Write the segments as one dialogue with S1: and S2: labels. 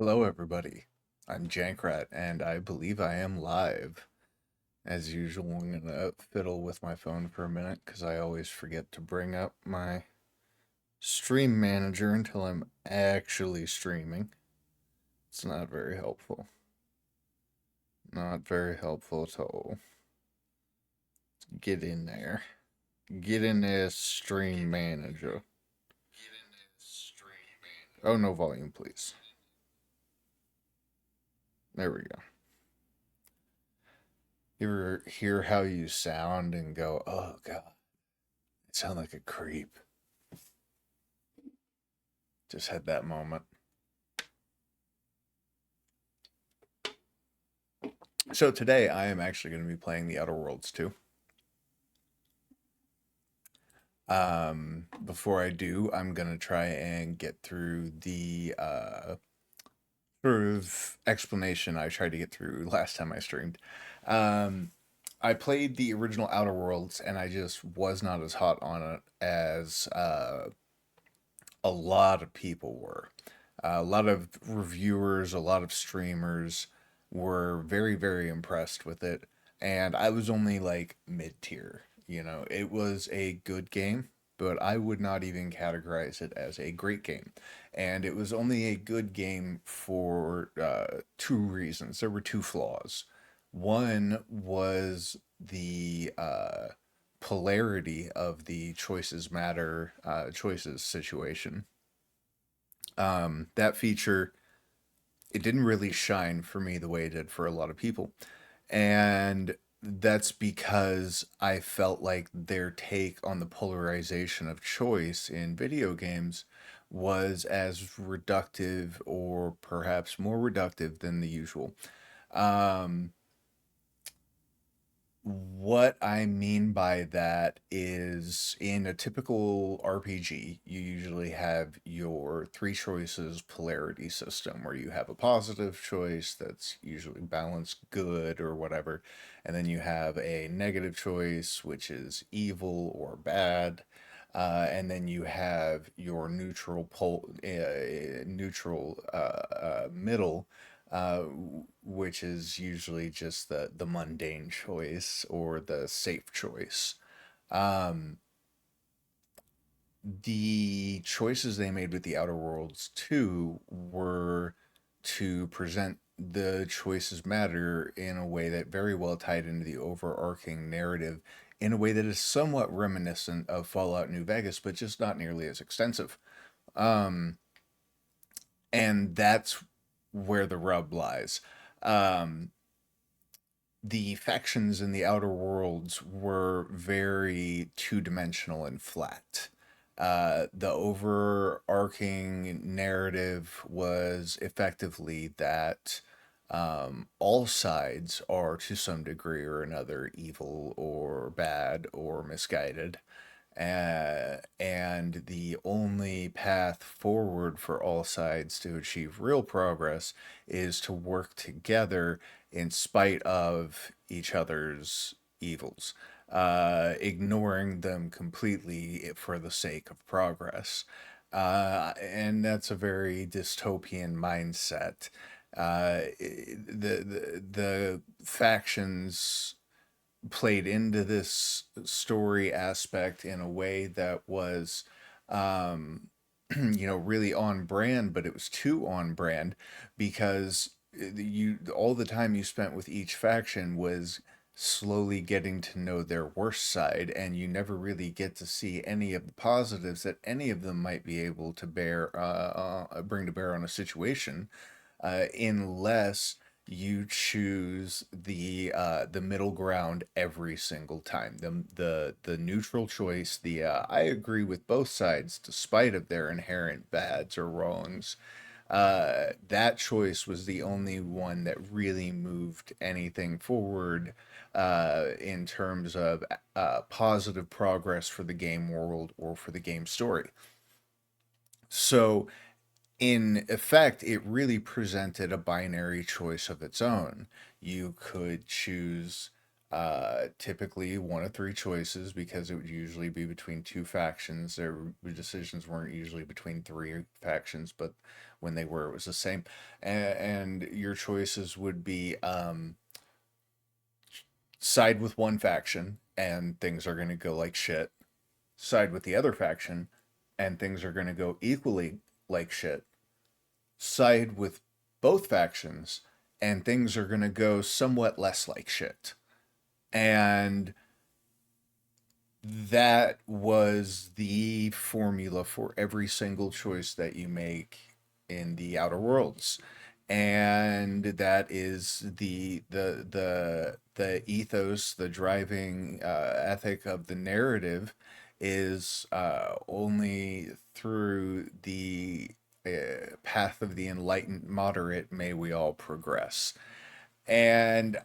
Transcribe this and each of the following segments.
S1: Hello, everybody. I'm Jankrat, and I believe I am live. As usual, I'm gonna fiddle with my phone for a minute because I always forget to bring up my stream manager until I'm actually streaming. It's not very helpful. Not very helpful at all. Get in there. Get in there, stream manager. Oh, no volume, please. There we go. You ever hear how you sound and go, oh, God, I sound like a creep? Just had that moment. So today I am actually going to be playing the Outer Worlds 2. Before I do, I'm going to try and get through the sort of explanation I tried to get through last time I streamed. Um, I played the original Outer Worlds and I just was not as hot on it as a lot of people were. A lot of reviewers, a lot of streamers were very, very impressed with it. And I was only like mid tier. It was a good game, but I would not even categorize it as a great game. And it was only a good game for two reasons. There were two flaws. One was the polarity of the choices matter choices situation. That feature, it didn't really shine for me the way it did for a lot of people. And that's because I felt like their take on the polarization of choice in video games was as reductive or perhaps more reductive than the usual. Um, what I mean by that is in a typical RPG, you usually have your three choices polarity system where you have a positive choice that's usually balanced good or whatever, and then you have a negative choice which is evil or bad. And then you have your neutral middle, uh, which is usually just the mundane choice or the safe choice. Um, the choices they made with the Outer Worlds 2 were to present the choices matter in a way that very well tied into the overarching narrative in a way that is somewhat reminiscent of Fallout New Vegas, but just not nearly as extensive. Um, and that's where the rub lies. Um, the factions in the Outer Worlds were very two-dimensional and flat. The overarching narrative was effectively that all sides are to some degree or another evil or bad or misguided. And the only path forward for all sides to achieve real progress is to work together in spite of each other's evils, ignoring them completely for the sake of progress. And that's a very dystopian mindset. The factions played into this story aspect in a way that was um really on brand, but it was too on brand because you all the time you spent with each faction was slowly getting to know their worst side, and you never really get to see any of the positives that any of them might be able to bring to bear on a situation, unless you choose the middle ground every single time. The neutral choice, the I agree with both sides despite of their inherent bads or wrongs. That choice was the only one that really moved anything forward in terms of positive progress for the game world or for the game story. So in effect, it really presented a binary choice of its own. You could choose typically one of three choices because it would usually be between two factions. The decisions weren't usually between three factions, but when they were, it was the same. And your choices would be side with one faction and things are going to go like shit, side with the other faction and things are going to go equally like shit, side with both factions and things are going to go somewhat less like shit. And that was the formula for every single choice that you make in the Outer Worlds. And that is the ethos, the driving ethic of the narrative is only through the path of the enlightened moderate may we all progress. And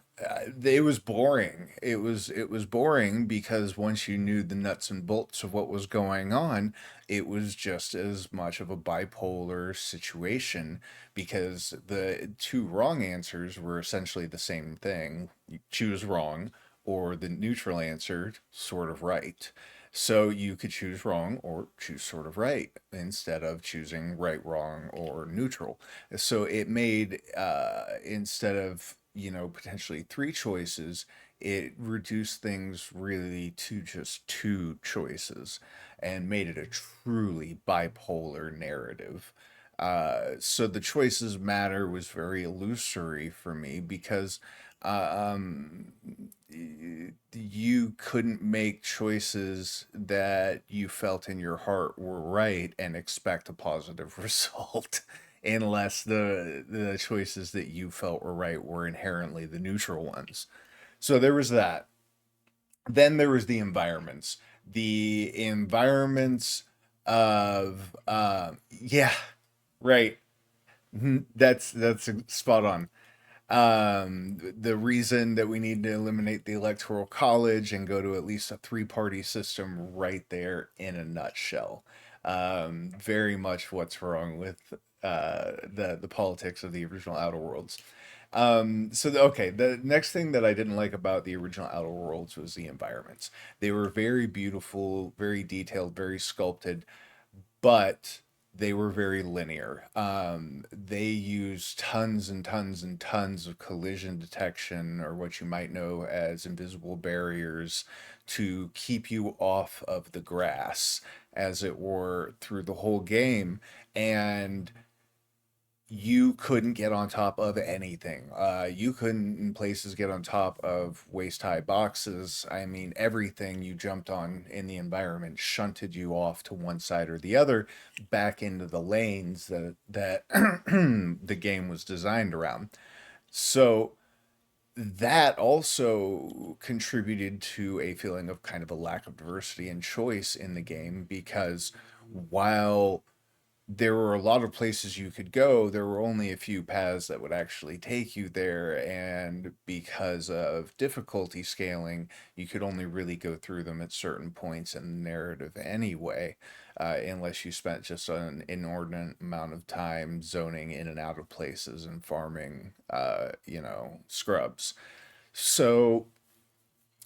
S1: it was boring. It was boring because once you knew the nuts and bolts of what was going on, it was just as much of a bipolar situation because the two wrong answers were essentially the same thing. You choose wrong, or the neutral answer, sort of right. So you could choose wrong or choose sort of right instead of choosing right, wrong, or neutral. So it made instead of potentially three choices, it reduced things really to just two choices and made it a truly bipolar narrative. So the choices matter was very illusory for me because you couldn't make choices that you felt in your heart were right and expect a positive result unless the choices that you felt were right were inherently the neutral ones. So there was that. Then there was the environments. The environments of yeah, right. That's spot on. The reason that we need to eliminate the electoral college and go to at least a three-party system right there in a nutshell. Very much what's wrong with the politics of the original Outer Worlds. Okay, the next thing that I didn't like about the original Outer Worlds was the environments. They were very beautiful, very detailed, very sculpted, but they were very linear. They used tons and tons and tons of collision detection, or what you might know as invisible barriers, to keep you off of the grass, as it were, through the whole game. And you couldn't get on top of anything. You couldn't, in places, get on top of waist high boxes. I mean, everything you jumped on in the environment shunted you off to one side or the other, back into the lanes that the game was designed around. So that also contributed to a feeling of kind of a lack of diversity and choice in the game because while there were a lot of places you could go. There were only a few paths that would actually take you there, and because of difficulty scaling, you could only really go through them at certain points in the narrative anyway, unless you spent just an inordinate amount of time zoning in and out of places and farming, scrubs. So,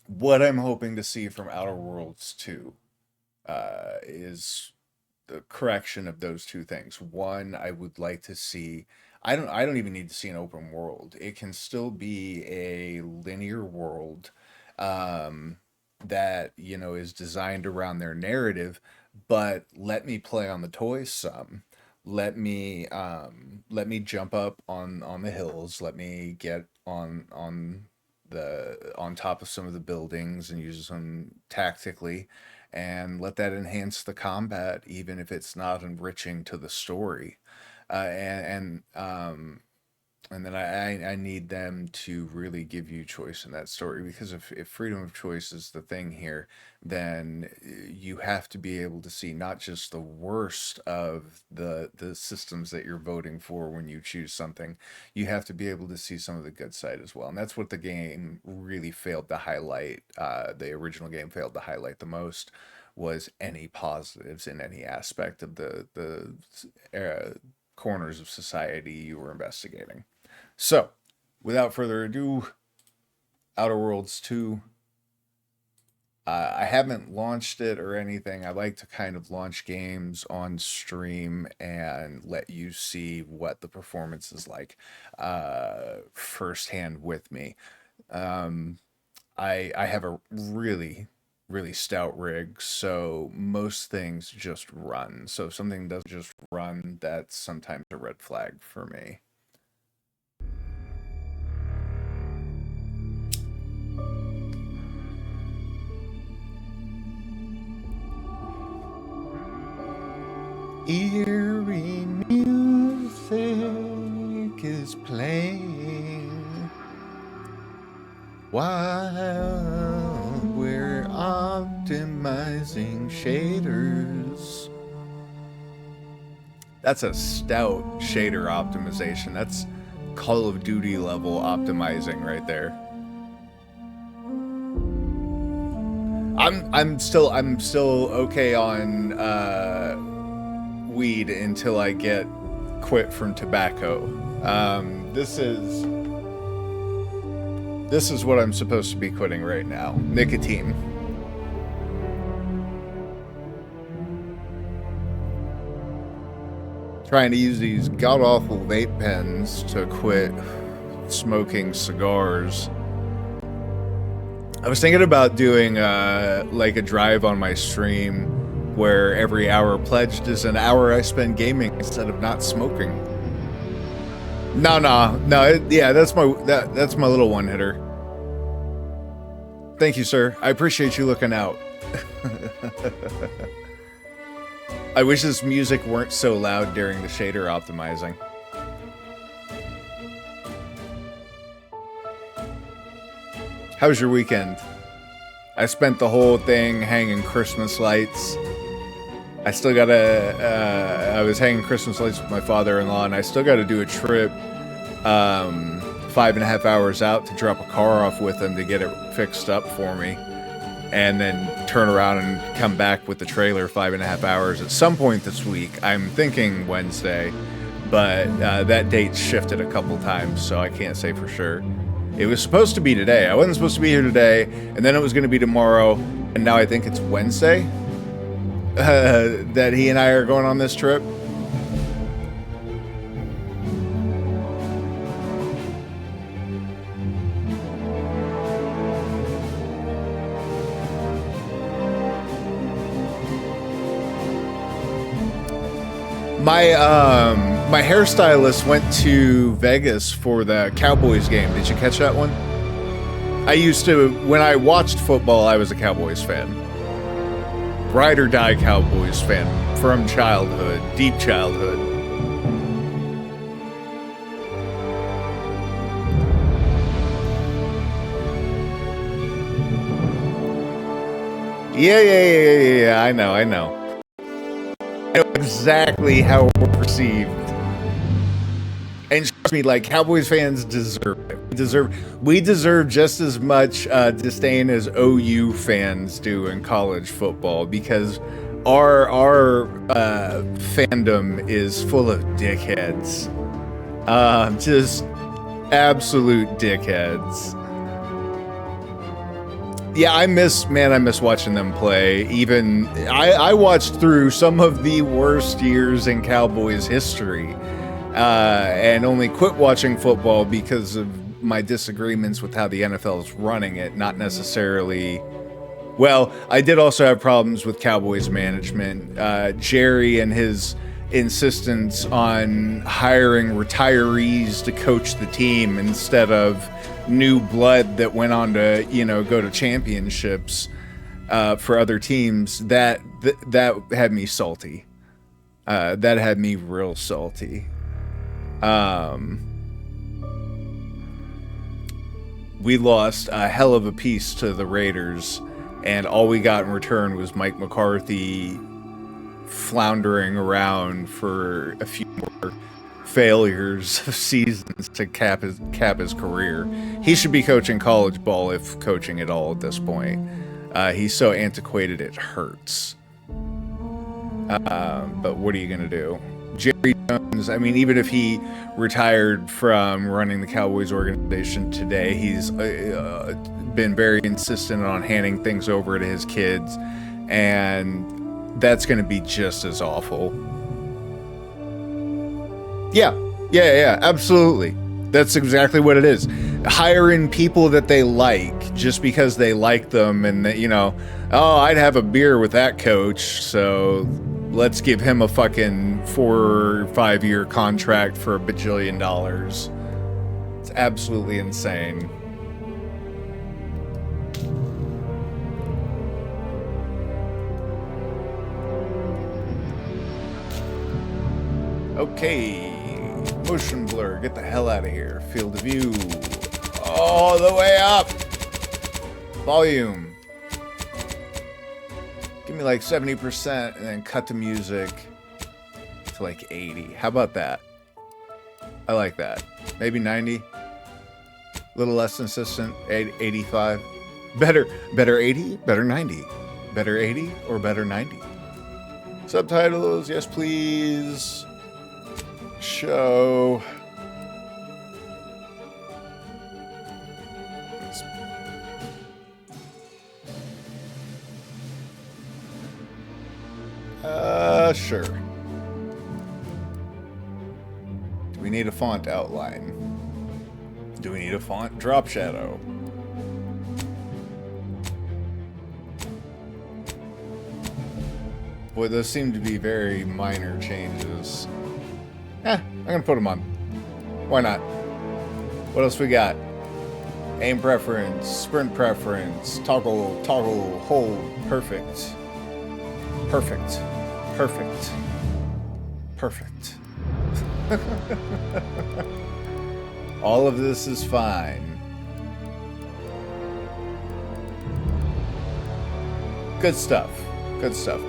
S1: what I'm hoping to see from Outer Worlds 2 is the correction of those two things. One, I would like to see. I don't even need to see an open world. It can still be a linear world um, that is designed around their narrative, but let me play on the toys some. Let me jump up on the hills. Let me get on top of some of the buildings and use them tactically and let that enhance the combat, even if it's not enriching to the story. And then I need them to really give you choice in that story because if freedom of choice is the thing here, then you have to be able to see not just the worst of the systems that you're voting for when you choose something, you have to be able to see some of the good side as well. And that's what the game really failed to highlight. The original game failed to highlight the most was any positives in any aspect of the corners of society you were investigating. So, without further ado, Outer Worlds 2. I haven't launched it or anything. I like to kind of launch games on stream and let you see what the performance is like firsthand with me. Um, I have a really stout rig, so most things just run. So if something doesn't just run, that's sometimes a red flag for me. Eerie music is playing while we're optimizing shaders. That's a stout shader optimization. That's Call of Duty level optimizing right there. I'm still okay on weed until I get quit from tobacco. This is what I'm supposed to be quitting right now. Nicotine. Trying to use these god-awful vape pens to quit smoking cigars. I was thinking about doing like a drive on my stream where every hour pledged is an hour I spend gaming instead of not smoking. No, yeah, that's my little one hitter. Thank you, sir. I appreciate you looking out. I wish this music weren't so loud during the shader optimizing. How was your weekend? I spent the whole thing hanging Christmas lights. I still gotta, I was hanging Christmas lights with my father-in-law, and I still gotta do a trip 5.5 hours out to drop a car off with him to get it fixed up for me, and then turn around and come back with the trailer 5.5 hours at some point this week. I'm thinking Wednesday, but that date shifted a couple times, so I can't say for sure. It was supposed to be today. I wasn't supposed to be here today, and then it was going to be tomorrow, and now I think it's Wednesday that he and I are going on this trip. My hairstylist went to Vegas for the Cowboys game. Did you catch that one? I used to, when I watched football, I was a Cowboys fan. Ride or die Cowboys fan from childhood, deep childhood. Yeah, I know. I know exactly how we're perceived. And trust me, like, Cowboys fans deserve it. We deserve just as much disdain as OU fans do in college football, because our fandom is full of dickheads. Just absolute dickheads. Yeah, I miss watching them play. Even I watched through some of the worst years in Cowboys history, and only quit watching football because of my disagreements with how the NFL is running it. Not necessarily. Well, I did also have problems with Cowboys management. Jerry and his insistence on hiring retirees to coach the team instead of new blood that went on to, go to championships for other teams, that had me salty. That had me real salty. We lost a hell of a piece to the Raiders, and all we got in return was Mike McCarthy floundering around for a few more failures of seasons to cap his career. He should be coaching college ball, if coaching at all at this point. He's so antiquated it hurts. But what are you gonna do? Jerry Jones, I mean, even if he retired from running the Cowboys organization today, he's been very insistent on handing things over to his kids, and that's going to be just as awful. Yeah, absolutely. That's exactly what it is. Hiring people that they like just because they like them, and that, you know, oh, I'd have a beer with that coach, so let's give him a fucking 4 or 5 year contract for $1 bajillion. It's absolutely insane. Okay. Motion blur, get the hell out of here. Field of view. All the way up. Volume. Give me like 70% and then cut the music to like 80. How about that? I like that. Maybe 90. A little less consistent. 85. Better 80, better 90. Better 80 or better 90. Subtitles, yes please. Show. Sure. Do we need a font outline? Do we need a font drop shadow? Boy, those seem to be very minor changes. I'm gonna put them on. Why not? What else we got? Aim preference, sprint preference, toggle, hold, perfect. Perfect. All of this is fine. Good stuff. Good stuff.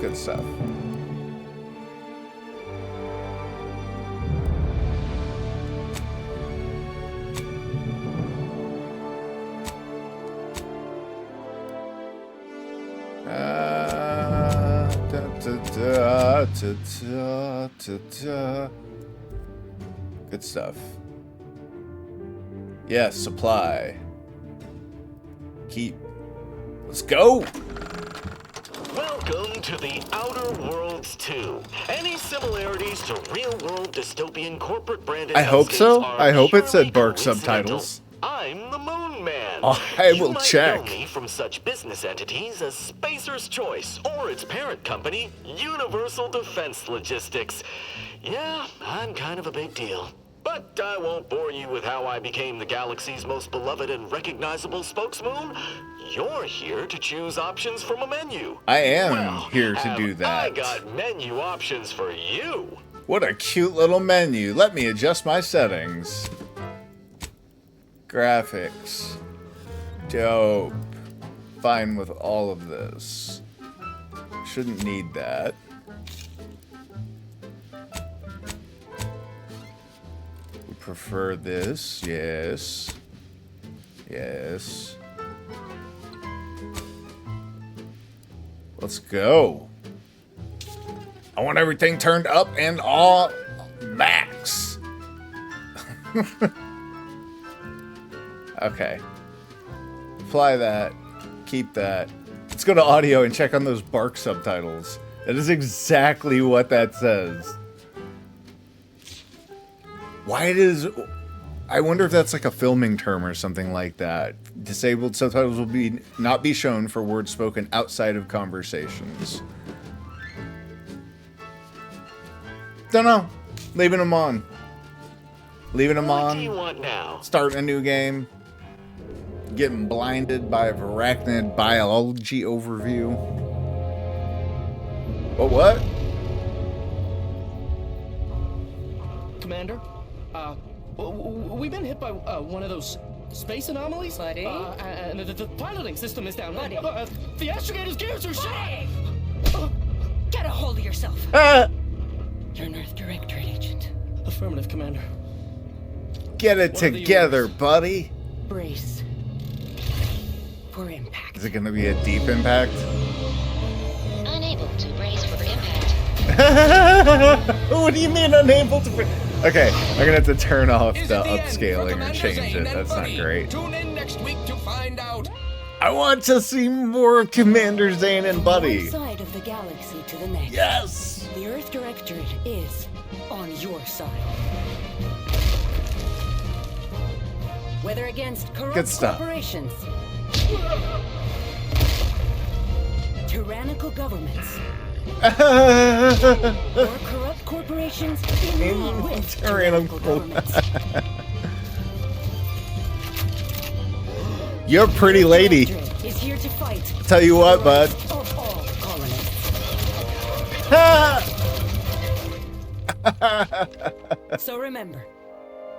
S1: Yes, supply. Keep. Let's go!
S2: Welcome to the Outer Worlds 2. Any similarities to real-world dystopian corporate branded
S1: I hope so.
S2: hellscapes
S1: I hope it said
S2: purely
S1: Bark
S2: coincidental.
S1: subtitles.
S2: I'm the Moon Man.
S1: I will
S2: you might
S1: check.
S2: know me from such business entities as Spacer's Choice or its parent company, Universal Defense Logistics. Yeah, I'm kind of a big deal. But I won't bore you with how I became the galaxy's most beloved and recognizable spokesmoon. You're here to choose options from a menu.
S1: I am
S2: Well,
S1: here to
S2: have
S1: do that.
S2: I got menu options for you.
S1: What a cute little menu. Let me adjust my settings. Graphics. Dope. Fine with all of this. Shouldn't need that. We prefer this. Yes. Let's go. I want everything turned up and all max. Okay. Apply that. Keep that. Let's go to audio and check on those Bark subtitles. That is exactly what that says. Why does... I wonder if that's like a filming term or something like that. Disabled subtitles will not be shown for words spoken outside of conversations. Don't know. Leaving them on. Leaving them on.
S2: What do you want now?
S1: Starting a new game. Getting blinded by a arachnid biology overview. What?
S3: Commander, we've been hit by one of those space anomalies.
S4: Buddy?
S3: And the piloting system is down.
S4: Buddy.
S3: The astrogator's gears are shot.
S4: Get a hold of yourself.
S1: Ah!
S4: You're an Earth Directorate agent.
S3: Affirmative, Commander.
S1: Get it
S3: What are the
S1: together,
S3: orders?
S1: buddy.
S4: Brace for impact.
S1: Is it going to be a deep impact?
S5: Unable to brace for impact.
S1: What do you mean unable to? Okay, I'm gonna have to turn off the upscaling or change it. That's not great.
S5: Tune in next week to find out.
S1: I want to see more of Commander Zane and Buddy.
S4: One side of the galaxy to the next.
S1: Yes.
S4: The Earth Directorate is on your side. Whether against
S1: Good
S4: corrupt
S1: stuff.
S4: corporations, tyrannical governments, or corrupt corporations in league with tyrannical governments.
S1: You're a pretty lady.
S4: Directorate is here to fight
S1: Tell you what, bud.
S4: of all colonists. So remember,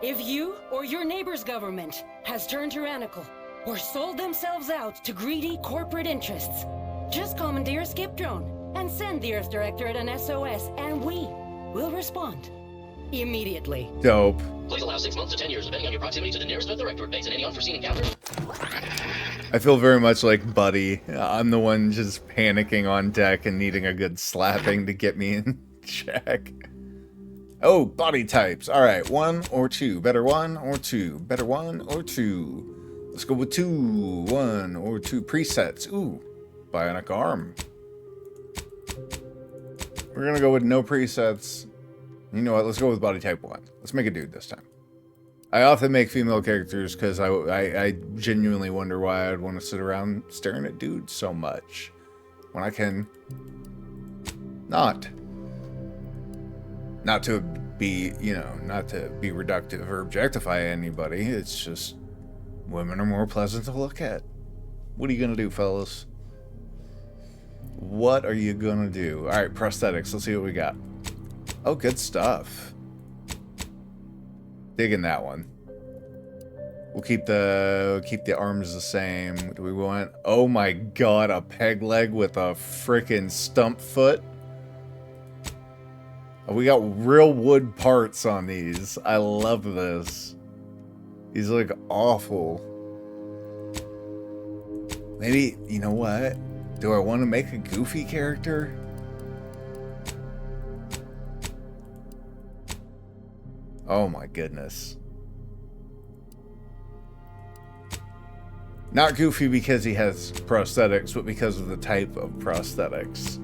S4: if you or your neighbor's government has turned tyrannical or sold themselves out to greedy corporate interests, just commandeer a skip drone and send the Earth Directorate an SOS, and we will respond immediately.
S1: Dope.
S6: Please allow 6 months to 10 years, depending on your proximity to the nearest Earth Directorate base and any unforeseen encounters.
S1: I feel very much like Buddy. I'm the one just panicking on deck and needing a good slapping to get me in check. Oh, body types. All right, 1 or 2. Better 1 or 2. Better 1 or 2. Let's go with 2. 1 or 2 presets. Ooh, bionic arm. We're gonna go with no presets. You know what? Let's go with body type 1. Let's make a dude this time. I often make female characters because I genuinely wonder why I'd want to sit around staring at dudes so much when I can not to be, you know, not to be reductive or objectify anybody. It's just women are more pleasant to look at. What are you gonna do, fellas? What are you gonna do? All right, prosthetics. Let's see what we got. Oh, good stuff. Digging that one. We'll keep the arms the same. Do we want? Oh my god, a peg leg with a freaking stump foot. Oh, we got real wood parts on these. I love this. These look awful. Maybe, you know what? Do I want to make a Goofy character? Oh my goodness. Not Goofy because he has prosthetics, but because of the type of prosthetics.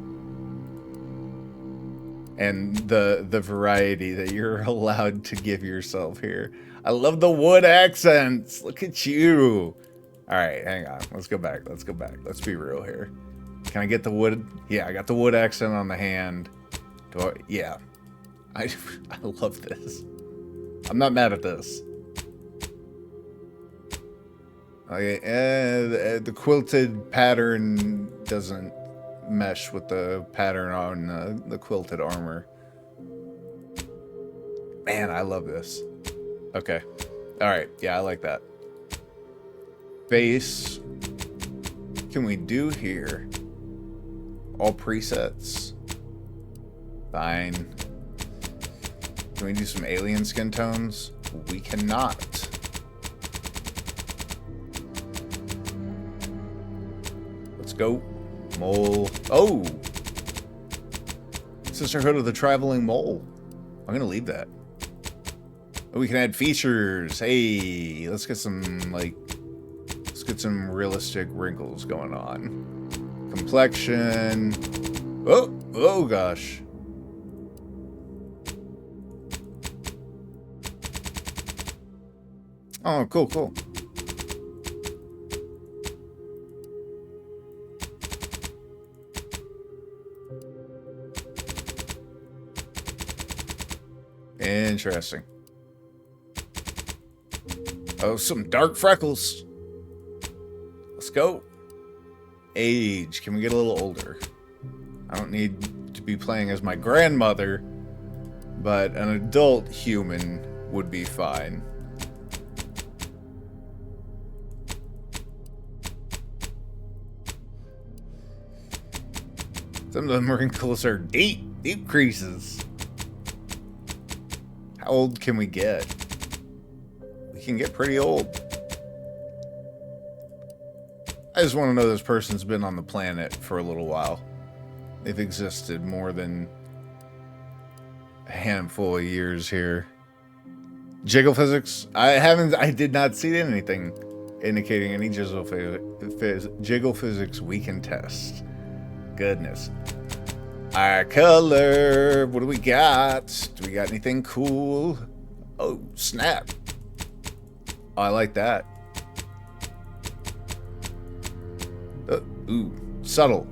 S1: And the variety that you're allowed to give yourself here. I love the wood accents. Look at you. All right, hang on. Let's go back. Let's go back. Let's be real here. Can I get the wood? Yeah, I got the wood accent on the hand. Yeah. I love this. I'm not mad at this. Okay, the quilted pattern doesn't mesh with the pattern on the quilted armor. Man, I love this. Okay. All right. Yeah, I like that. Face. Can we do here? All presets. Fine. Can we do some alien skin tones? We cannot. Let's go. Mole. Oh! Sisterhood of the Traveling Mole. I'm gonna leave that. Oh, we can add features. Hey, let's get some, like, let's get some realistic wrinkles going on. Complexion. Oh gosh. Oh, cool. Interesting. Oh, some dark freckles. Let's go. Age. Can we get a little older? I don't need to be playing as my grandmother, but an adult human would be fine. Some of them wrinkles are deep creases. How old can we get? We can get pretty old. I just want to know this person's been on the planet for a little while. They've existed more than a handful of years here. Jiggle physics? I did not see anything indicating any jiggle physics we can test. Goodness. Alright, color. What do we got? Do we got anything cool? Oh, snap. Oh, I like that. Ooh, subtle.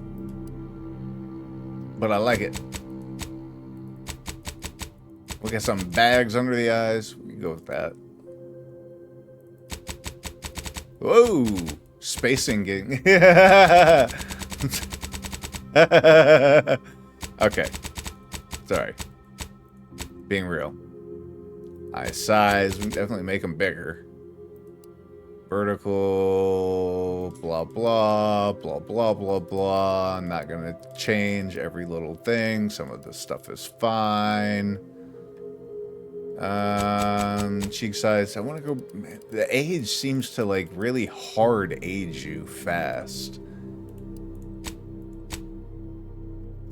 S1: But I like it. We got some bags under the eyes. We can go with that. Whoa! Spacing getting... Okay. Sorry. Being real. Eye size. We can definitely make them bigger. Vertical, blah, blah, blah, blah, blah, blah. I'm not going to change every little thing. Some of this stuff is fine. Cheek size. I want to go... The age seems to, like, really hard age you fast.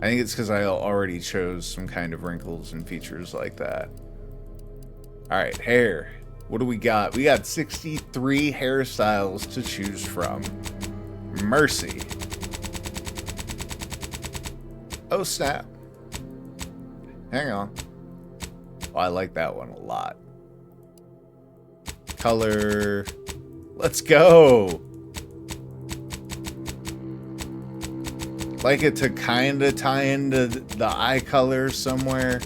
S1: I think it's because I already chose some kind of wrinkles and features like that. Alright, hair. What do we got? We got 63 hairstyles to choose from. Mercy. Oh, snap. Hang on. Oh, I like that one a lot. Color. Let's go. Like it to kind of tie into the eye color somewhere.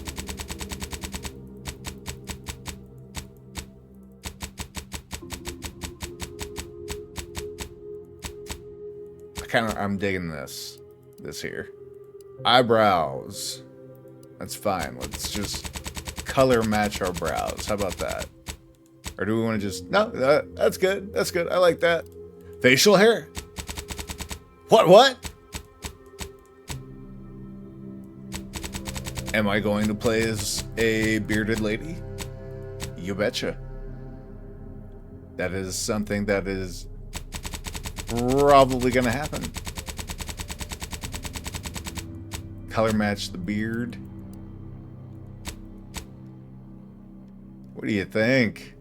S1: I'm digging this here. Eyebrows. That's fine. Let's just color match our brows. How about that? Or do we want to just... No, that's good. That's good. I like that. Facial hair. What? Am I going to play as a bearded lady? You betcha. That is something that is probably gonna happen. Color match the beard. What do you think?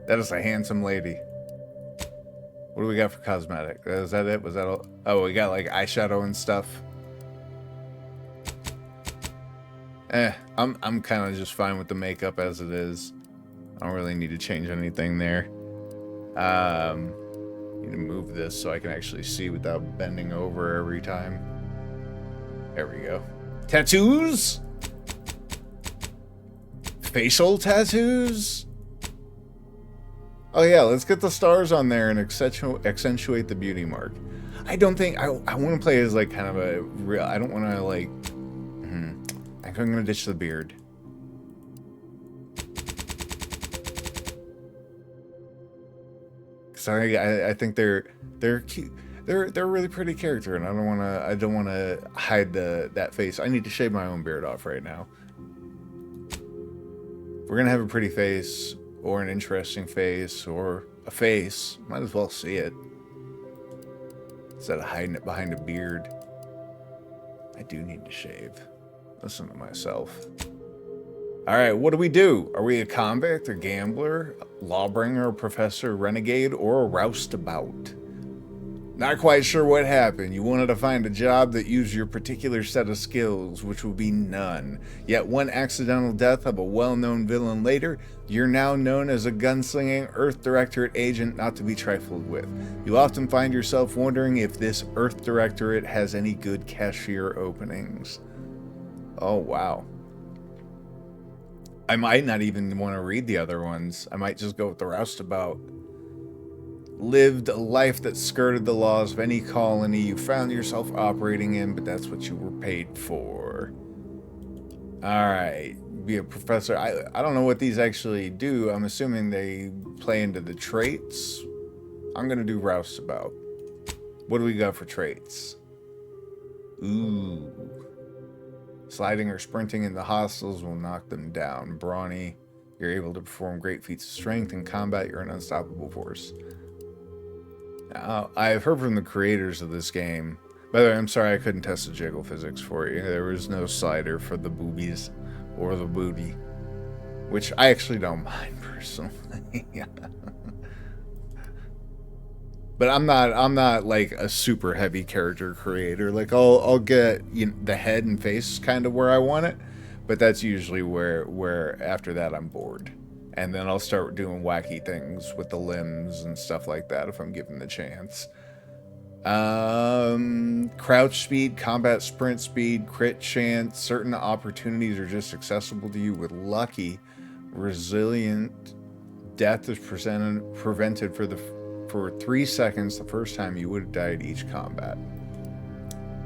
S1: That is a handsome lady. What do we got for cosmetic? Is that it? Was that all? Oh, we got like eyeshadow and stuff. I'm kind of just fine with the makeup as it is. I don't really need to change anything there. Need to move this so I can actually see without bending over every time. There we go. Tattoos? Facial tattoos? Oh yeah, let's get the stars on there and accentuate the beauty mark. I don't think... I want to play as like kind of a real... I don't want to like... I think I'm going to ditch the beard. Sorry, I think they're cute. They're a really pretty character, and I don't want to hide that face. I need to shave my own beard off right now. If we're gonna have a pretty face, or an interesting face, or a face, might as well see it instead of hiding it behind a beard. I do need to shave. Listen to myself. All right, what do we do? Are we a convict, a gambler, a lawbringer, a professor, renegade, or a roustabout? Not quite sure what happened. You wanted to find a job that used your particular set of skills, which will be none. Yet one accidental death of a well-known villain later, you're now known as a gunslinging Earth Directorate agent not to be trifled with. You often find yourself wondering if this Earth Directorate has any good cashier openings. Oh, wow. I might not even want to read the other ones. I might just go with the roustabout. Lived a life that skirted the laws of any colony you found yourself operating in, but that's what you were paid for. Alright. Be a professor. I don't know what these actually do. I'm assuming they play into the traits. I'm going to do roustabout. What do we got for traits? Ooh. Sliding or sprinting into hostiles will knock them down. Brawny, you're able to perform great feats of strength. In combat, you're an unstoppable force. Now, I've heard from the creators of this game. By the way, I'm sorry I couldn't test the jiggle physics for you. There was no slider for the boobies. or the booty, which I actually don't mind personally. But I'm not like a super heavy character creator. Like I'll get, you know, the head and face kind of where I want it, but that's usually where after that I'm bored. And then I'll start doing wacky things with the limbs and stuff like that if I'm given the chance. Crouch speed, combat sprint speed, crit chance. Certain opportunities are just accessible to you with lucky. Resilient. Death is prevented for 3 seconds the first time you would have died each combat.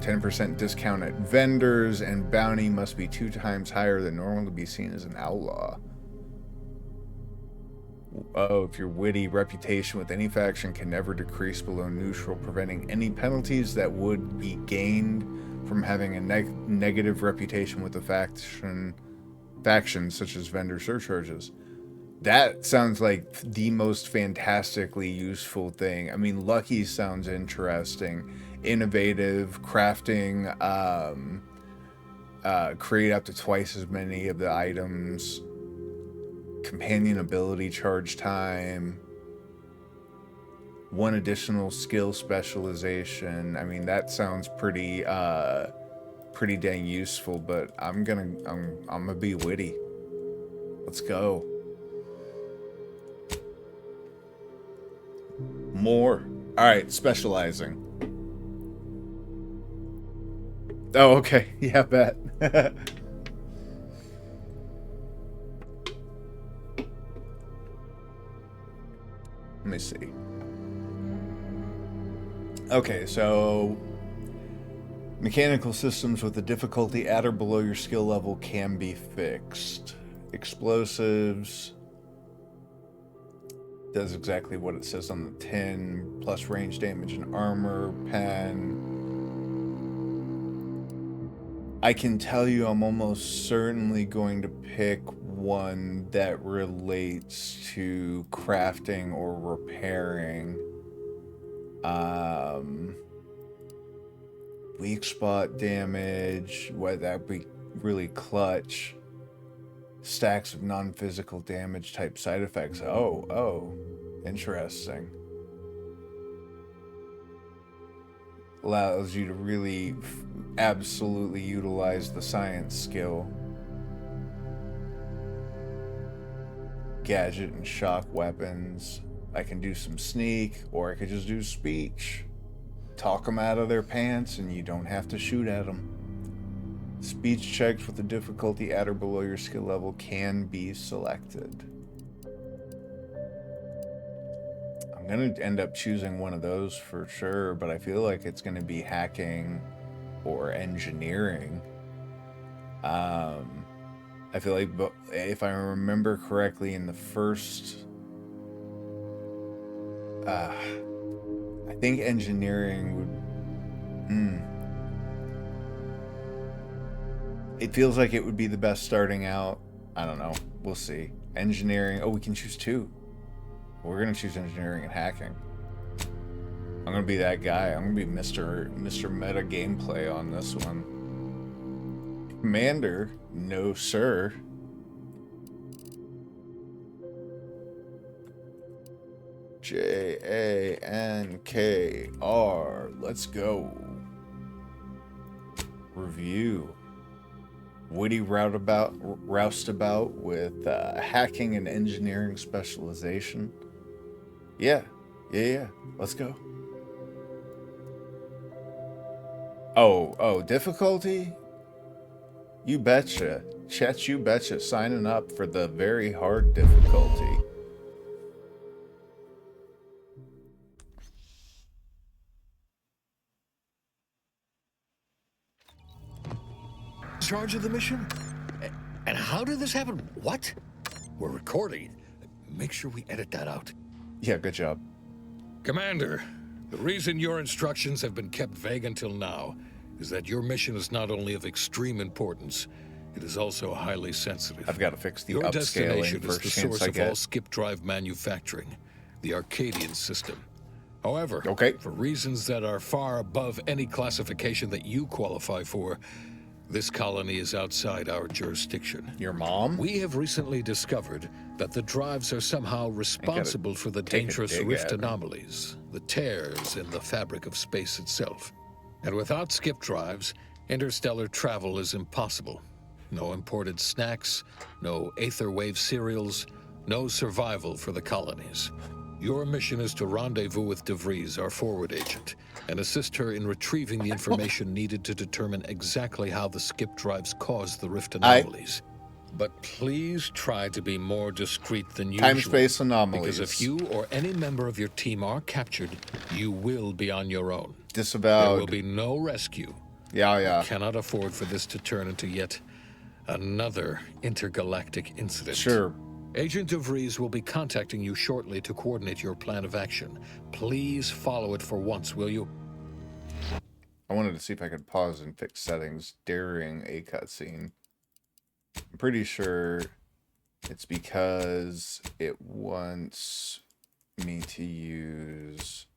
S1: 10% discount at vendors, and bounty must be 2 times higher than normal to be seen as an outlaw. Oh, if your witty reputation with any faction can never decrease below neutral, preventing any penalties that would be gained from having a negative reputation with a faction such as vendor surcharges. That sounds like the most fantastically useful thing. I mean, lucky sounds interesting, innovative, crafting, create up to twice as many of the items, companion ability charge time, 1 additional skill specialization. I mean, that sounds pretty dang useful, but I'm gonna be witty. Let's go. More. All right, specializing. Oh, okay. Yeah, bet. Let me see. Okay, so mechanical systems with a difficulty at or below your skill level can be fixed. Explosives does exactly what it says on the tin, plus range damage and armor. Pen. I can tell you I'm almost certainly going to pick one that relates to crafting or repairing. Weak spot damage, whether that be really clutch. Stacks of non-physical damage type side effects. Oh, interesting. Allows you to really absolutely utilize the science skill. Gadget and shock weapons. I can do some sneak, or I could just do speech. Talk them out of their pants and you don't have to shoot at them. Speech checks with the difficulty at or below your skill level can be selected. I'm going to end up choosing one of those for sure, but I feel like it's going to be hacking or engineering. I feel like, if I remember correctly, in the first... I think engineering would... It feels like it would be the best starting out. I don't know. We'll see. Engineering. Oh, we can choose 2. We're going to choose engineering and hacking. I'm going to be that guy. I'm going to be Mr. Meta Gameplay on this one. Commander. No, sir. Jankr. Let's go. Review. Witty roustabout with hacking and engineering specialization. Yeah. Let's go. Oh, difficulty? You betcha. Chet, you betcha. Signing up for the very hard difficulty.
S7: Charge of the mission? And how did this happen? What? We're recording. Make sure we edit that out.
S1: Yeah, good job.
S5: Commander, the reason your instructions have been kept vague until now is that your mission is not only of extreme importance, it is also highly sensitive.
S1: I've got to fix the
S5: your
S1: upscaling
S5: destination is
S1: first
S5: the
S1: chance
S5: source
S1: I
S5: of
S1: get.
S5: all skip drive manufacturing, the Arcadian system. However,
S1: Okay.
S5: for reasons that are far above any classification that you qualify for, This colony is outside our jurisdiction.
S1: Your mom?
S5: We have recently discovered that the drives are somehow responsible for the
S1: take a
S5: dangerous
S1: dig
S5: rift
S1: at 'em.
S5: anomalies, the tears in the fabric of space itself. And without skip drives, interstellar travel is impossible. No imported snacks, no aether wave cereals, no survival for the colonies. Your mission is to rendezvous with DeVries, our forward agent, and assist her in retrieving the information needed to determine exactly how the skip drives caused the rift anomalies. But please try to be more discreet than usual.
S1: Time-space anomalies.
S5: Because if you or any member of your team are captured, you will be on your own.
S1: Disavowed.
S5: There will be no rescue.
S1: Yeah.
S5: Cannot afford for this to turn into yet another intergalactic incident.
S1: Sure.
S5: Agent DeVries will be contacting you shortly to coordinate your plan of action. Please follow it for once, will you?
S1: I wanted to see if I could pause and fix settings during a cutscene. I'm pretty sure it's because it wants me to use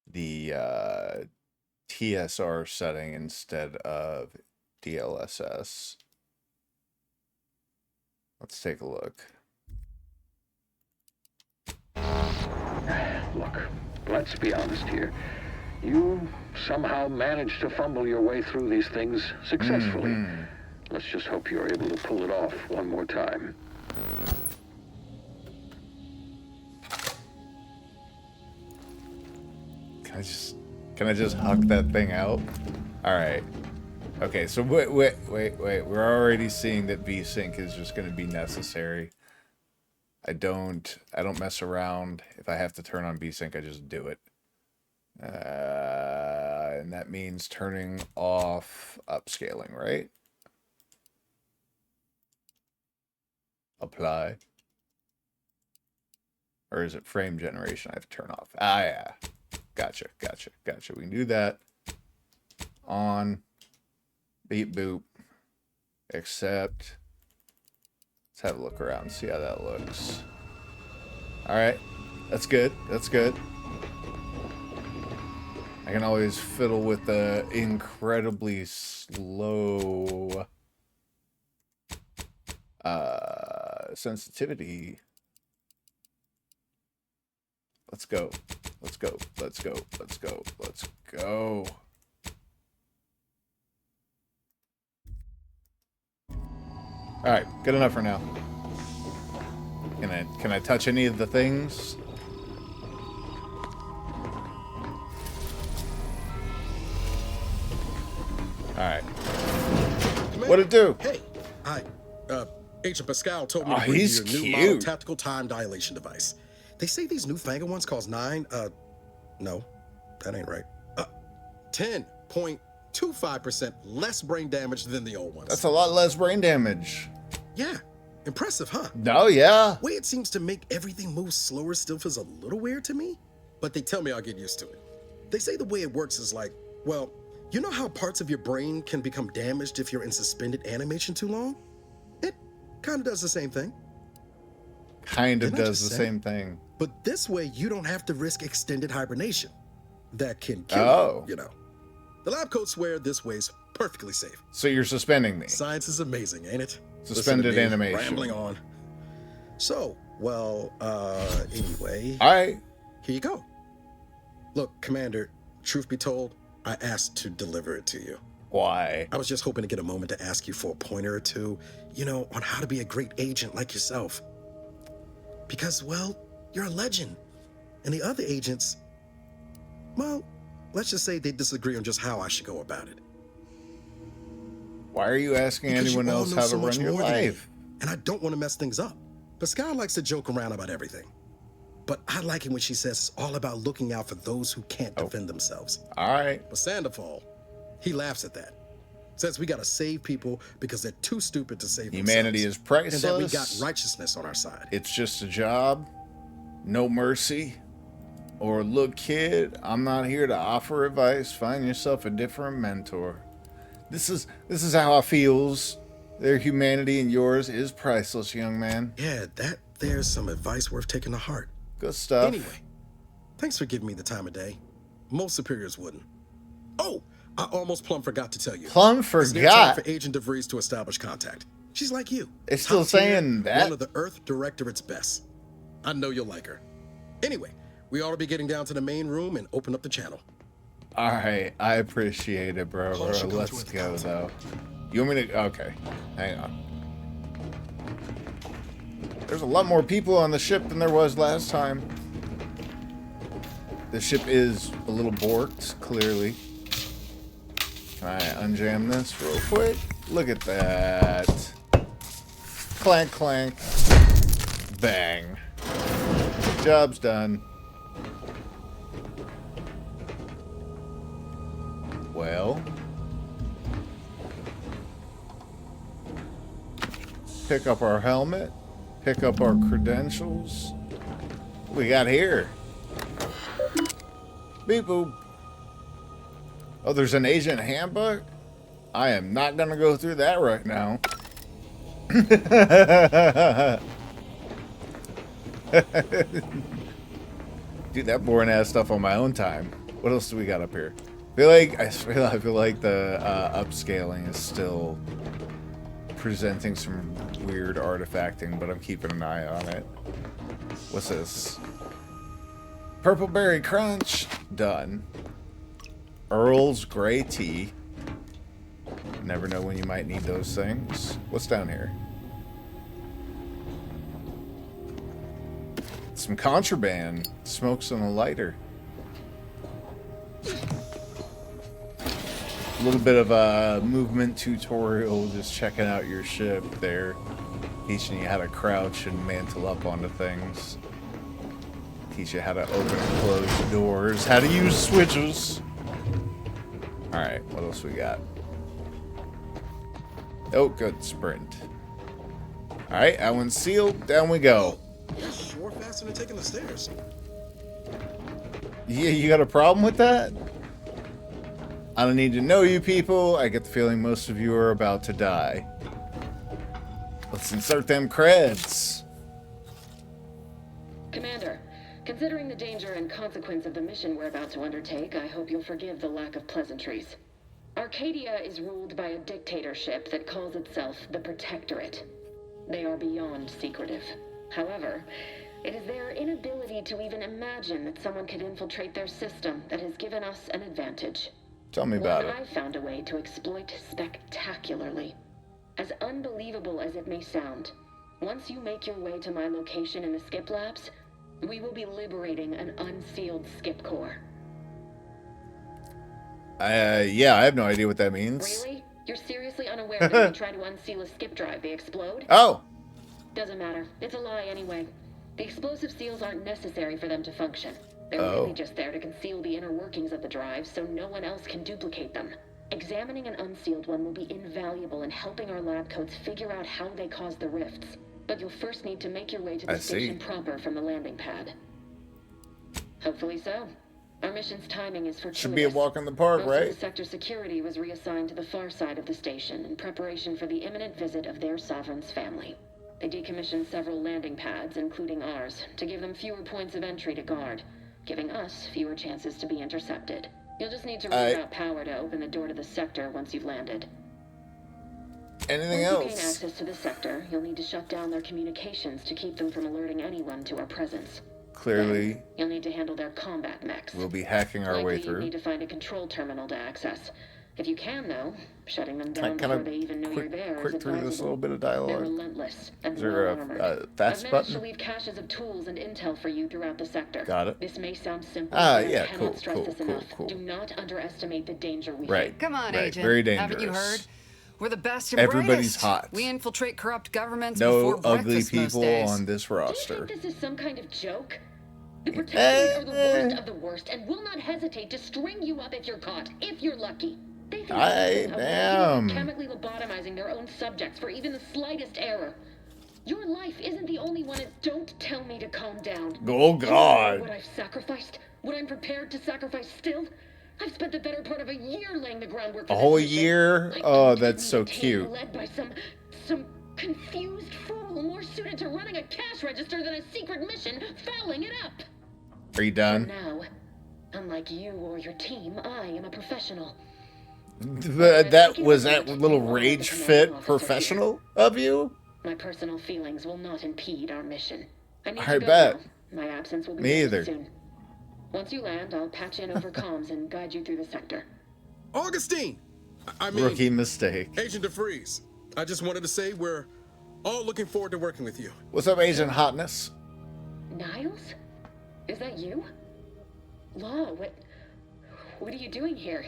S1: the TSR setting instead of DLSS. Let's take a look.
S8: Look, let's be honest here. You somehow managed to fumble your way through these things successfully. Let's just hope you're able to pull it off one more time.
S1: Can I just huck that thing out? All right. Okay, so wait. We're already seeing that VSync is just going to be necessary. I don't mess around. If I have to turn on VSync, I just do it. And that means turning off upscaling, right? Apply. Or is it frame generation I have to turn off? Ah, yeah. Gotcha. We can do that. On. Beep boop. Accept. Let's have a look around, see how that looks. Alright. That's good. I can always fiddle with the incredibly slow sensitivity. Let's go. Alright, good enough for now. Can I touch any of the things? Alright. What'd it do?
S9: Hey, Agent Pascal told me
S1: Oh,
S9: to bring you
S1: he's
S9: a new model
S1: cute.
S9: tactical time dilation device. They say these newfangled ones cause no, that ain't right. 10.25% less brain damage than the old ones.
S1: That's a lot less brain damage.
S9: Yeah, impressive, huh?
S1: Oh, yeah.
S9: Way it seems to make everything move slower still feels a little weird to me, but they tell me I'll get used to it. They say the way it works is like, well, you know how parts of your brain can become damaged if you're in suspended animation too long? It kind of does the same thing.
S1: Kind of
S9: Didn't I
S1: does
S9: just
S1: the
S9: say
S1: same thing.
S9: But this way, you don't have to risk extended hibernation. That can kill
S1: Oh.
S9: you know. The lab coats swear this way's perfectly safe.
S1: So you're suspending me.
S9: Science is amazing, ain't it?
S1: Suspended
S9: Listen to me
S1: animation.
S9: Rambling on. So, well, anyway.
S1: Alright.
S9: Here you go. Look, Commander, truth be told, I asked to deliver it to you.
S1: Why?
S9: I was just hoping to get a moment to ask you for a pointer or two, on how to be a great agent like yourself. Because, well, you're a legend. And the other agents, well, let's just say they disagree on just how I should go about it.
S1: Why are you asking
S9: Because
S1: anyone
S9: you all
S1: else
S9: know
S1: how
S9: so
S1: to
S9: much
S1: run your
S9: more than me,
S1: life?
S9: and I don't want to mess things up. Pascal likes to joke around about everything. But I like it when she says it's all about looking out for those who can't defend themselves.
S1: Alright.
S9: But Sandoval, he laughs at that. Says we gotta save people because they're too stupid to save
S1: Humanity
S9: themselves.
S1: is priceless.
S9: And that we got righteousness on our side.
S1: It's just a job. No mercy. Or look, kid, I'm not here to offer advice. Find yourself a different mentor. This is how I feels. Their humanity and yours is priceless, young man.
S9: Yeah, there's some advice worth taking to heart.
S1: Good stuff.
S9: Anyway, thanks for giving me the time of day. Most superiors wouldn't. Oh, I almost plumb forgot to tell you.
S1: Plum
S9: It's near time
S1: forgot.
S9: for Agent DeVries to establish contact. She's like you.
S1: It's still
S9: Top tier,
S1: saying that.
S9: One of the Earth Directorate's best. I know you'll like her. Anyway, we ought to be getting down to the main room and open up the channel.
S1: All right, I appreciate it, bro.
S9: Call should come
S1: Let's
S9: to us
S1: go,
S9: constant.
S1: though. You want me to? Okay, hang on. There's a lot more people on the ship than there was last time. The ship is a little borked, clearly. Can I unjam this real quick? Look at that. Clank, clank. Bang. Job's done. Well. Pick up our helmet. Pick up our credentials. What we got here? Beep boop. Oh, there's an agent handbook? I am not gonna go through that right now. Do that boring ass stuff on my own time. What else do we got up here? I feel like the upscaling is still presenting some weird artifacting, but I'm keeping an eye on it. What's this? Purple Berry Crunch. Done. Earl's Grey Tea. Never know when you might need those things. What's down here? Some contraband. Smokes on a lighter. A little bit of a movement tutorial, just checking out your ship there. Teaching you how to crouch and mantle up onto things. Teach you how to open and close doors. How to use switches. Alright, what else we got? Oh, good. Sprint. Alright, that one's sealed. Down we go.
S9: You're sure faster than taking the stairs.
S1: Yeah, you got a problem with that? I don't need to know you people. I get the feeling most of you are about to die. Let's insert them creds.
S10: Commander, considering the danger and consequence of the mission we're about to undertake, I hope you'll forgive the lack of pleasantries. Arcadia is ruled by a dictatorship that calls itself the Protectorate. They are beyond secretive. However, it is their inability to even imagine that someone could infiltrate their system that has given us an advantage.
S1: Tell me about
S10: One
S1: it.
S10: I've found a way to exploit spectacularly. As unbelievable as it may sound, once you make your way to my location in the Skip Labs, we will be liberating an unsealed Skip Core.
S1: Yeah, I have no idea what that means.
S10: Really? You're seriously unaware that when you try to unseal a skip drive, they explode?
S1: Oh,
S10: Doesn't matter. It's a lie anyway. The explosive seals aren't necessary for them to function. They're
S1: Oh.
S10: really just there to conceal the inner workings of the drive so no one else can duplicate them. Examining an unsealed one will be invaluable in helping our lab coats figure out how they cause the rifts. But you'll first need to make your way to the
S1: I see.
S10: station proper from the landing pad. Hopefully so. Our mission's timing is fortuitous.
S1: should be a walk in the park,
S10: Most of
S1: right?
S10: the sector security was reassigned to the far side of the station in preparation for the imminent visit of their sovereign's family. They decommissioned several landing pads, including ours, to give them fewer points of entry to guard, giving us fewer chances to be intercepted. You'll just need to reroute power to open the door to the sector once you've landed.
S1: Anything
S10: Once you gain
S1: else?
S10: access to the sector, you'll need to shut down their communications to keep them from alerting anyone to our presence.
S1: Clearly,
S10: Then, you'll need to handle their combat mechs.
S1: we'll be hacking our
S10: Likely
S1: way
S10: you
S1: through.
S10: need to find a control terminal to access. If you can, though, shutting them
S1: Can I
S10: down
S1: kind
S10: before they even know
S1: of
S10: you're there is
S1: quick through this
S10: advisable.
S1: little bit of
S10: They're
S1: dialogue?
S10: relentless and
S1: Is there
S10: well-armored.
S1: a
S10: I've
S1: fast
S10: managed to
S1: button?
S10: leave caches of tools and intel for you throughout the sector.
S1: Got it.
S10: This may sound simple,
S1: Ah,
S10: but
S1: yeah,
S10: I cannot
S1: cool,
S10: stress
S1: cool,
S10: this
S1: cool,
S10: enough.
S1: cool.
S10: Do not underestimate the danger we
S1: Right.
S10: face.
S11: Come on,
S1: Right,
S11: Agent.
S1: very
S11: Haven't you
S1: dangerous.
S11: heard? We're the best and
S1: Everybody's
S11: brightest.
S1: hot.
S11: We infiltrate corrupt governments
S1: No
S11: before
S1: ugly
S11: breakfast most
S1: people
S11: days.
S1: on this
S10: Do you
S1: roster.
S10: think this is some kind of joke? The Protectorate are the worst of the worst and will not hesitate to string you up if you're caught, if you're lucky. They think
S1: Damn.
S10: chemically lobotomizing their own subjects for even the slightest error. Your life isn't the only one, and don't tell me to calm down.
S1: Oh,
S10: You know
S1: God.
S10: what I've sacrificed? What I'm prepared to sacrifice still? I've spent the better part of a year laying the groundwork for
S1: A
S10: this
S1: whole
S10: mission.
S1: year?
S10: I
S1: Oh,
S10: don't
S1: that's
S10: need
S1: so
S10: a team
S1: cute.
S10: Led by some confused fool more suited to running a cash register than a secret mission fouling it up.
S1: Are you done?
S10: Now, unlike you or your team, I am a professional.
S1: That was that little rage fit professional of you?
S10: My personal feelings will not impede our mission. I need
S1: I
S10: to go
S1: bet.
S10: now. My absence will be
S1: Me
S10: noticed
S1: either.
S10: soon. Once you land, I'll patch in over comms and guide you through the sector.
S9: Augustine! I mean,
S1: Rookie mistake.
S9: Agent DeFreeze. I just wanted to say we're all looking forward to working with you.
S1: What's up, Agent Hotness?
S10: Niles? Is that you? Law, what are you doing here?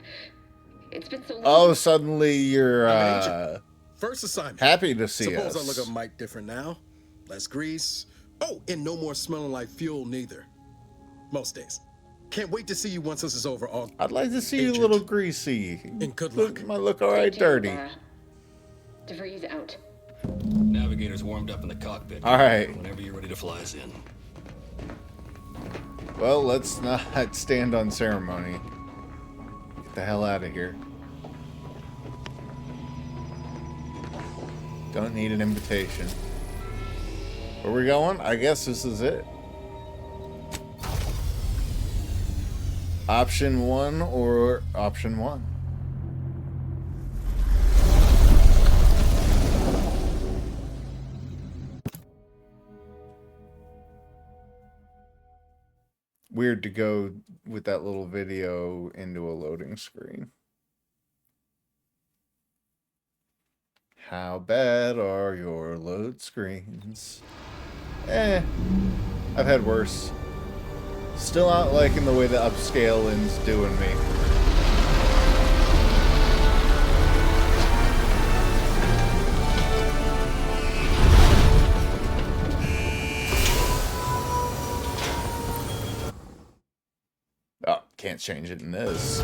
S10: It's been so long.
S1: Oh, suddenly you're
S9: I'm an agent. First assignment.
S1: happy to see
S9: Suppose
S1: us.
S9: I look a mite different now. Less grease. Oh, and no more smelling like fuel neither. Most days. Can't wait to see you once this is over.
S1: I'd like to see you a
S9: Agent.
S1: little greasy.
S9: And good luck.
S1: Might look alright dirty.
S10: DeVries out.
S6: Navigator's warmed up in the cockpit.
S1: Alright.
S6: Whenever you're ready to fly us in.
S1: Well, let's not stand on ceremony. Get the hell out of here. Don't need an invitation. Where we going? I guess this is it. Option 1 or option 1? Weird to go with that little video into a loading screen. How bad are your load screens? I've had worse. Still not liking the way the upscaling's doing me. Oh, can't change it in this.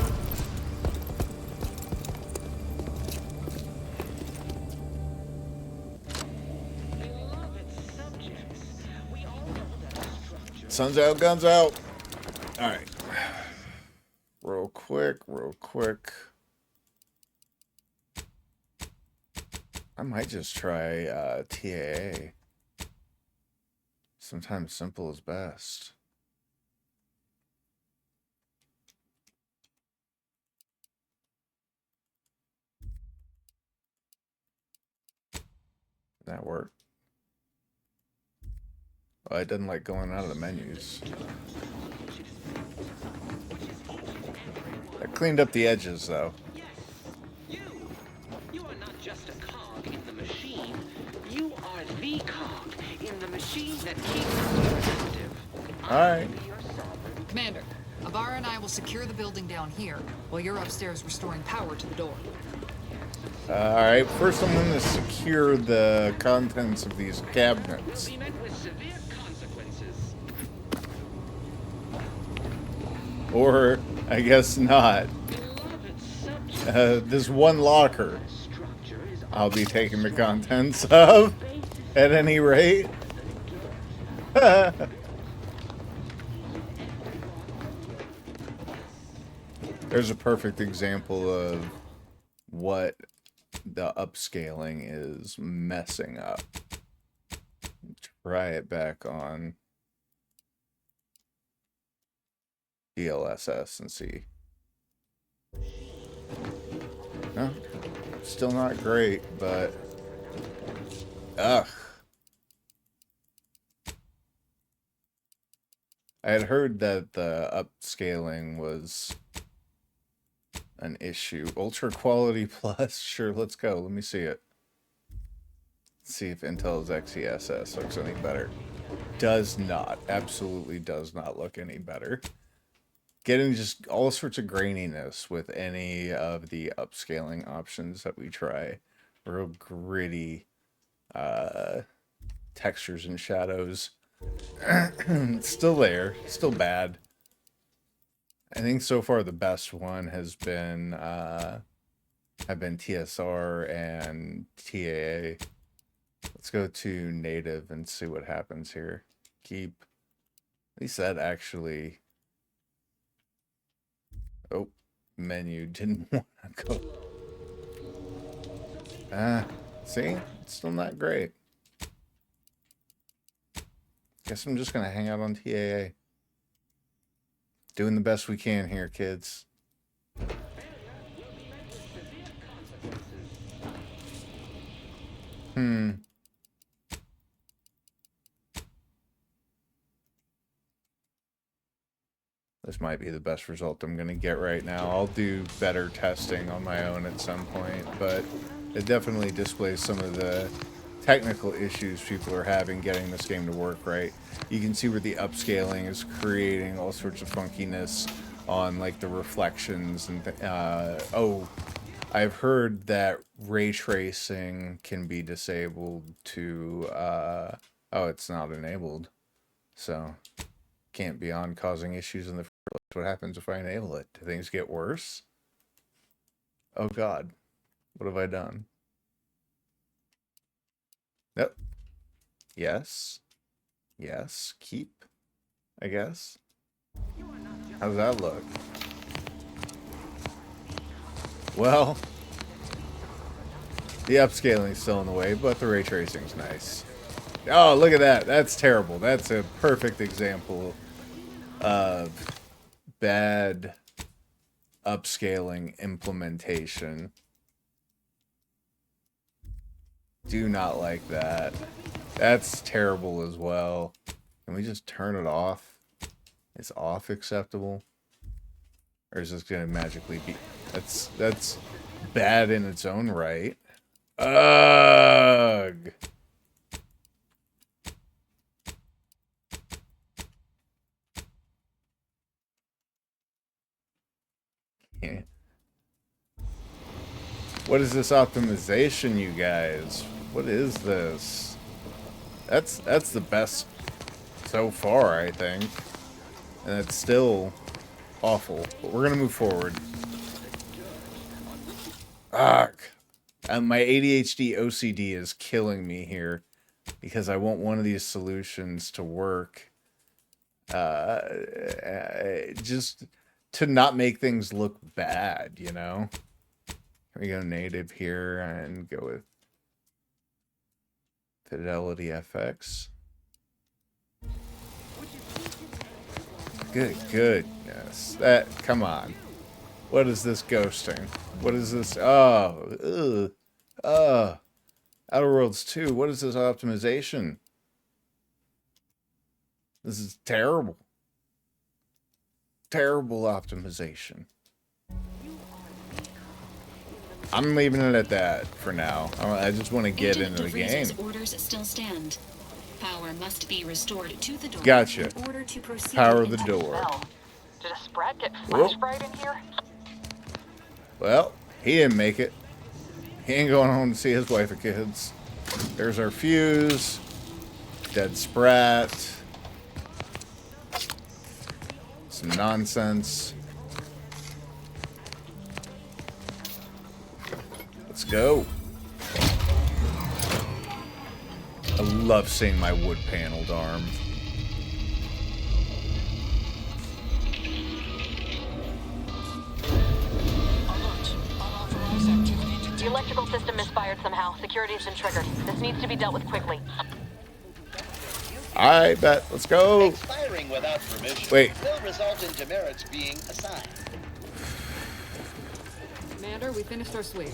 S1: Sun's out, guns out. Alright. Real quick. I might just try TAA. Sometimes simple is best. That worked. Oh, I didn't like going out of the menus. I cleaned up the edges, though.
S12: You are not just a cog in the machine. You are the cog in the machine that keeps us active.
S1: Alright.
S11: Commander, Avara and I will secure the building down here while you're upstairs restoring power to the door.
S1: Alright, first I'm going to secure the contents of these cabinets.
S12: Be met with severe consequences.
S1: Or, I guess not. This one locker I'll be taking the contents of, at any rate. There's a perfect example of what the upscaling is messing up. Try it back on DLSS and see. No, still not great, but ugh. I had heard that the upscaling was an issue. Ultra quality plus, sure, let's go. Let me see it. Let's see if Intel's XeSS looks any better. Does not. Absolutely does not look any better. Getting just all sorts of graininess with any of the upscaling options that we try. Real gritty textures and shadows. Still there. Still bad. I think so far the best one has been have been TSR and TAA. Let's go to native and see what happens here. Keep. At least that actually. Oh, menu didn't want to go. See? It's still not great. Guess I'm just gonna hang out on TAA. Doing the best we can here, kids. This might be the best result I'm going to get right now. I'll do better testing on my own at some point, but it definitely displays some of the technical issues people are having getting this game to work right. You can see where the upscaling is creating all sorts of funkiness on like the reflections and oh, I've heard that ray tracing can be disabled to oh, it's not enabled, so can't be on, causing issues in the first place. What happens if I enable it? Do things get worse? Oh god, what have I done? Nope. Yes. Yes. Keep, I guess. How's that look? Well, the upscaling is still in the way, but the ray tracing's nice. Oh, look at that. That's terrible. That's a perfect example of bad upscaling implementation. Do not like that. That's terrible as well. Can we just turn it off? Is off acceptable? Or is this gonna magically be... That's bad in its own right. Ugh! Yeah. What is this optimization, you guys? What is this? That's the best so far, I think. And it's still awful. But we're gonna move forward. Fuck. My ADHD OCD is killing me here because I want one of these solutions to work. Just to not make things look bad, you know? Can we go native here and go with Fidelity FX? Good goodness. That, come on. What is this ghosting? What is this? Oh, Outer Worlds 2. What is this optimization? This is terrible. Terrible optimization. I'm leaving it at that for now. I just want to get into the game.
S13: Orders still stand. Power must be restored to the door.
S1: Gotcha.
S13: In order to proceed.
S1: Power the door.
S14: Did a Sprat get flash fried in here?
S1: Well, he didn't make it. He ain't going home to see his wife and kids. There's our fuse. Dead Sprat. Some nonsense. Let's go. I love seeing my wood-paneled arm.
S14: The electrical system misfired somehow. Security has been triggered. This needs to be dealt with quickly.
S1: I bet. Let's go.
S15: Expiring without permission
S1: Wait.
S15: will result in demerits being assigned.
S11: Commander, we finished our sweep.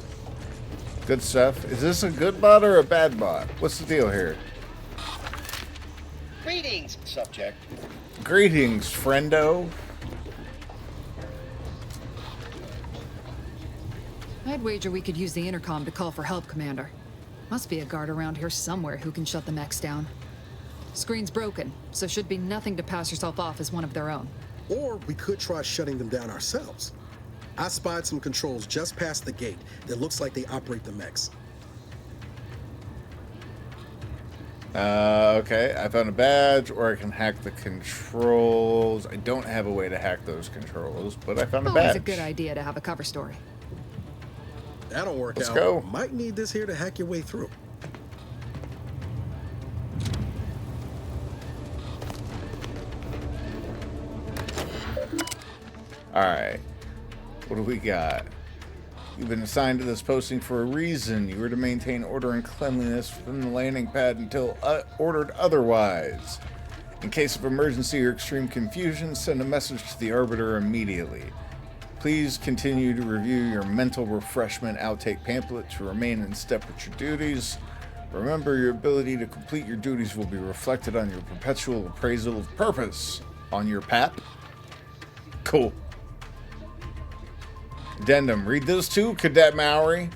S1: Good stuff. Is this a good bot or a bad bot? What's the deal here?
S15: Greetings, subject.
S1: Greetings, friendo.
S11: I'd wager we could use the intercom to call for help, Commander. Must be a guard around here somewhere who can shut the mechs down. Screen's broken, so should be nothing to pass yourself off as one of their own.
S9: Or we could try shutting them down ourselves. I spied some controls just past the gate that looks like they operate the mechs.
S1: Okay. I found a badge, or I can hack the controls. I don't have a way to hack those controls, but I found a badge.
S11: Always a good idea to have a cover story.
S9: That'll work
S1: Let's
S9: out.
S1: go.
S9: Might need this here to hack your way through.
S1: Alright. What do we got? You've been assigned to this posting for a reason. You are to maintain order and cleanliness within the landing pad until ordered otherwise. In case of emergency or extreme confusion, send a message to the Arbiter immediately. Please continue to review your mental refreshment outtake pamphlet to remain in step with your duties. Remember, your ability to complete your duties will be reflected on your perpetual appraisal of purpose on your PAP. Cool. Addendum. Read this too, Cadet Mowry.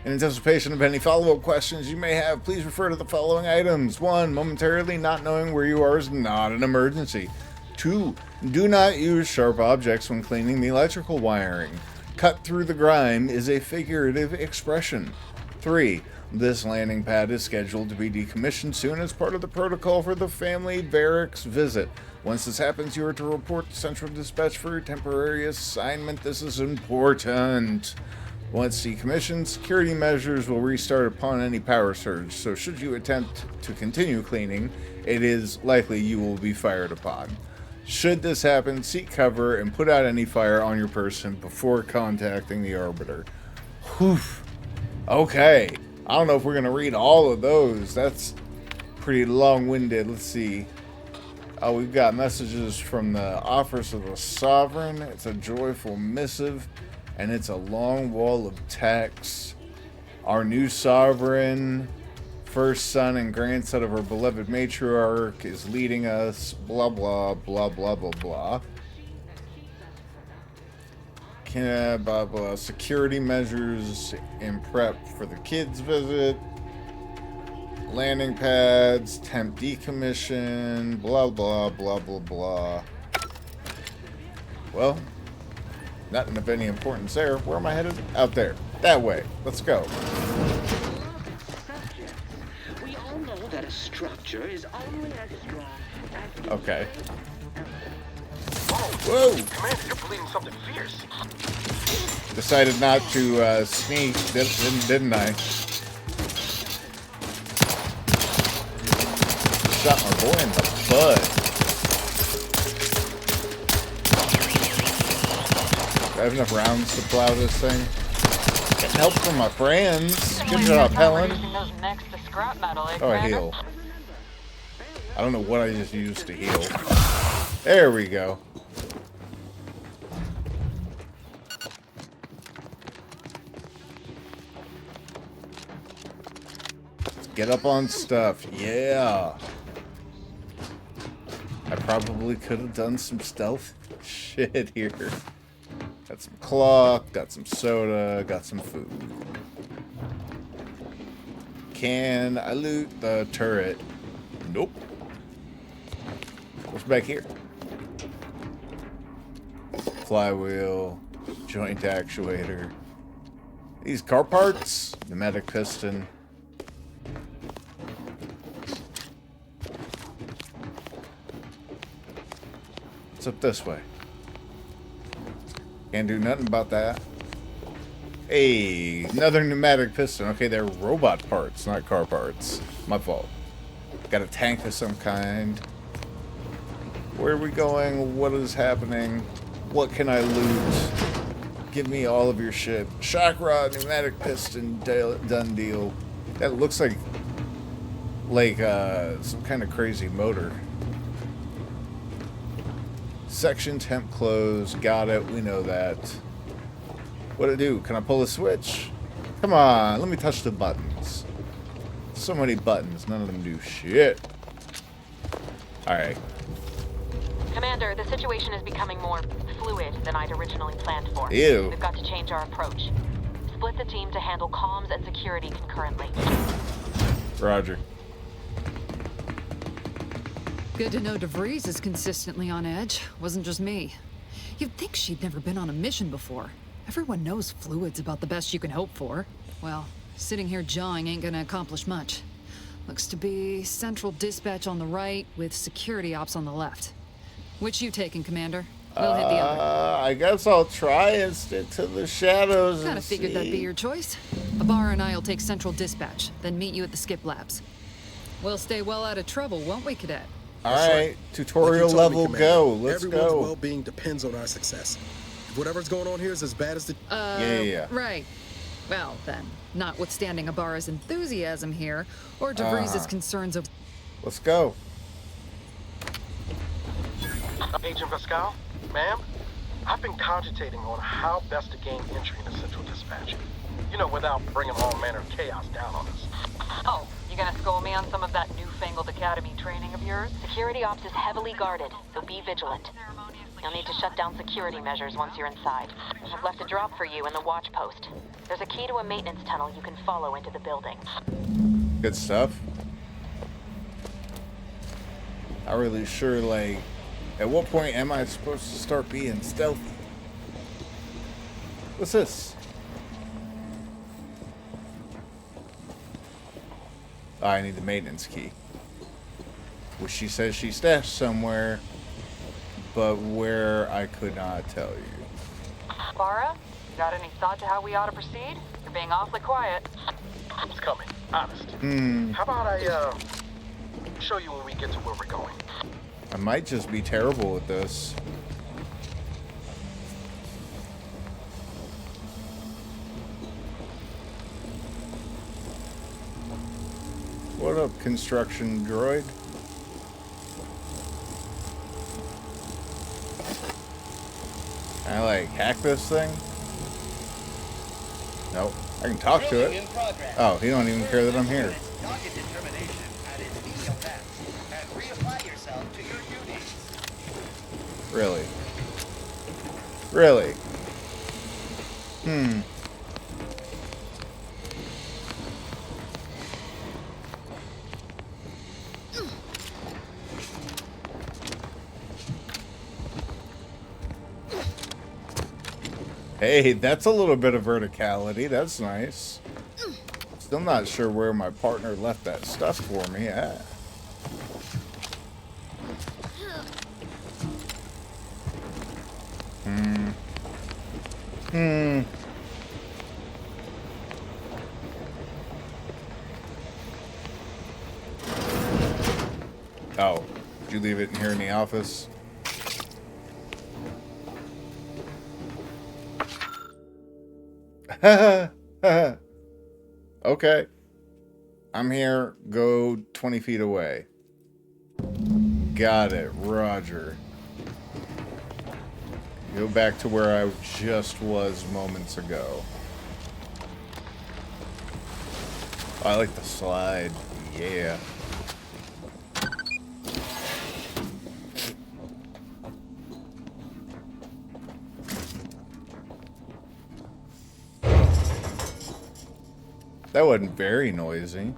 S1: In anticipation of any follow-up questions you may have, please refer to the following items. 1. Momentarily not knowing where you are is not an emergency. 2. Do not use sharp objects when cleaning the electrical wiring. Cut through the grime is a figurative expression. 3. This landing pad is scheduled to be decommissioned soon as part of the protocol for the family barracks visit. Once this happens, you are to report to Central Dispatch for your temporary assignment. This is important. Once decommissioned, security measures will restart upon any power surge, so should you attempt to continue cleaning, it is likely you will be fired upon. Should this happen, seek cover and put out any fire on your person before contacting the Arbiter. Whew. Okay. I don't know if we're going to read all of those. That's pretty long-winded. Let's see. Oh, we've got messages from the Office of the Sovereign. It's a joyful missive, and it's a long wall of text. Our new sovereign, first son and grandson of our beloved matriarch, is leading us. Blah, blah, blah, blah, blah, blah. Blah, blah. Security measures in prep for the kids' visit. Landing pads, temp decommission, blah, blah, blah, blah, blah. Well, nothing of any importance there. Where am I headed? Out there. That way. Let's go.
S12: We all know that a structure is only as strong as...
S1: Okay. Whoa!
S16: Commander, you're bleeding something fierce.
S1: Decided not to sneak, didn't I? Shot my boy in the butt. Do I have enough rounds to plow this thing? Getting help from my friends. Good job, Helen. Oh, I heal. I don't know what I just used to heal. There we go. Let's get up on stuff. Yeah. I probably could have done some stealth shit here. Got some cloth, got some soda, got some food. Can I loot the turret? Nope. What's back here? Flywheel, joint actuator. These car parts, pneumatic piston. What's up this way? Can't do nothing about that. Hey, another pneumatic piston. Okay, they're robot parts, not car parts. My fault. Got a tank of some kind. Where are we going? What is happening? What can I loot? Give me all of your shit. Shock rod, pneumatic piston, done deal. That looks like some kind of crazy motor. Section temp close. Got it. We know that. What'd it do? Can I pull a switch? Come on. Let me touch the buttons. So many buttons. None of them do shit. Alright.
S14: Commander, the situation is becoming more fluid than I'd originally planned for.
S1: Ew.
S14: We've got to change our approach. Split the team to handle comms and security concurrently.
S1: Roger.
S11: Good to know DeVries is consistently on edge. Wasn't just me. You'd think she'd never been on a mission before. Everyone knows fluid's about the best you can hope for. Well, sitting here jawing ain't gonna accomplish much. Looks to be Central Dispatch on the right with security ops on the left. Which you taking, Commander? We'll hit the other.
S1: I guess I'll try and stick to the shadows.
S11: Kinda figured that'd be your choice. Abar and I'll take Central Dispatch, then meet you at the skip labs. We'll stay well out of trouble, won't we, Cadet?
S1: Alright, tutorial level go. Let's
S9: Everyone's
S1: go.
S9: well-being depends on our success. If whatever's going on here is as bad as the...
S1: Yeah.
S11: Right. Well, then, notwithstanding Ibarra's enthusiasm here, or DeVries' concerns of...
S1: Let's go.
S16: Agent Pascal, ma'am, I've been cogitating on how best to gain entry into Central Dispatch. You know, without bringing all manner of chaos down on us.
S14: Oh, you gonna school me on some of that newfangled academy training of yours? Security ops is heavily guarded, so be vigilant. You'll need to shut down security measures once you're inside. I've left a drop for you in the watch post. There's a key to a maintenance tunnel you can follow into the building.
S1: Good stuff. Not really sure, like, at what point am I supposed to start being stealthy? What's this? Oh, I need the maintenance key. Which she says she stashed somewhere, but where I could not tell you.
S14: Ibarra, you got any thought to how we ought to proceed? You're being awfully quiet.
S16: It's coming, honest. How about I, show you when we get to where we're going?
S1: I might just be terrible at this. What up, construction droid? Can I, like, hack this thing? Nope. I can talk to it. Oh, he don't even care that I'm here.
S15: Dogged determination at its menial tasks and reapply yourself to your duties.
S1: Really? Really? Hey, that's a little bit of verticality. That's nice. Still not sure where my partner left that stuff for me at. Oh, did you leave it in here in the office? Okay. I'm here. Go 20 feet away. Got it. Roger. Go back to where I just was moments ago. I like the slide. Yeah. That wasn't very noisy.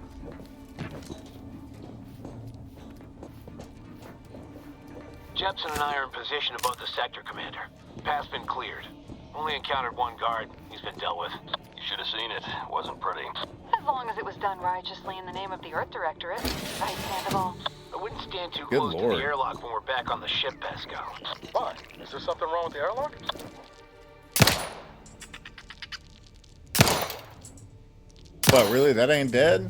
S16: Jepson and I are in position above the sector, Commander. Path's been cleared. Only encountered one guard. He's been dealt with. You should have seen it. Wasn't pretty.
S14: As long as it was done righteously in the name of the Earth Directorate. Right, Sandoval?
S16: I wouldn't stand too
S1: Good
S16: close to
S1: Lord.
S16: the airlock when we're back on the ship, Pascal. Why? Is there something wrong with the airlock?
S1: What, really? That ain't dead?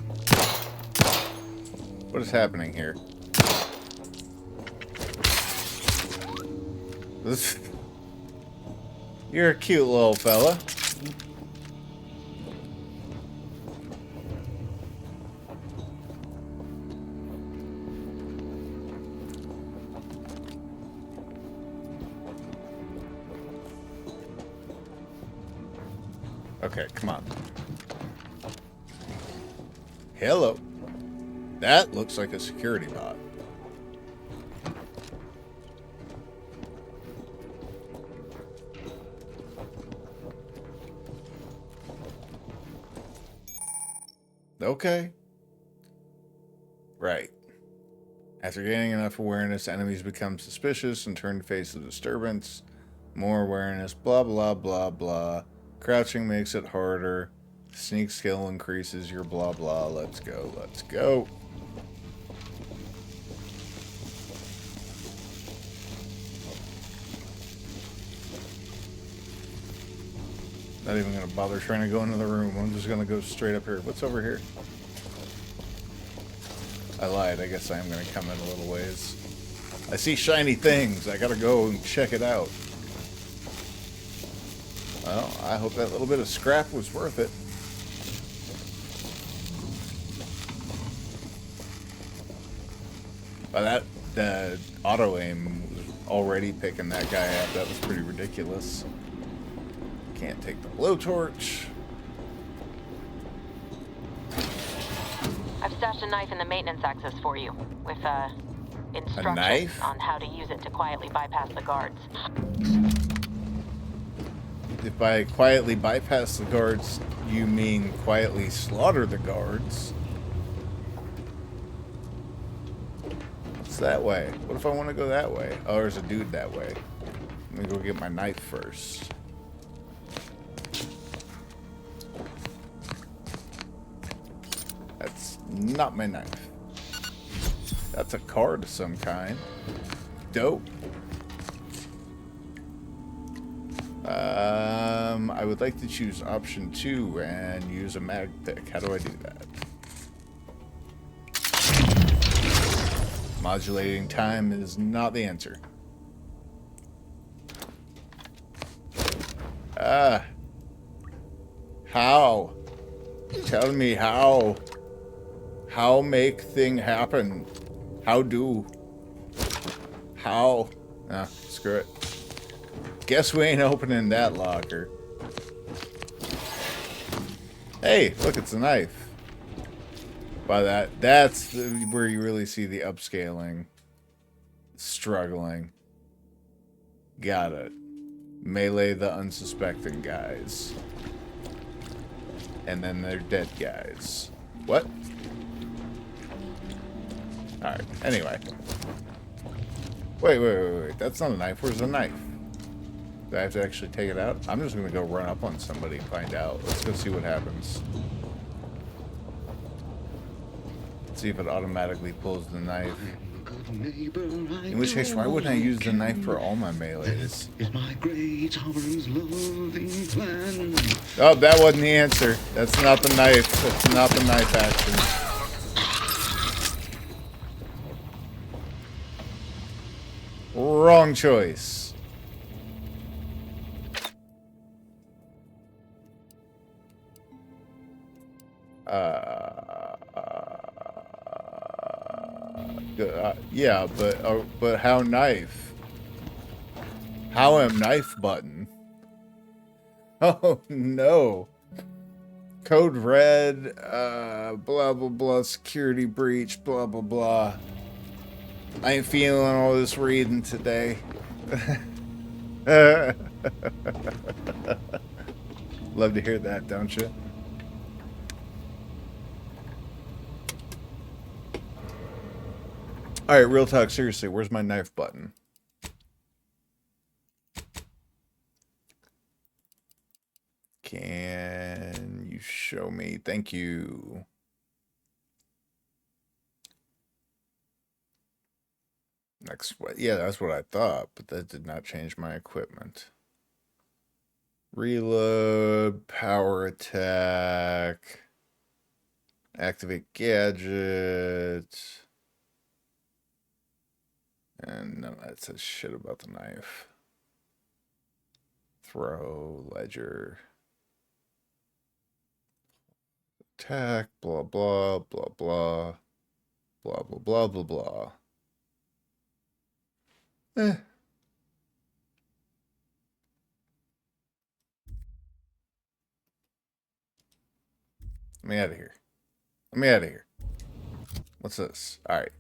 S1: What is happening here? This... You're a cute little fella. Okay, come on. Hello. That looks like a security bot. Okay. Right. After gaining enough awareness, enemies become suspicious and turn to face the disturbance. More awareness, blah, blah, blah, blah. Crouching makes it harder. Sneak skill increases your blah, blah. Let's go, let's go. Not even going to bother trying to go into the room. I'm just going to go straight up here. What's over here? I lied. I guess I am going to come in a little ways. I see shiny things. I got to go and check it out. Well, I hope that little bit of scrap was worth it. Well, the auto aim was already picking that guy up. That was pretty ridiculous. Can't take the blowtorch.
S14: I've stashed a knife in the maintenance access for you, with instructions
S1: knife?
S14: on how to use it to quietly bypass the guards.
S1: If by quietly bypass the guards, you mean quietly slaughter the guards. What's that way? What if I want to go that way? Oh, there's a dude that way. Let me go get my knife first. That's not my knife. That's a card of some kind. Dope. I would like to choose option 2 and use a mag pick. How do I do that? Modulating time is not the answer. How? Tell me how. How make thing happen? How do? How? Ah, screw it. Guess we ain't opening that locker. Hey, look, it's a knife. By that's where you really see the upscaling. Struggling. Got it. Melee the unsuspecting guys. And then they're dead guys. What? Alright, anyway. Wait. That's not a knife. Where's the knife? Do I have to actually take it out? I'm just going to go run up on somebody and find out. Let's go see what happens. See if it automatically pulls the knife. In which case, why wouldn't I use the knife for all my melees? Oh, that wasn't the answer. That's not the knife. That's not the knife action. Wrong choice. Yeah, but how knife? How am knife button? Oh no. Code red, blah blah blah, security breach, blah blah blah. I ain't feeling all this reading today. Love to hear that, don't you? Alright, real talk, seriously, where's my knife button? Can you show me? Thank you. Next, yeah, that's what I thought, but that did not change my equipment. Reload, power attack, activate gadget, and none of that says shit about the knife. Throw, ledger, attack, blah, blah, blah, blah, blah, blah, blah, blah, blah. Let me out of here. Let me out of here. What's this? Alright.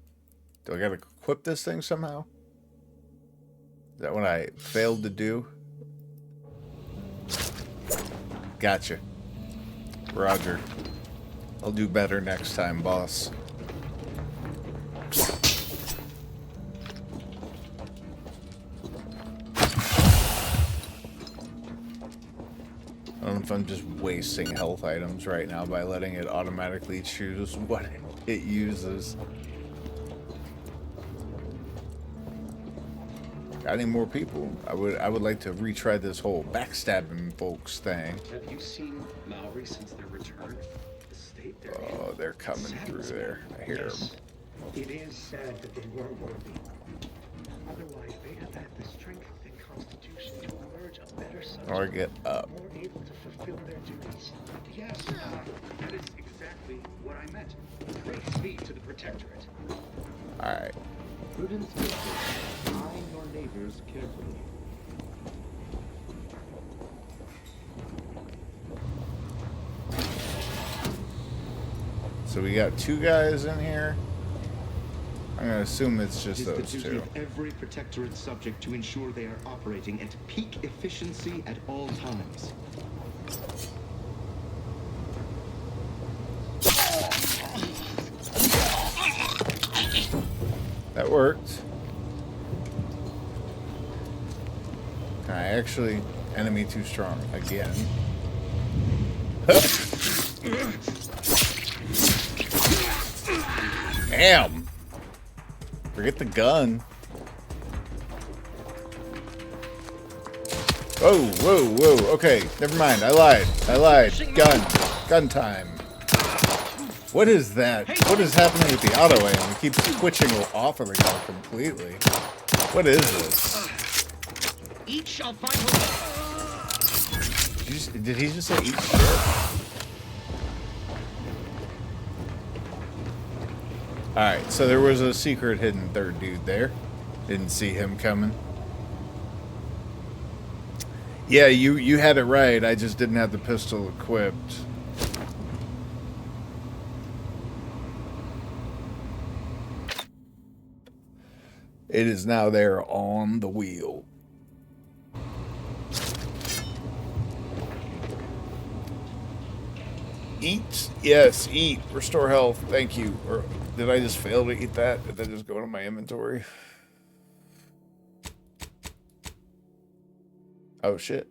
S1: Do I gotta equip this thing somehow? Is that what I failed to do? Gotcha. Roger. I'll do better next time, boss. I don't know if I'm just wasting health items right now by letting it automatically choose what it uses. Got any more people? I would like to retry this whole backstabbing folks thing.
S17: Have you seen Maori since their return? The state they're in.
S1: Oh, they're coming through there. I hear them.
S17: It is sad that they weren't worthy. Otherwise, they'd have had the strength and constitution to emerge a better subject.
S1: Or get up.
S17: More fulfill their duties. Yes, that is exactly what I meant. Trace me to the Protectorate.
S1: Alright.
S17: Prudence dictates. Mind your neighbors carefully.
S1: So we got 2 guys in here. I'm gonna assume it's just
S17: It
S1: those
S17: is the duty
S1: 2.
S17: of every Protectorate subject to ensure they are operating at peak efficiency at all times.
S1: That worked. Can I actually... Enemy too strong. Again. Damn! Forget the gun. Whoa, whoa, whoa. Okay, never mind. I lied. Gun. Gun time. What is that? What is happening with the auto aim? It keeps switching off of the gun completely. What is this?
S12: Each shall find
S1: Did he just say eat shit? Alright, so there was a secret hidden third dude there. Didn't see him coming. Yeah, you had it right. I just didn't have the pistol equipped. It is now there on the wheel. Eat? Yes, eat. Restore health. Thank you. Or did I just fail to eat that? Did that just go into my inventory? Oh, shit.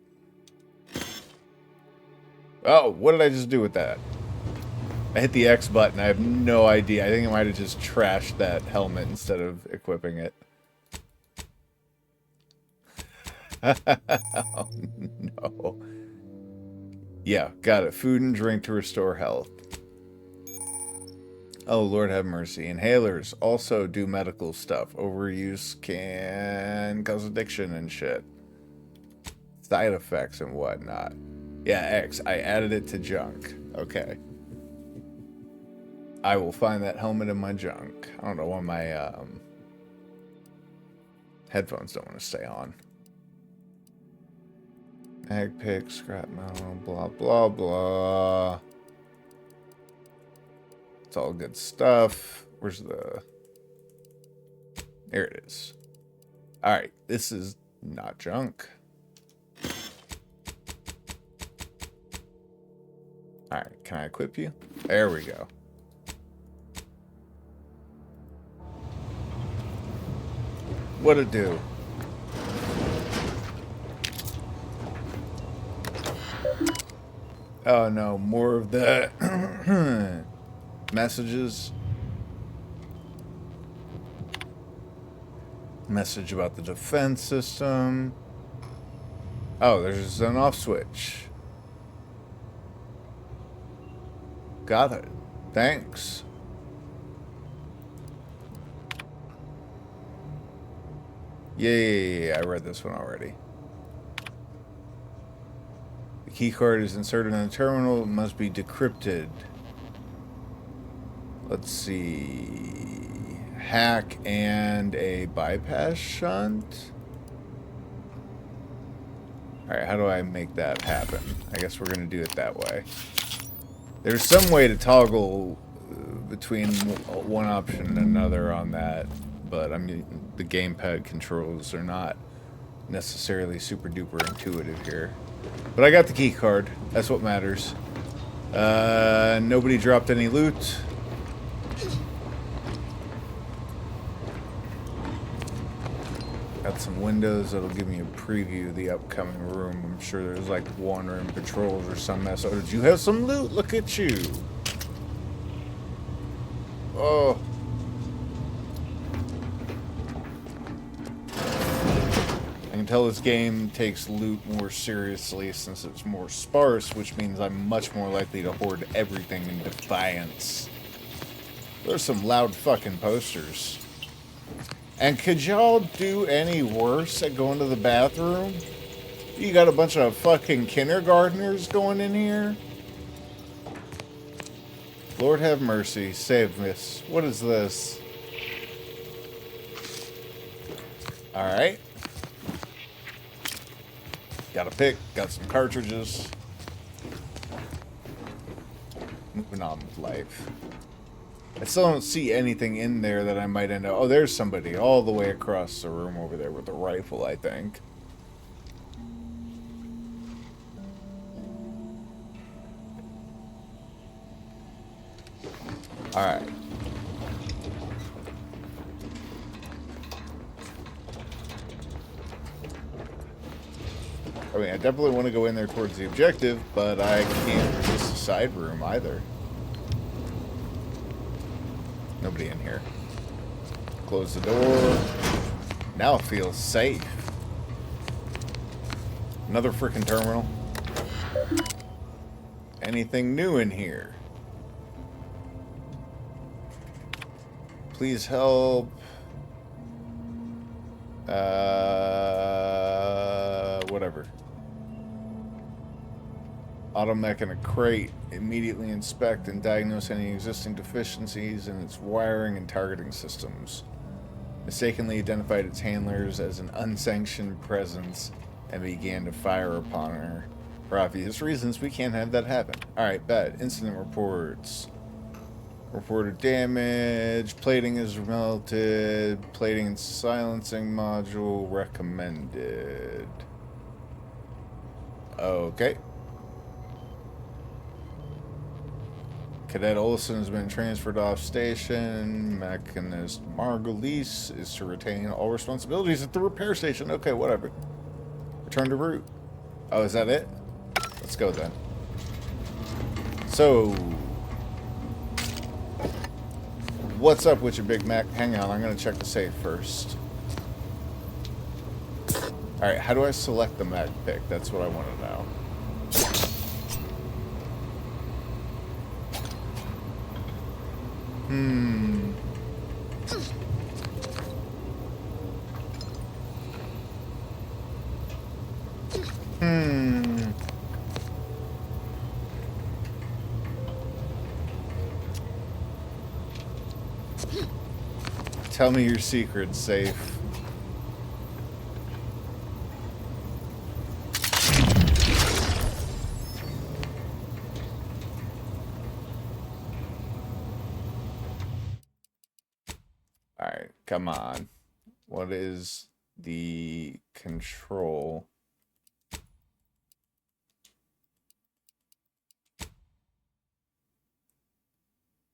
S1: Oh, what did I just do with that? I hit the X button. I have no idea. I think I might have just trashed that helmet instead of equipping it. Oh, no. Yeah, got it. Food and drink to restore health. Oh, Lord have mercy. Inhalers also do medical stuff. Overuse can cause addiction and shit. Side effects and whatnot. Yeah, X. I added it to junk. Okay. I will find that helmet in my junk. I don't know why my headphones don't want to stay on. Ag pick, scrap metal, blah, blah, blah. It's all good stuff. Where's the... There it is. Alright, this is not junk. Alright, can I equip you? There we go. What'd it do? Oh no, more of the messages. Message about the defense system. Oh, there's an off switch. Got it. Thanks. Yeah, I read this one already. The keycard is inserted in the terminal. It must be decrypted. Let's see. Hack and a bypass shunt. Alright, how do I make that happen? I guess we're going to do it that way. There's some way to toggle between one option and another on that, but I mean, the gamepad controls are not necessarily super duper intuitive here. But I got the key card. That's what matters. Nobody dropped any loot. Got some windows that'll give me a preview of the upcoming room. I'm sure there's like one room patrols or some mess. Oh, did you have some loot? Look at you. Oh. I can tell this game takes loot more seriously since it's more sparse, which means I'm much more likely to hoard everything in defiance. There's some loud fucking posters. And could y'all do any worse at going to the bathroom? You got a bunch of fucking kindergartners going in here? Lord have mercy, save us. What is this? Alright. Got a pick, got some cartridges. Moving on with life. I still don't see anything in there that I might end up... Oh, there's somebody all the way across the room over there with a rifle, I think. Alright. I mean, I definitely want to go in there towards the objective, but I can't resist the side room either. Nobody in here. Close the door. Now it feels safe. Another freaking terminal. Anything new in here? Please help. Whatever. Automech in a crate. Immediately inspect and diagnose any existing deficiencies in its wiring and targeting systems. Mistakenly identified its handlers as an unsanctioned presence and began to fire upon her. For obvious reasons, we can't have that happen. Alright, bad. Incident reports. Reported damage. Plating is melted. Plating and silencing module recommended. Okay. Cadet Olson has been transferred off station. Mechanist Margulies is to retain all responsibilities at the repair station. Okay, whatever. Return to route. Oh, is that it? Let's go then. So, what's up with your Big Mac? Hang on, I'm gonna check the safe first. Alright, how do I select the mag pick? That's what I want to know. Tell me your secret, safe. Alright, come on. What is the control?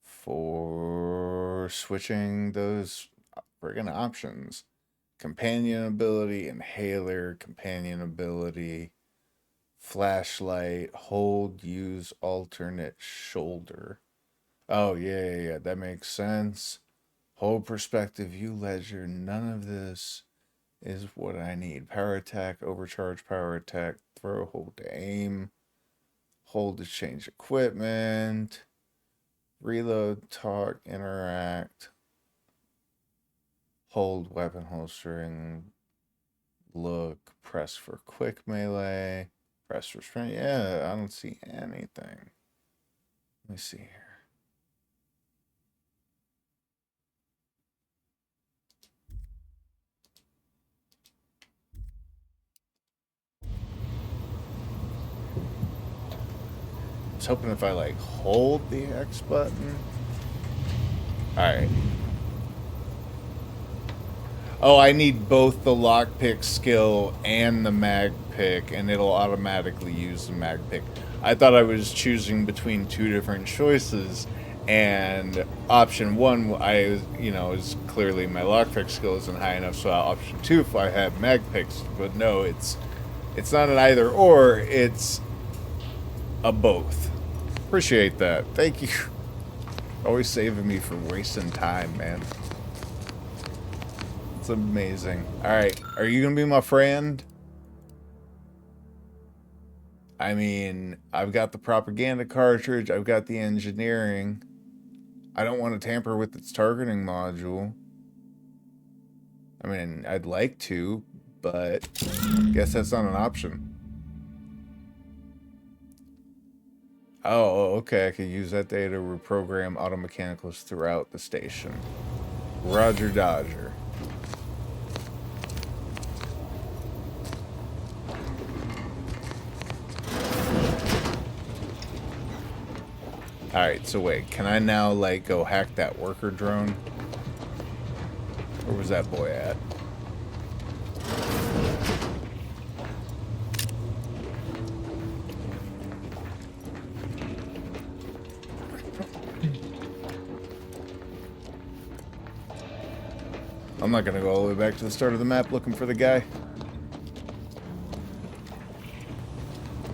S1: For switching those friggin' options. Companion ability, inhaler, companion ability, flashlight, hold, use, alternate shoulder. Oh, yeah, that makes sense. Hold perspective, view ledger, none of this is what I need. Power attack, overcharge power attack, throw, hold to aim, hold to change equipment, reload, talk, interact, hold weapon holstering, look, press for quick melee, press for sprint. Yeah, I don't see anything. Let me see here. I was hoping if I like hold the X button. Alright. Oh, I need both the lockpick skill and the mag pick, and it'll automatically use the mag pick. I thought I was choosing between two different choices, and option one, is clearly my lockpick skill isn't high enough, so option two, if I have mag picks, but no, it's not an either or, it's a both. Appreciate that. Thank you. Always saving me from wasting time, man. It's amazing. Alright, are you gonna be my friend? I mean, I've got the propaganda cartridge, I've got the engineering. I don't want to tamper with its targeting module. I mean, I'd like to, but I guess that's not an option. Oh, okay. I could use that data to reprogram auto mechanicals throughout the station. Roger Dodger. Alright, so wait. Can I now, like, go hack that worker drone? Where was that boy at? I'm not gonna go all the way back to the start of the map looking for the guy.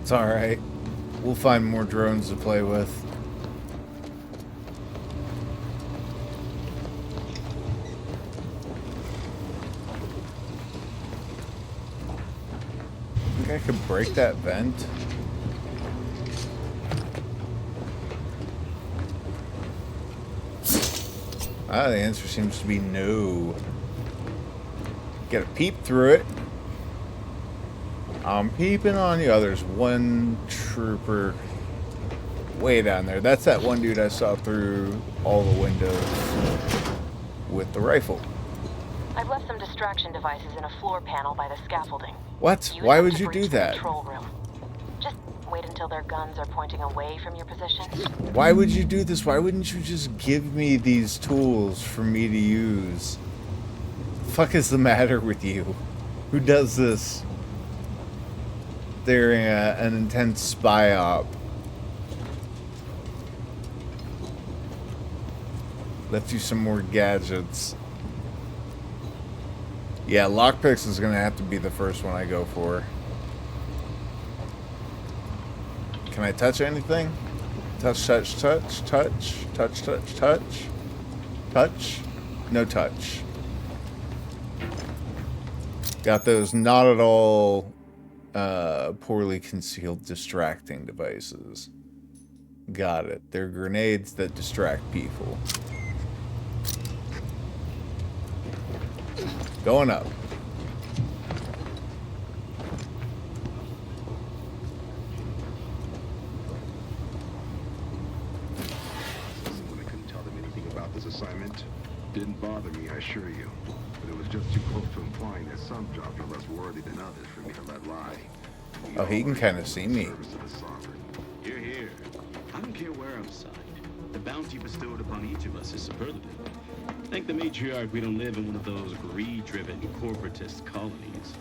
S1: It's alright. We'll find more drones to play with. I think I could break that vent. Ah, the answer seems to be no. Get a peep through it. I'm peeping on you. Oh, there's one trooper way down there. That's that one dude I saw through all the windows with the rifle.
S14: I've left some distraction devices in a floor panel by the scaffolding.
S1: What?
S14: Use
S1: Why
S14: them
S1: would
S14: to
S1: you
S14: breach
S1: do
S14: the
S1: that?
S14: Control room. Just wait until their guns are pointing away from your position.
S1: Why would you do this? Why wouldn't you just give me these tools for me to use? The fuck is the matter with you? Who does this during an intense spy op? Left you some more gadgets. Yeah, lockpicks is gonna have to be the first one I go for. Can I touch anything? Touch, touch, touch, touch, touch, touch, touch, touch. No touch. Got those not at all poorly concealed distracting devices. Got it. They're grenades that distract people. Going up.
S18: Someone I couldn't tell them anything about this assignment. Didn't bother me, I assure you. But it was just too close to implying that some jobs are less worthy than others for me to let lie.
S1: Oh, he can kind of see me.
S17: Here, here. I don't care where I'm signed. The bounty bestowed upon each of us is superlative. Thank the matriarch we don't live in one of those greed-driven corporatist colonies.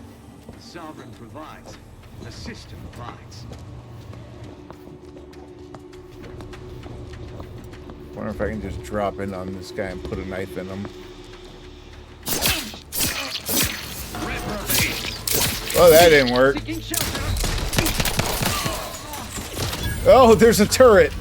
S17: The sovereign provides. The system abides.
S1: Wonder if I can just drop in on this guy and put a knife in him. Oh, that didn't work. Oh, there's a turret.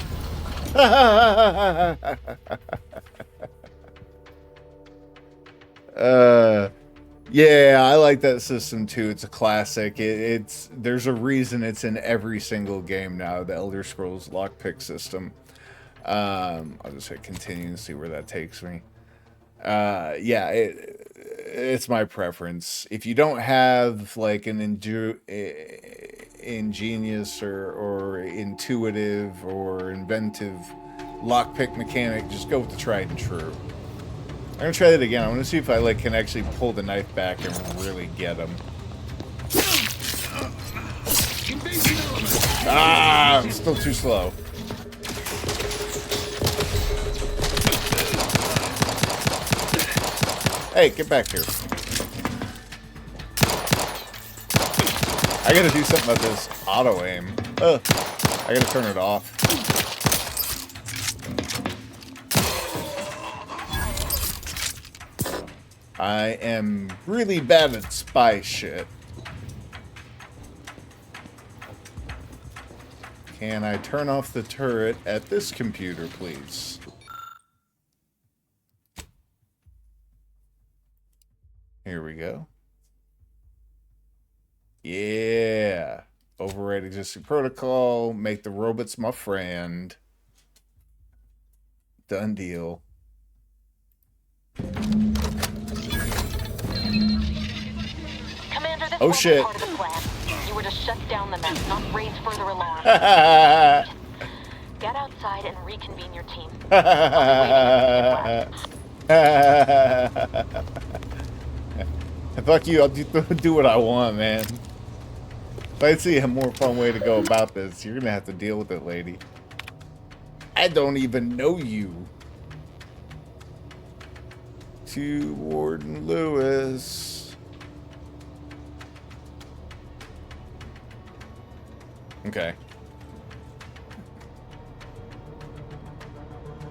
S1: Yeah, I like that system too. It's a classic. There's a reason it's in every single game now, the Elder Scrolls lockpick system. I'll just hit continue and see where that takes me. Yeah, it's my preference. If you don't have like an ingenious or intuitive or inventive lockpick mechanic, just go with the tried and true. I'm gonna try that again. I want to see if I can actually pull the knife back and really get him. Ah, I'm still too slow. Hey, get back here. I gotta do something about this auto aim. I gotta turn it off. I am really bad at spy shit. Can I turn off the turret at this computer, please? Here we go. Yeah. Override existing protocol. Make the robots my friend. Done deal.
S14: Commander, this
S1: Oh,
S14: wasn't
S1: shit.
S14: part of the plan. You were to shut down the mess, not raise further alarm. Get outside and reconvene your team.
S1: Fuck you, I'll do what I want, man. If I see a more fun way to go about this, you're gonna have to deal with it, lady. I don't even know you. To Warden Lewis. Okay.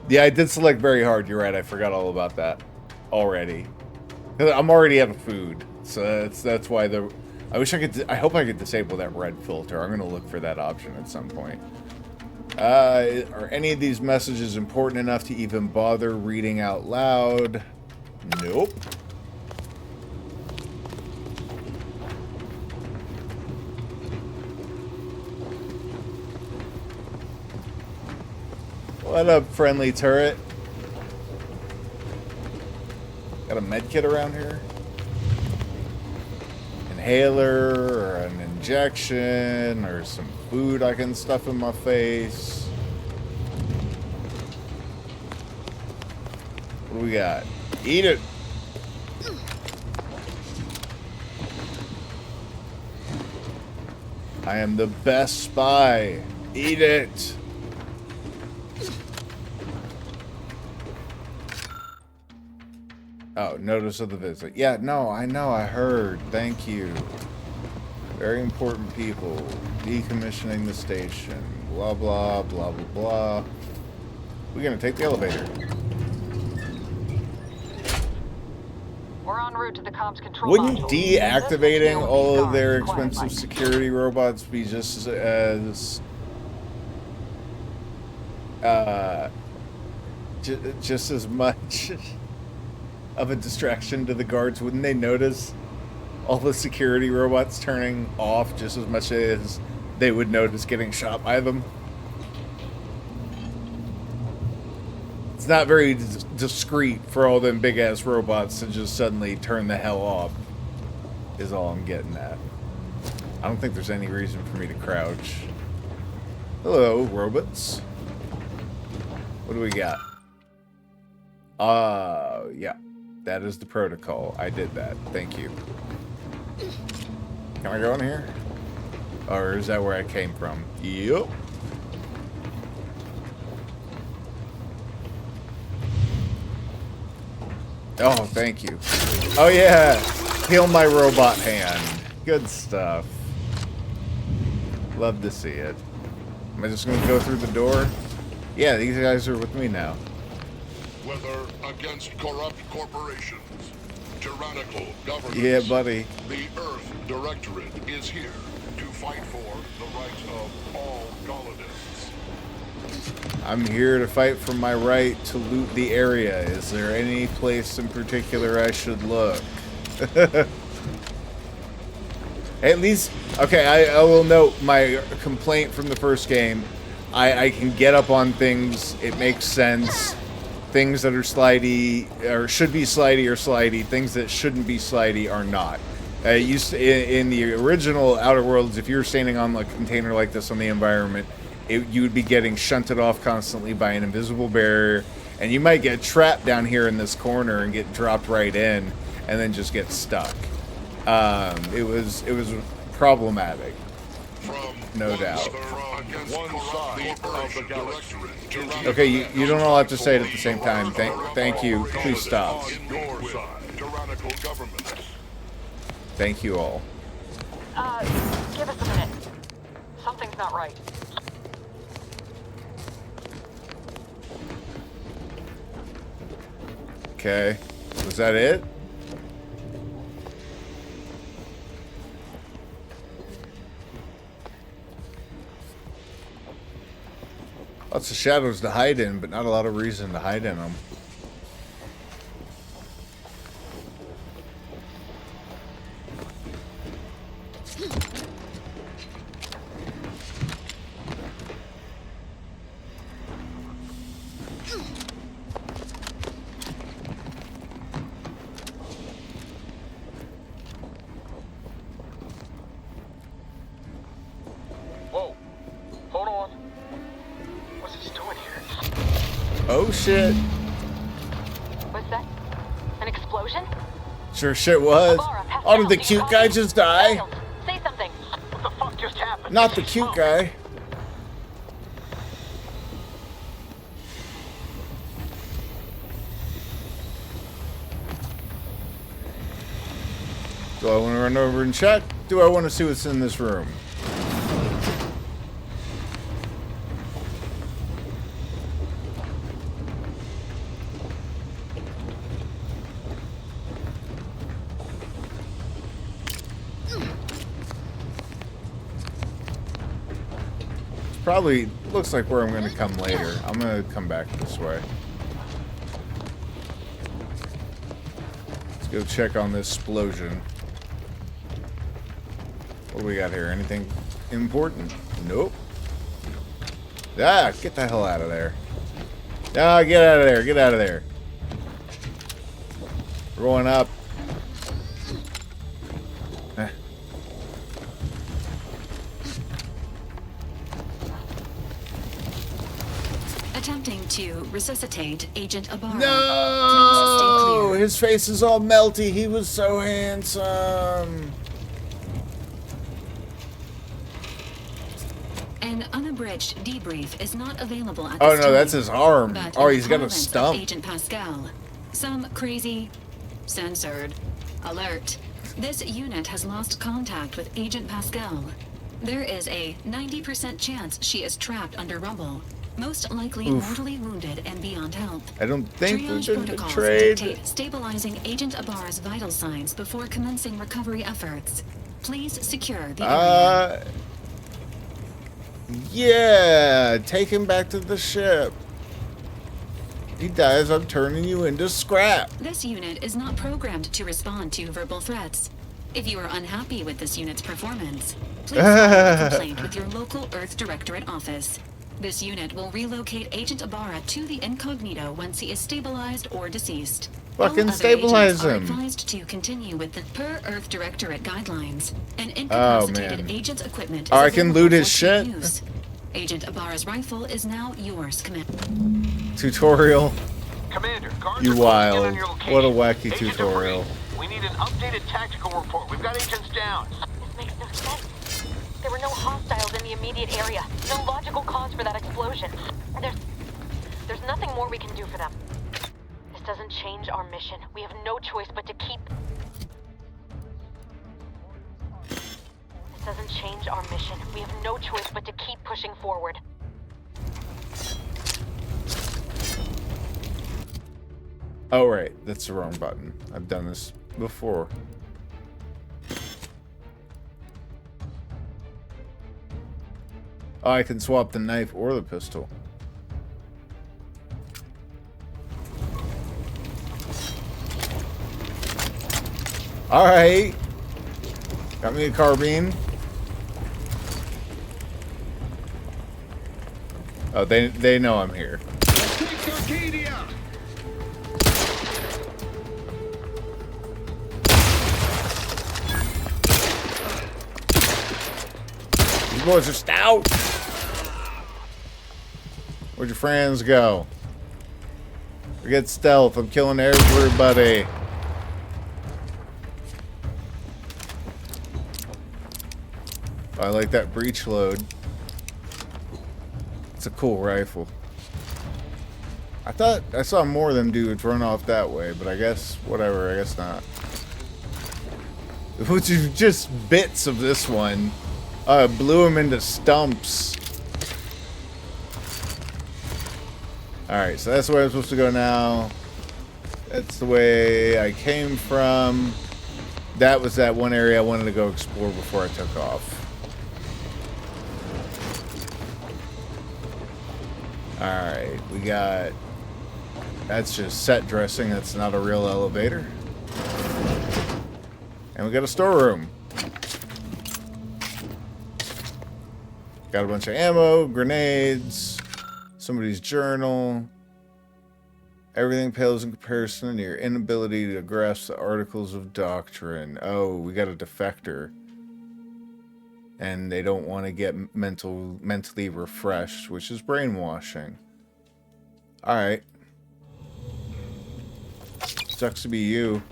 S1: Yeah, I did select very hard. You're right. I forgot all about that already. I'm already out of food, so that's why I wish I could. I hope I could disable that red filter. I'm gonna look for that option at some point. Are any of these messages important enough to even bother reading out loud? Nope. What up, friendly turret? Got a med kit around here? Inhaler, or an injection, or some food I can stuff in my face. What do we got? Eat it! I am the best spy. Eat it! Oh, notice of the visit. Yeah, no, I know, I heard. Thank you. Very important people. Decommissioning the station. Blah, blah, blah, blah, blah. We're gonna take the elevator.
S14: We're en route to the comms control
S1: Wouldn't
S14: module.
S1: deactivating all of their expensive security robots be just as... just as much... of a distraction to the guards? Wouldn't they notice all the security robots turning off just as much as they would notice getting shot by them? It's not very discreet for all them big ass robots to just suddenly turn the hell off, is all I'm getting at. I don't think there's any reason for me to crouch. Hello, robots. What do we got? Yeah. That is the protocol. I did that. Thank you. Can I go in here? Or is that where I came from? Yup. Oh, thank you. Oh, yeah. Heal my robot hand. Good stuff. Love to see it. Am I just going to go through the door? Yeah, these guys are with me now.
S19: Whether against corrupt corporations, tyrannical governments,
S1: Yeah, buddy.
S19: the Earth Directorate is here to fight for the rights of all colonists.
S1: I'm here to fight for my right to loot the area. Is there any place in particular I should look? At least, okay, I will note my complaint from the first game. I can get up on things. It makes sense. Things that are slidey, or should be slidey, are slidey. Things that shouldn't be slidey are not. In the original Outer Worlds, if you were standing on a container like this on the environment, you would be getting shunted off constantly by an invisible barrier, and you might get trapped down here in this corner and get dropped right in, and then just get stuck. It was problematic, no doubt. Okay, you don't all have to say it at the same time. Thank you. Please stop. Thank you all.
S14: Give us a minute. Something's not right.
S1: Okay. Was that it? Lots of shadows to hide in, but not a lot of reason to hide in them. Oh shit.
S14: What's that? An explosion?
S1: Sure shit was. Oh, did the cute guy just die?
S14: Say something.
S16: What the fuck just happened?
S1: Not the cute guy. Do I want to run over and check? Do I want to see what's in this room? Probably looks like where I'm going to come later. I'm going to come back this way. Let's go check on this explosion. What do we got here? Anything important? Nope. Ah, get the hell out of there. Ah, get out of there. Get out of there. We're going up.
S13: Attempting to resuscitate Agent Ibarra.
S1: No! His face is all melty. He was so handsome.
S13: An unabridged debrief is not available at this
S1: Oh no,
S13: time,
S1: that's his arm.
S13: but
S1: Oh,
S13: in
S1: he's got a
S13: parlance of
S1: stump.
S13: Agent Pascal. Some crazy, censored, alert. This unit has lost contact with Agent Pascal. There is a 90% chance she is trapped under rubble. Most likely
S1: Oof.
S13: mortally wounded and beyond help.
S1: I don't think we've
S13: Triage
S1: been
S13: protocols
S1: betrayed.
S13: dictate stabilizing Agent Ibarra's vital signs before commencing recovery efforts. Please secure the area.
S1: Yeah, take him back to the ship. He dies, I'm turning you into scrap.
S13: This unit is not programmed to respond to verbal threats. If you are unhappy with this unit's performance, please file a complaint with your local Earth Directorate office. This unit will relocate Agent Ibarra to the incognito once he is stabilized or deceased.
S1: Fucking
S13: All other
S1: stabilize
S13: agents are
S1: him.
S13: advised to continue with the per Earth Directorate guidelines. An
S1: Oh,
S13: incapacitated
S1: man.
S13: agent's equipment
S1: Oh,
S13: is
S1: I can
S13: available
S1: loot
S13: for
S1: his shit?
S13: use. Agent Ibarra's rifle is now yours, Commander.
S1: Tutorial.
S16: Commander, guards
S1: You
S16: are closing in
S1: wild.
S16: on your location.
S1: What a wacky
S16: Agent
S1: tutorial.
S16: DeVries, we need an updated tactical report. We've got agents down.
S14: This makes no sense. There were no hostiles in the immediate area. No logical cause for that explosion. There's nothing more we can do for them. This doesn't change our mission. We have no choice but to keep... This doesn't change our mission. We have no choice but to keep pushing forward.
S1: Oh, right. That's the wrong button. I've done this before. Oh, I can swap the knife or the pistol. Alright. Got me a carbine. Oh, they know I'm here. These boys are stout. Where'd your friends go? Forget stealth. I'm killing everybody. I like that breech load. It's a cool rifle. I thought I saw more of them dudes run off that way, but I guess, whatever, I guess not. Which is just bits of this one. Blew him into stumps. Alright, so that's where I'm supposed to go now. That's the way I came from. That was that one area I wanted to go explore before I took off. Alright, we got... That's just set dressing, that's not a real elevator. And we got a storeroom. Got a bunch of ammo, grenades, somebody's journal. Everything pales in comparison to your inability to grasp the articles of doctrine. Oh, we got a defector. And they don't want to get mentally refreshed, which is brainwashing. Alright. Sucks to be you.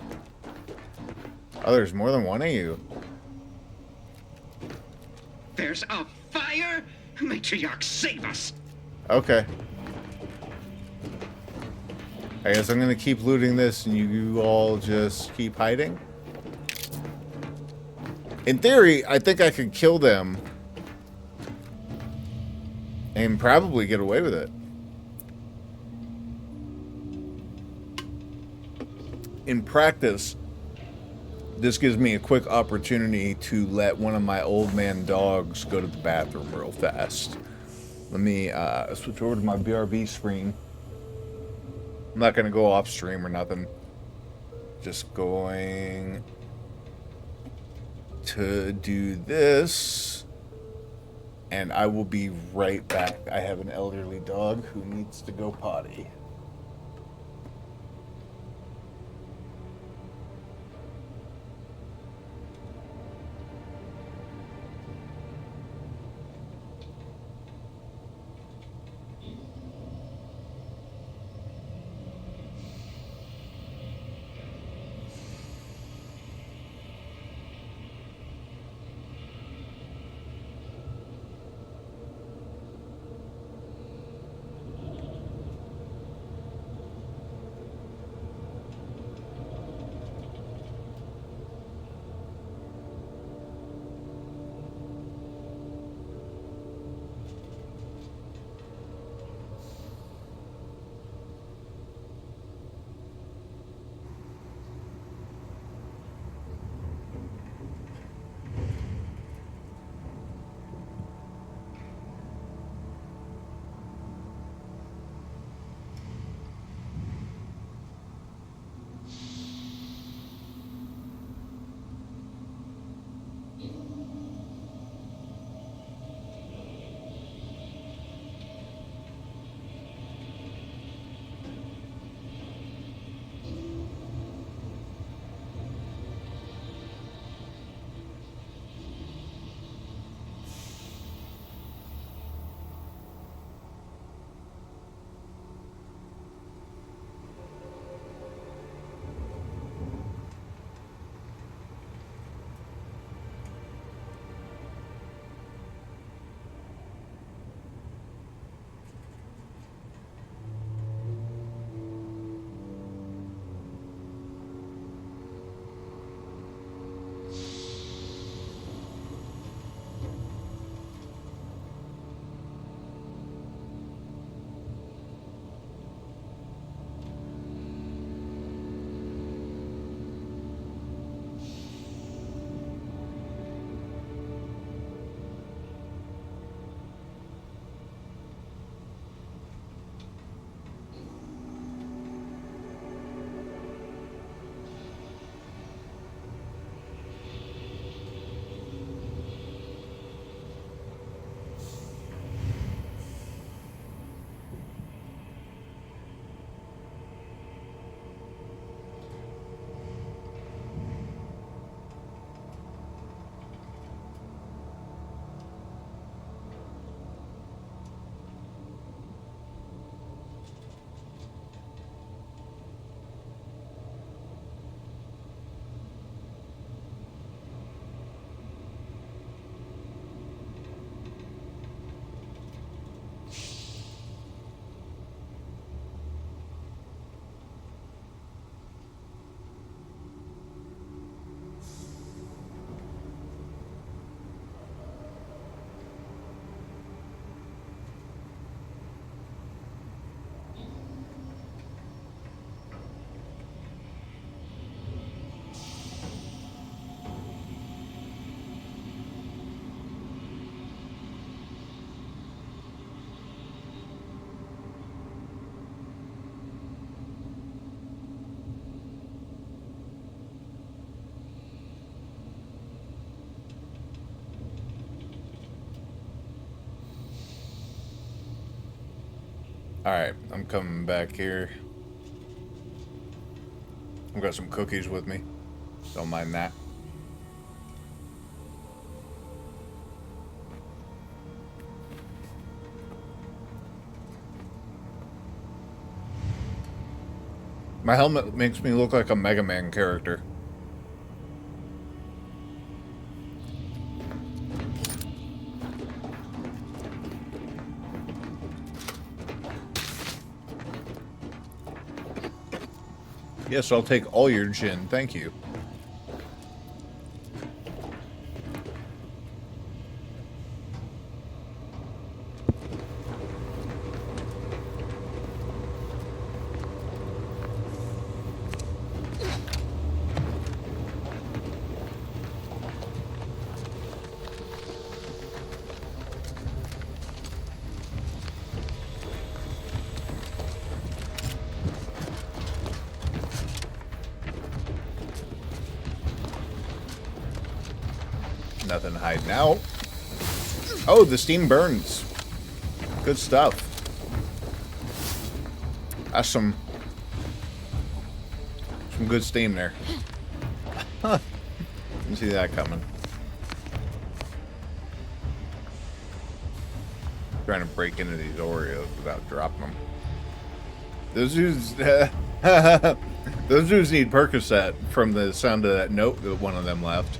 S1: Oh, there's more than one of you.
S12: There's a fire? Matriarch, save us!
S1: Okay. I guess I'm gonna keep looting this and you all just keep hiding. In theory, I think I could kill them and probably get away with it. In practice, this gives me a quick opportunity to let one of my old man dogs go to the bathroom real fast. Let me switch over to my BRB screen. I'm not going to go off stream or nothing. Just going to do this. And I will be right back. I have an elderly dog who needs to go potty. Alright, I'm coming back here. I've got some cookies with me. Don't mind that. My helmet makes me look like a Mega Man character. Yes, I'll take all your gin, thank you. Nothing hiding out. Oh, the steam burns. Good stuff. That's some good steam there. Huh. Didn't see that coming. Trying to break into these Oreos without dropping them. Those dudes, those dudes need Percocet from the sound of that note that one of them left.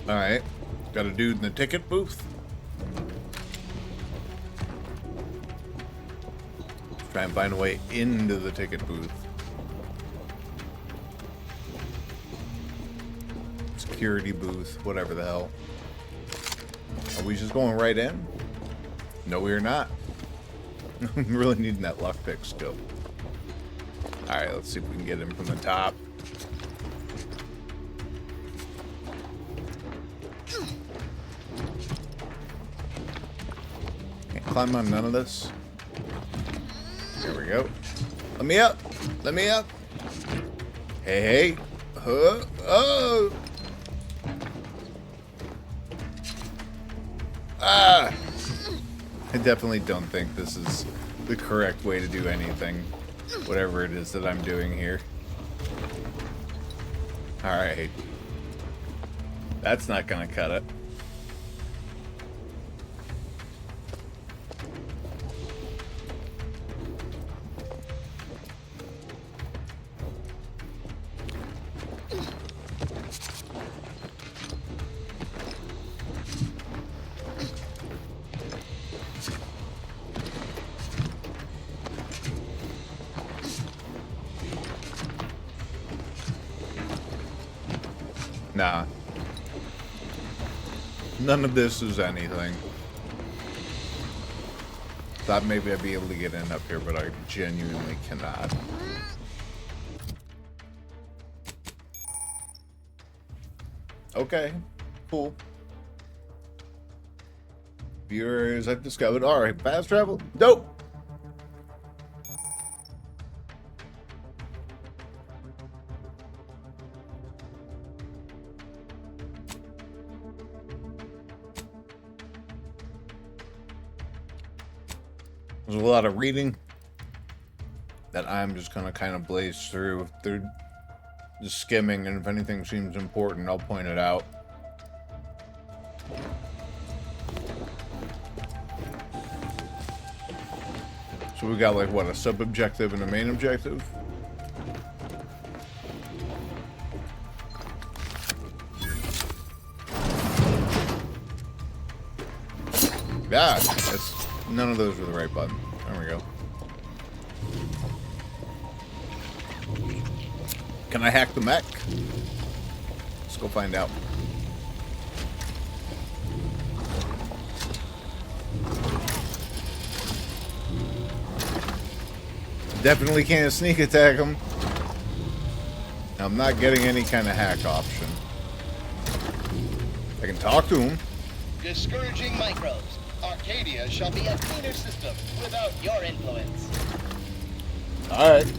S1: Alright, got a dude in the ticket booth. Try and find a way into the ticket booth. Security booth, whatever the hell. Are we just going right in? No, we're not. I'm really needing that lockpick skill. Alright, let's see if we can get him from the top. Climb on none of this. There we go. Let me up. Let me up. Hey, hey. Oh. Ah. I definitely don't think this is the correct way to do anything. Whatever it is that I'm doing here. Alright. That's not gonna cut it. Nah. None of this is anything. Thought maybe I'd be able to get in up here, but I genuinely cannot. Okay. Cool. Viewers I've discovered. Alright, fast travel. Dope! There's a lot of reading that I'm just gonna kind of blaze through. If they're just skimming, and if anything seems important, I'll point it out. So we got like what, a sub-objective and a main objective? Yeah, that's, none of those were the right button. There we go. Can I hack the mech? Let's go find out. Definitely can't sneak attack him. I'm not getting any kind of hack option. I can talk to him.
S15: Discouraging microbes. Arcadia shall be a cleaner system without your influence.
S1: Alright.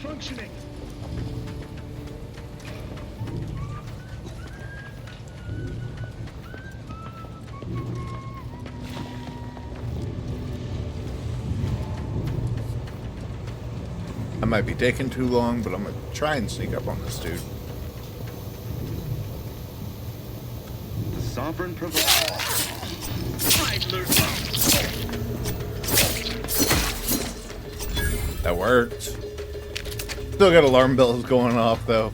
S17: functioning.
S1: I might be taking too long, but I'm gonna try and sneak up on this dude.
S17: The sovereign provides.
S1: That worked. Still got alarm bells going off though.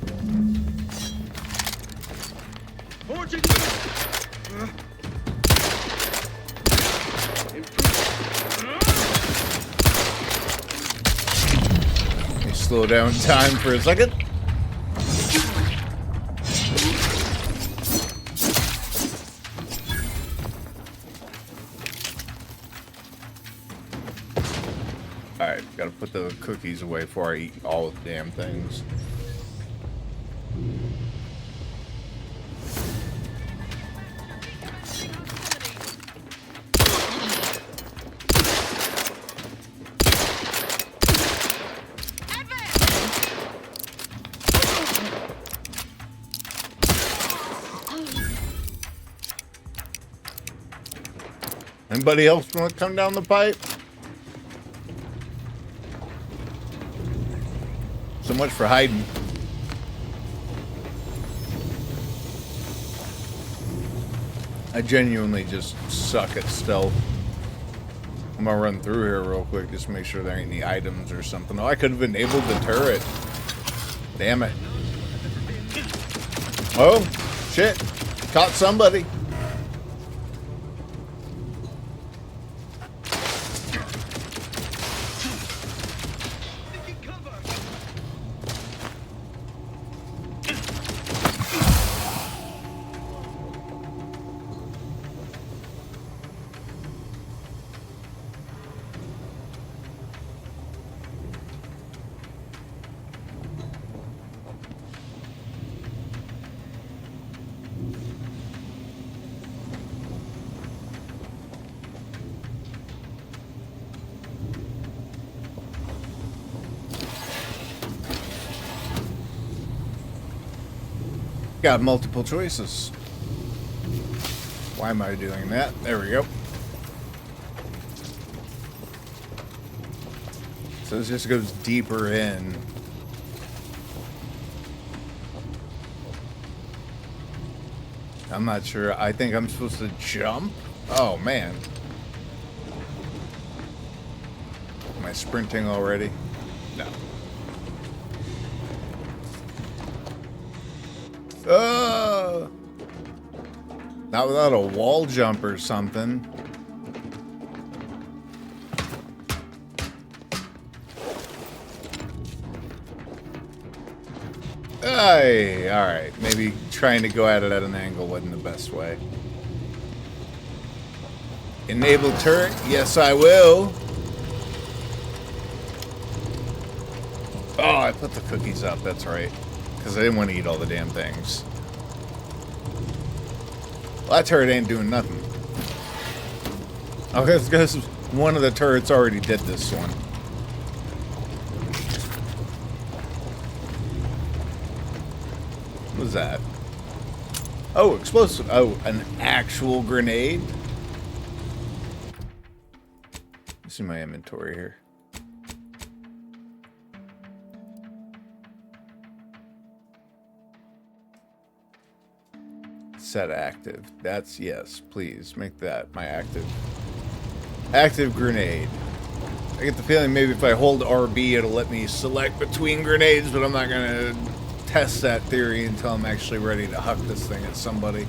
S1: Let me slow down time for a second. Alright, gotta put the cookies away before I eat all the damn things. Anybody else want to come down the pipe? So much for hiding. I genuinely just suck at stealth. I'm gonna run through here real quick just to make sure there ain't any items or something. Oh, I could have enabled the turret. Damn it. Oh, shit. Caught somebody. Got multiple choices. Why am I doing that? There we go. So this just goes deeper in. I'm not sure. I think I'm supposed to jump. Oh man. Am I sprinting already? No. Not without a wall jump or something. Hey, alright. Maybe trying to go at it at an angle wasn't the best way. Enable turret? Yes, I will. Oh, I put the cookies up. That's right. Because I didn't want to eat all the damn things. Well, that turret ain't doing nothing. Oh, because one of the turrets already did this one. What was that? Oh, explosive. Oh, an actual grenade? Let's see my inventory here. Set active. That's yes, please make that my active grenade. I get the feeling maybe if I hold RB it'll let me select between grenades, but I'm not gonna test that theory until I'm actually ready to huck this thing at somebody.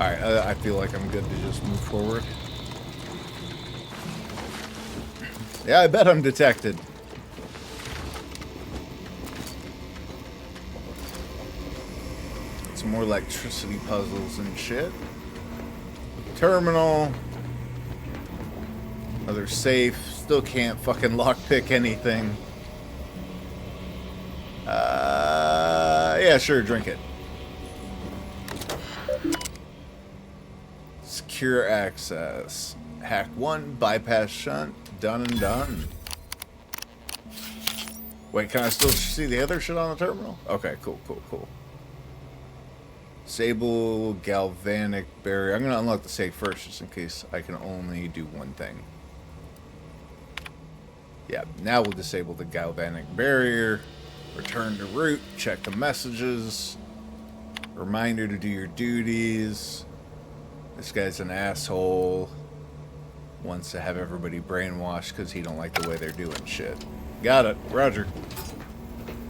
S1: Alright, I feel like I'm good to just move forward. Yeah, I bet I'm detected. More electricity puzzles and shit. Terminal. Another safe. Still can't fucking lockpick anything. Yeah, sure, drink it. Secure access. Hack 1, bypass shunt. done and done. Wait, can I still see the other shit on the terminal? Okay, cool. Disable galvanic barrier. I'm gonna unlock the safe first, just in case I can only do one thing. Yeah, now we'll disable the galvanic barrier. Return to route. Check the messages. Reminder to do your duties. This guy's an asshole. Wants to have everybody brainwashed because he don't like the way they're doing shit. Got it. Roger.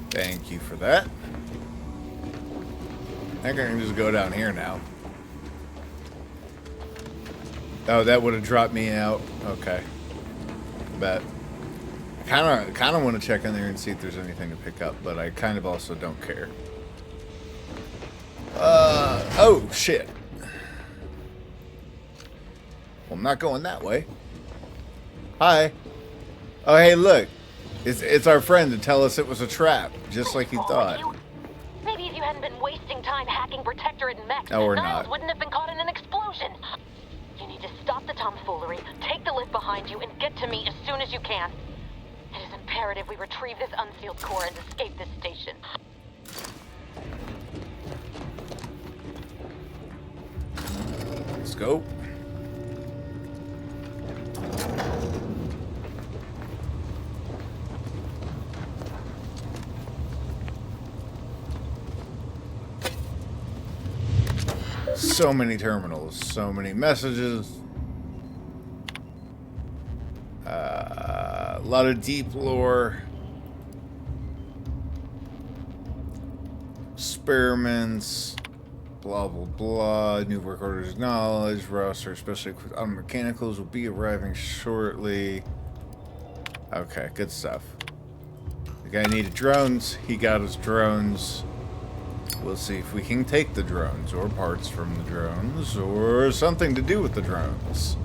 S1: Thank you for that. I think I can just go down here now. Oh, that would have dropped me out. Okay. Bet. I kind of want to check in there and see if there's anything to pick up, but I kind of also don't care. Oh, shit. Well, I'm not going that way. Hi. Oh, hey, look. It's our friend to tell us it was a trap, just like he thought.
S14: Maybe if you hadn't been wasting time hacking Protectorate and mech,
S1: No, we're
S14: Niles
S1: not.
S14: wouldn't have been caught in an explosion. You need to stop the tomfoolery, take the lift behind you, and get to me as soon as you can. It is imperative we retrieve this unsealed core and escape this station.
S1: Let's go. So many terminals, so many messages. A lot of deep lore. Experiments. Blah, blah, blah. New work orders knowledge. Roster, especially on mechanicals, will be arriving shortly. Okay, good stuff. The guy needed drones. He got his drones. We'll see if we can take the drones, or parts from the drones, or something to do with the drones.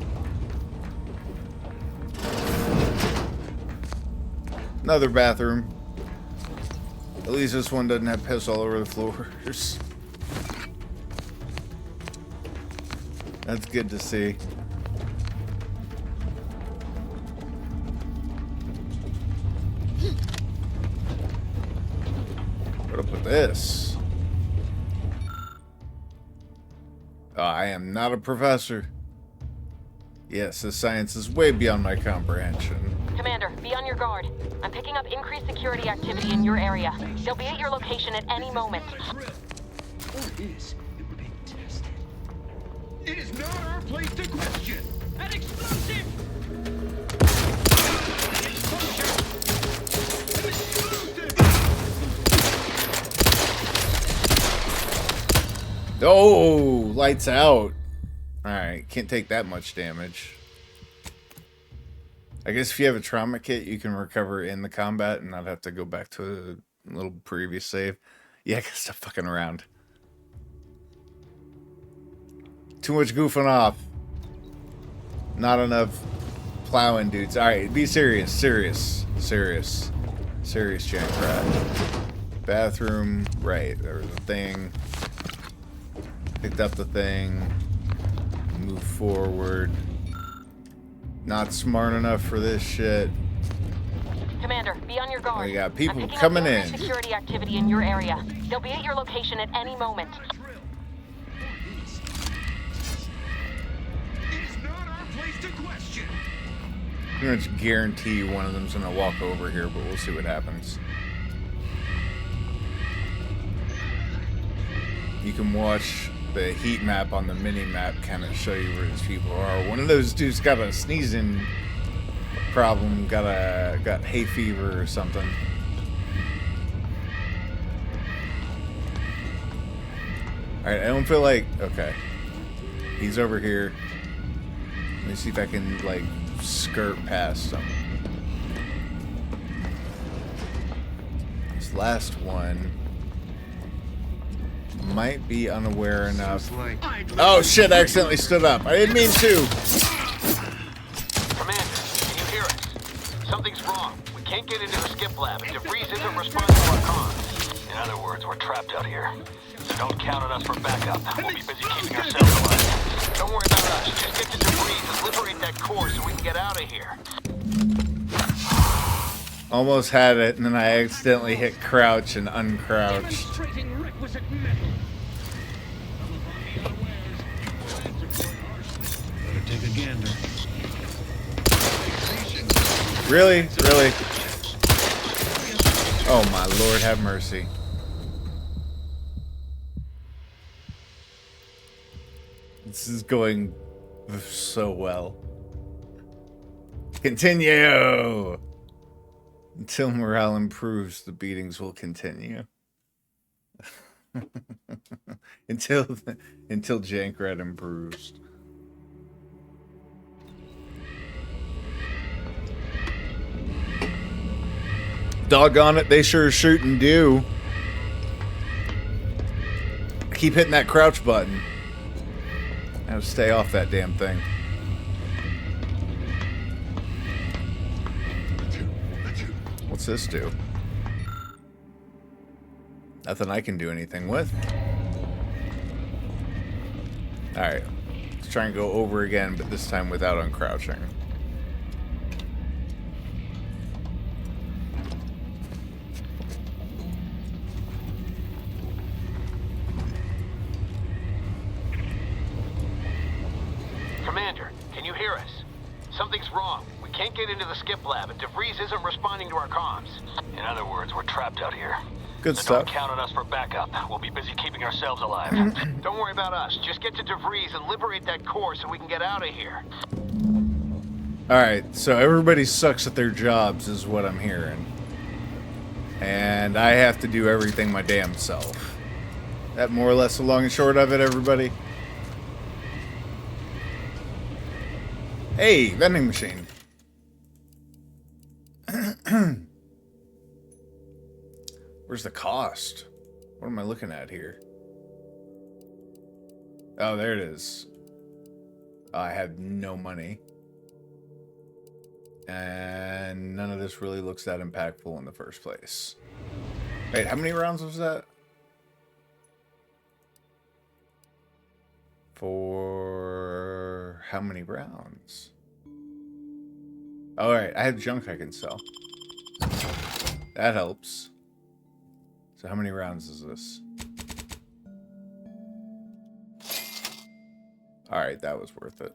S1: Another bathroom. At least this one doesn't have piss all over the floors. That's good to see. What up with this? I am not a professor. Yes, this science is way beyond my comprehension.
S14: Commander, be on your guard. I'm picking up increased security activity in your area. They'll be at your location at any moment.
S15: It is not our place to question. An explosive!
S1: Oh, lights out. Alright, can't take that much damage. I guess if you have a trauma kit, you can recover in the combat and not have to go back to a little previous save. Yeah, I gotta stop fucking around. Too much goofing off. Not enough plowing dudes. Alright, be serious, serious, giant rat. Bathroom, right, there was a thing. Picked up the thing. Move forward. Not smart enough for this shit.
S14: Commander, be on your guard.
S1: We got people
S14: I'm picking
S1: coming
S14: up
S1: in.
S14: increased security activity in your area. They'll be at your location at any moment.
S1: I'm gonna guarantee you one of them's gonna walk over here, but we'll see what happens. You can watch the heat map on the mini map kind of show you where these people are. One of those dudes got a sneezing problem, got hay fever or something. Alright, I don't feel like... Okay. He's over here. Let me see if I can, like, skirt past him. This last one might be unaware enough. Oh shit, I accidentally stood up. I didn't mean to.
S20: Commander, can you hear us? Something's wrong. We can't get into the skip lab, and DeVries isn't responding to our comms. In other words, we're trapped out here. So don't count on us for backup. We'll be busy keeping ourselves alive. Don't worry about us. Just get to DeVries and liberate that core so we can get out of here.
S1: Almost had it, and then I accidentally hit crouch and uncrouched.
S17: Better take a gander.
S1: Really? Really? Oh my Lord, have mercy. This is going so well. Continue! Until morale improves, the beatings will continue. until Jankrat improves. Doggone it, they sure shoot and do. I keep hitting that crouch button. I have to stay off that damn thing. What's this do? Nothing I can do anything with. Alright. Let's try and go over again, but this time without uncrouching.
S20: Commander, can you hear us? Something's wrong. We can't get into the skip lab, and DeVries isn't responding to our comms. In other words, we're trapped out here.
S1: Good
S20: So
S1: stuff.
S20: don't count on us for backup. We'll be busy keeping ourselves alive. Don't worry about us. Just get to DeVries and liberate that core so we can get out of here.
S1: Alright, so everybody sucks at their jobs is what I'm hearing. And I have to do everything my damn self. That more or less the long and short of it, everybody? Hey, vending machine. Where's the cost? What am I looking at here? Oh, there it is. I have no money. And none of this really looks that impactful in the first place. Wait, how many rounds was that? For how many rounds? Alright, I have junk I can sell. That helps. So how many rounds is this? Alright, that was worth it.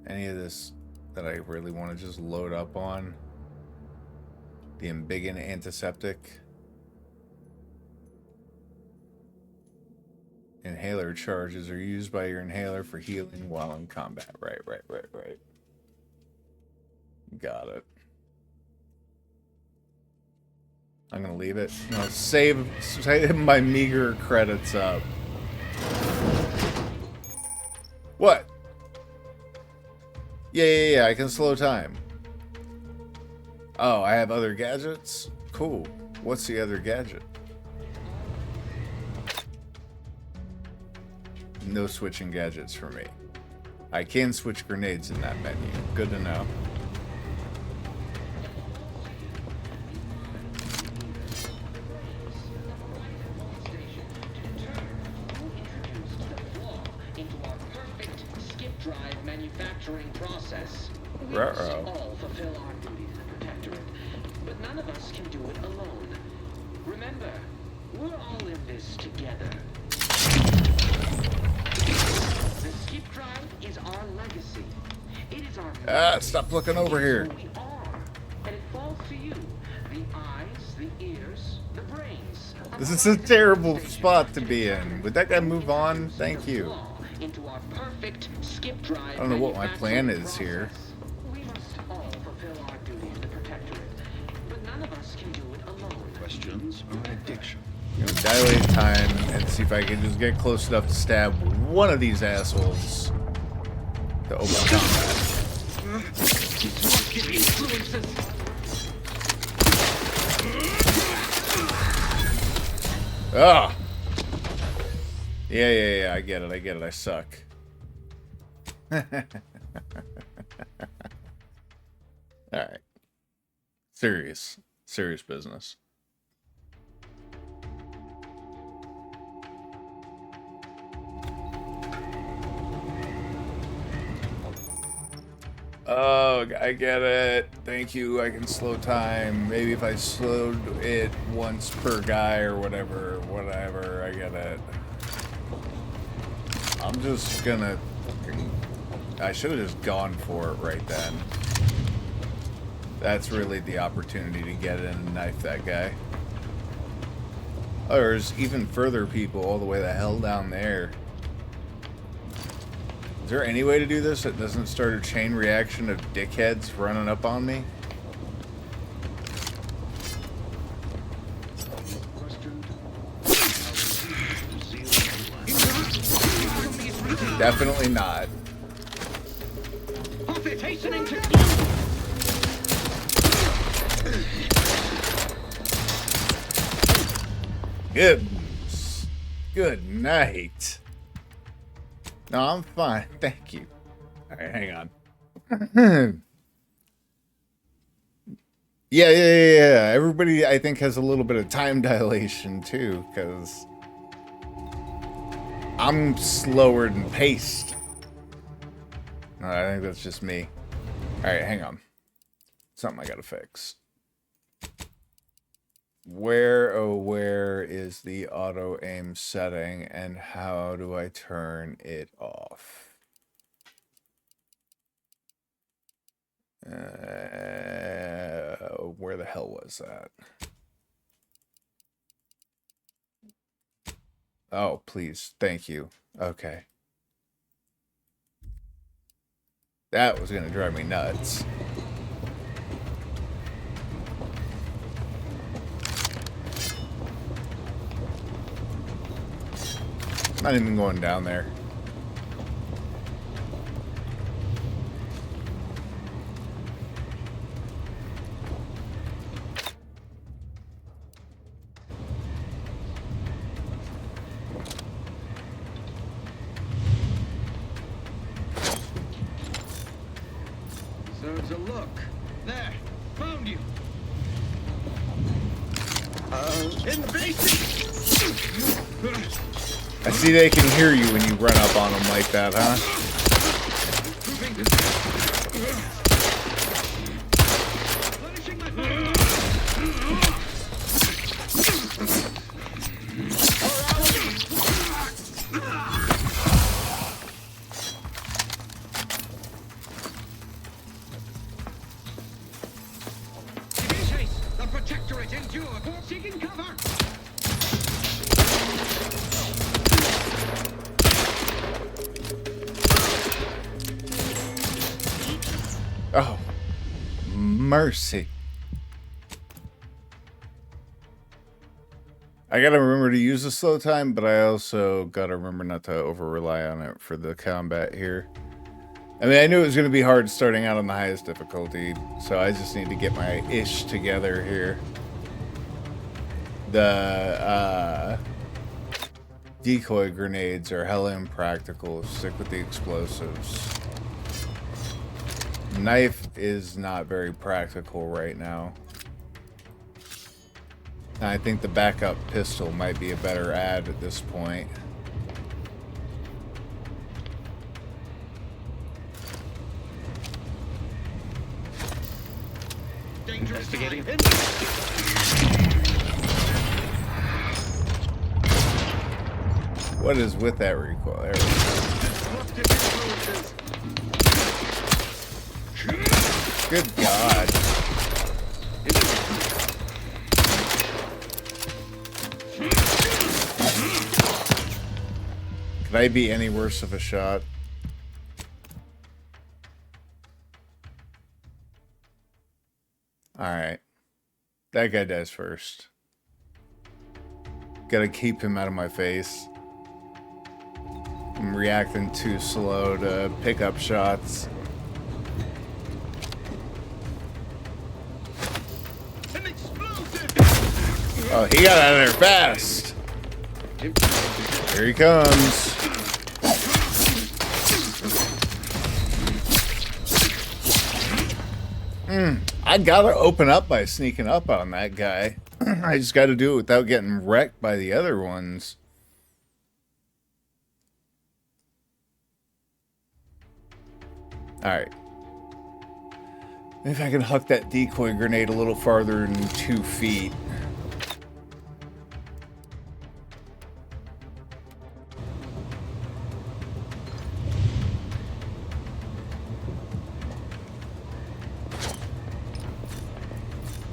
S1: Any of this that I really want to just load up on? The Embiggen antiseptic. Inhaler charges are used by your inhaler for healing while in combat. Right. Got it. I'm gonna leave it. I'm gonna save my meager credits up. What? Yeah, I can slow time. Oh, I have other gadgets? Cool. What's the other gadget? No switching gadgets for me. I can switch grenades in that menu. Good to know.
S12: Manufacturing process. We
S1: Ruh-roh.
S12: must all fulfill our duties in the Protectorate, but none of us can do it alone. Remember, we're all in this together. The skip drive is our legacy. It is our
S1: Stop looking over here.
S12: who we are, and it falls to you. The eyes, the ears, the brains.
S1: This is a terrible spot to be in. Would that guy move on? Thank you.
S12: Into our perfect skip drive.
S1: I don't know what my plan is here.
S12: We must all fulfill our duty in the Protectorate, but none of us can do it alone.
S17: Questions are an addiction.
S1: You know, dilate time and see if I can just get close enough to stab one of these assholes to open combat. Ah! Yeah, I get it, I suck. Alright. Serious business. Oh, I get it. Thank you. I can slow time. Maybe if I slowed it once per guy or whatever. I get it. I'm just gonna... I should have just gone for it right then. That's really the opportunity to get in and knife that guy. Oh, there's even further people all the way the hell down there. Is there any way to do this that doesn't start a chain reaction of dickheads running up on me? Definitely not. Good night. No, I'm fine. Thank you. All right, hang on. Yeah. Everybody, I think, has a little bit of time dilation, too, because I'm slower than paced. No, I think that's just me. All right, hang on. Something I gotta fix. Where is the auto aim setting, and how do I turn it off? Where the hell was that? Oh, please. Thank you. Okay. That was gonna drive me nuts. Not even going down there.
S12: Deserves a look. There, found you. In the basement.
S1: I see they can hear you when you run up on them like that, huh?
S12: The Protectorate endure. Seeking cover.
S1: Oh, mercy. I gotta remember to use the slow time, but I also gotta remember not to over-rely on it for the combat here. I mean, I knew it was gonna be hard starting out on the highest difficulty, so I just need to get my ish together here. The, decoy grenades are hella impractical. Stick with the explosives. Knife is not very practical right now. I think the backup pistol might be a better add at this point.
S12: Investigating.
S1: What is with that recoil? There we go. Good God. Could I be any worse of a shot? Alright. That guy dies first. Gotta keep him out of my face. I'm reacting too slow to pick up shots. Oh, he got out of there fast. Here he comes. I gotta open up by sneaking up on that guy. I just gotta do it without getting wrecked by the other ones. Alright. If I can huck that decoy grenade a little farther than 2 feet.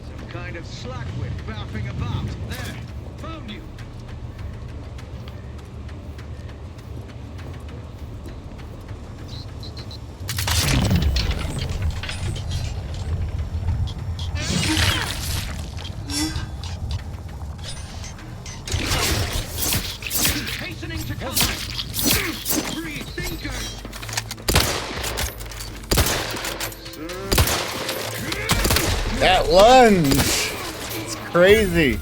S12: Some kind of slackwit bouncing about. There, found you. Hastening to combat. Free thinkers.
S1: That lunge! It's crazy.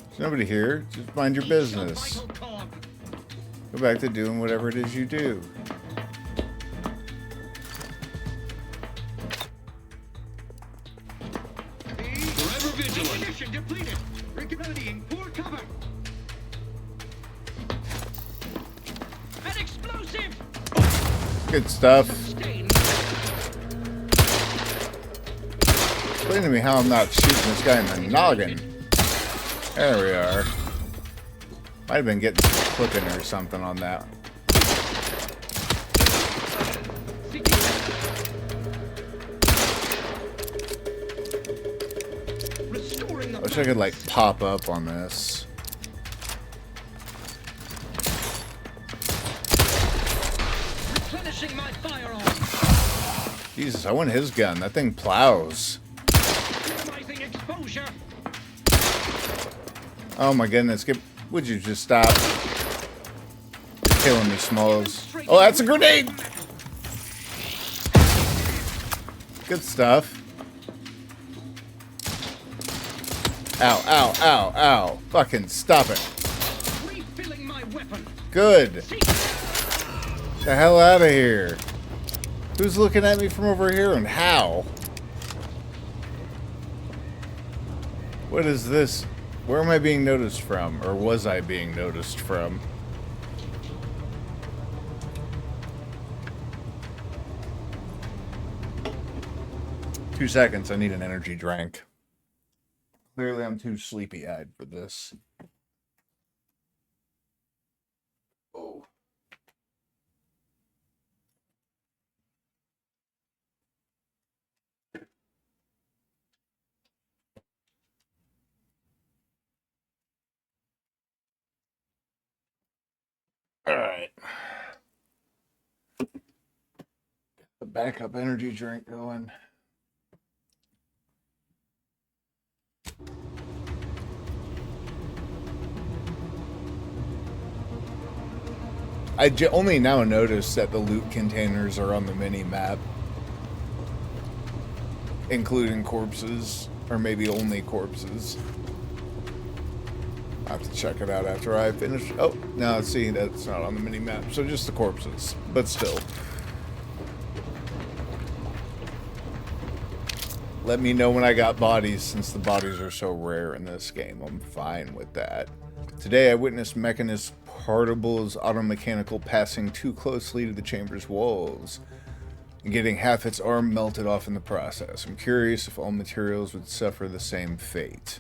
S1: There's nobody here. Just mind your business. Go back to doing whatever it is you do.
S12: Forever vigilant. Ammunition depleted. Reconnoitering poor cover. An explosive.
S1: Good stuff. Explain to me how I'm not shooting this guy in the noggin. There we are. Might have been getting some clipping or something on that. I wish I could like pop up on this.
S12: Replenishing my firearm.
S1: Jesus, I want his gun. That thing plows.
S12: Minimizing exposure.
S1: Oh my goodness. Would you just stop? You're killing me, Smalls. Oh, that's a grenade! Good stuff. Ow, ow, ow, ow. Fucking stop it.
S12: Refilling my weapon.
S1: Good. The hell out of here. Who's looking at me from over here and how? What is this? Where am I being noticed from? Or was I being noticed from? Two seconds, I need an energy drink. Clearly I'm too sleepy-eyed for this. Oh. All right. The backup energy drink going. I only now noticed that the loot containers are on the mini-map. Including corpses. Or maybe only corpses. I'll have to check it out after I finish. Oh, no, see, that's not on the mini-map. So just the corpses. But still. Let me know when I got bodies, since the bodies are so rare in this game. I'm fine with that. Today I witnessed Mechanist Partable's automechanical passing too closely to the chamber's walls and getting half its arm melted off in the process. I'm curious if all materials would suffer the same fate.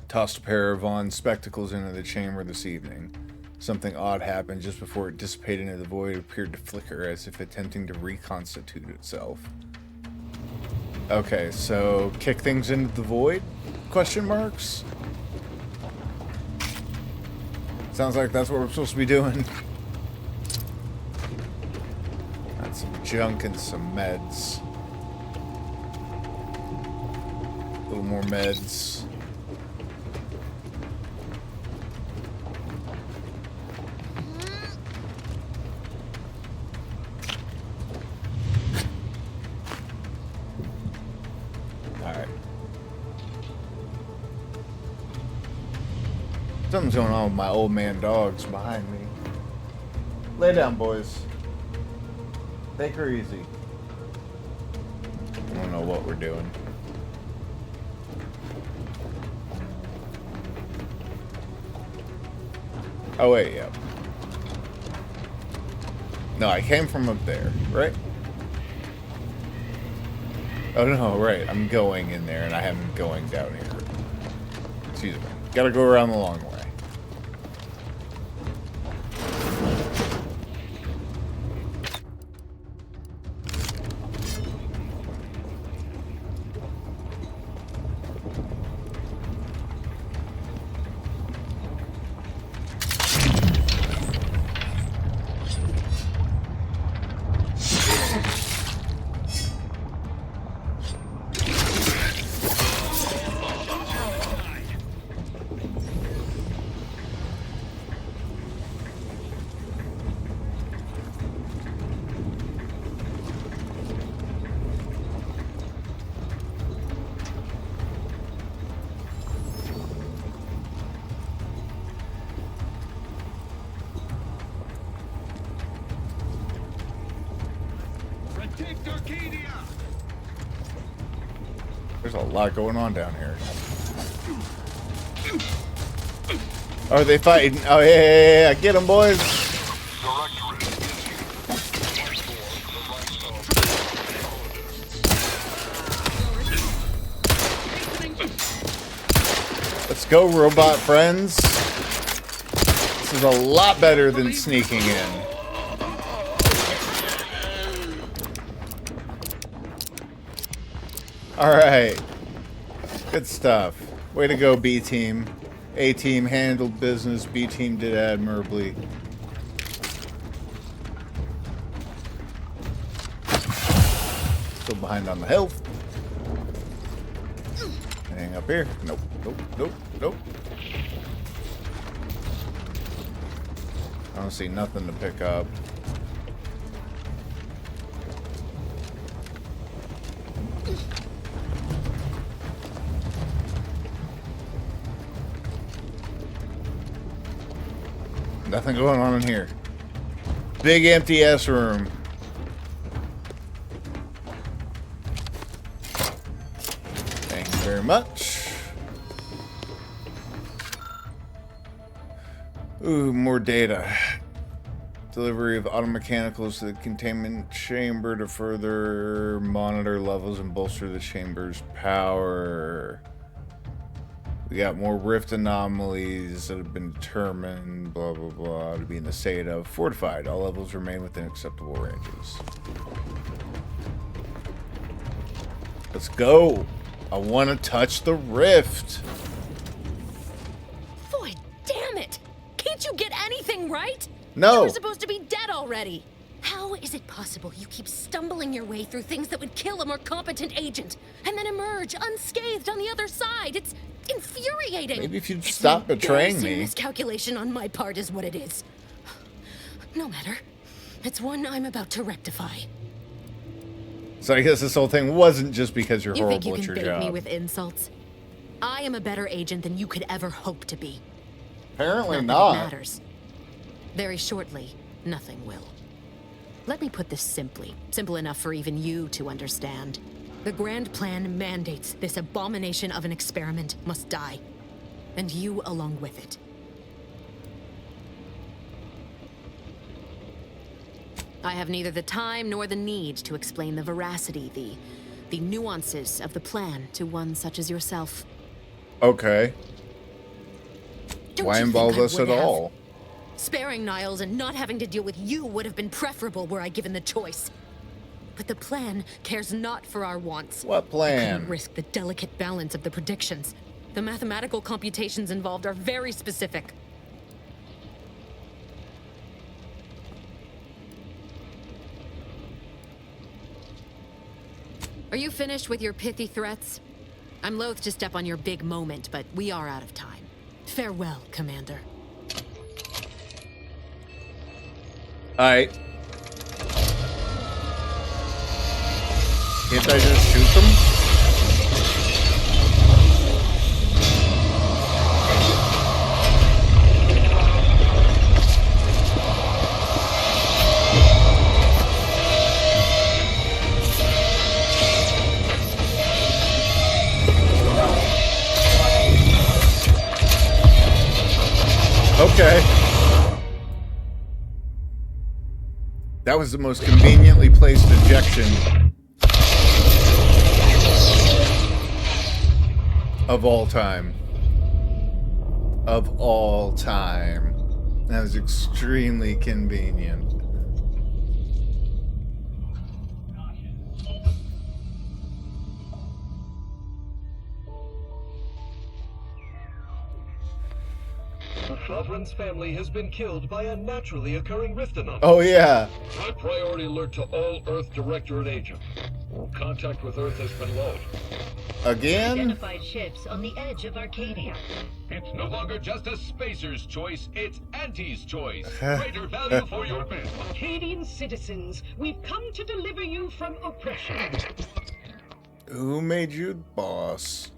S1: Tossed a pair of Vaughn's spectacles into the chamber this evening. Something odd happened just before it dissipated into the void. It appeared to flicker as if attempting to reconstitute itself. Okay, so kick things into the void? Question marks? Sounds like that's what we're supposed to be doing. Got some junk and some meds. A little more meds. Alright. Something's going on with my old man dogs behind me. Lay down, boys. Take her easy. I don't know what we're doing. Oh, wait, yeah. No, I came from up there, right? Oh, no, right. I'm going in there, and I am going down here. Excuse me. Gotta go around the long way. There's a lot going on down here. Oh, are they fighting? Oh, yeah. Get them, boys. Let's go, robot friends. This is a lot better than sneaking in. Alright. Good stuff. Way to go, B-Team. A-Team handled business. B-Team did admirably. Still behind on the health. Anything up here? Nope. Nope. I don't see nothing to pick up. Nothing going on in here. Big empty ass room. Thank you very much. Ooh, more data. Delivery of automechanicals to the containment chamber to further monitor levels and bolster the chamber's power. We got more rift anomalies that have been determined, blah, blah, blah, to be in the state of fortified. All levels remain within acceptable ranges. Let's go. I want to touch the rift.
S21: Boy, damn it. Can't you get anything right?
S1: No.
S21: You were supposed to be dead already. How is it possible you keep stumbling your way through things that would kill a more competent agent and then emerge unscathed on the other side? It's infuriating.
S1: Maybe if you'd stop betraying me.
S21: Miscalculation on my part is what it is. No matter. It's one I'm about to rectify.
S1: So I guess this whole thing wasn't just because you're
S21: You think
S1: horrible
S21: you
S1: at
S21: can
S1: your
S21: bait me
S1: job.
S21: with insults? I am a better agent than you could ever hope to be.
S1: Apparently
S21: Not
S1: not.
S21: that it matters. Very shortly, nothing will. Let me put this simply, simple enough for even you to understand. The Grand Plan mandates this abomination of an experiment must die, and you along with it. I have neither the time nor the need to explain the veracity, the nuances of the plan to one such as yourself.
S1: Okay.
S21: Don't
S1: Why
S21: you
S1: involve
S21: think I
S1: us at
S21: would have?
S1: all?
S21: Sparing Niles and not having to deal with you would have been preferable were I given the choice. But the plan cares not for our wants.
S1: What
S21: I
S1: plan?
S21: couldn't risk the delicate balance of the predictions. The mathematical computations involved are very specific. Are you finished with your pithy threats? I'm loath to step on your big moment, but we are out of time. Farewell, Commander.
S1: Alright. Can't I just shoot them? Okay. That was the most conveniently placed ejection of all time. Of all time. That was extremely convenient.
S2: The Sovereign's family has been killed by a naturally occurring rift anomaly.
S1: Oh, yeah.
S2: High priority alert to all Earth Directorate agents. Contact with Earth has been lost.
S1: Again?
S22: Identified ships on the edge of Arcadia.
S2: It's no longer just a spacer's choice, it's Auntie's choice. Greater value for your men.
S22: Arcadian citizens, we've come to deliver you from oppression.
S1: Who made you boss?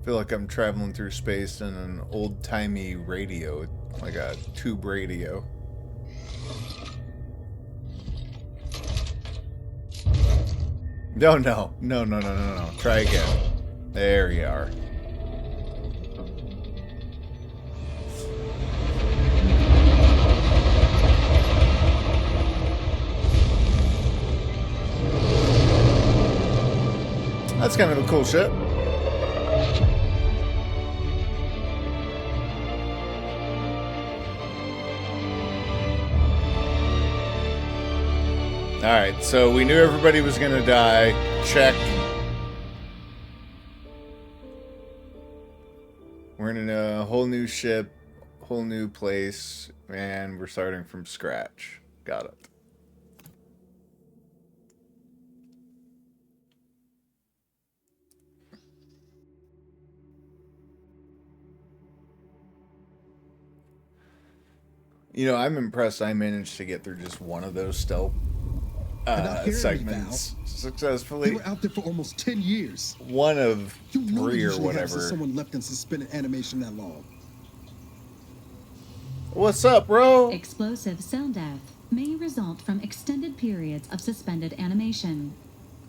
S1: I feel like I'm traveling through space in an old-timey radio, like a tube radio. No. Try again. There you are. That's kind of a cool ship. Alright, so we knew everybody was gonna die. Check. We're in a whole new ship, whole new place, and we're starting from scratch. Got it. You know, I'm impressed I managed to get through just one of those stealth segments successfully.
S23: You were out there for almost 10 years.
S1: One of
S23: you know
S1: 3 or
S23: usually
S1: whatever.
S23: Have someone left in suspended animation that long.
S1: What's up, bro?
S24: Explosive cell death may result from extended periods of suspended animation.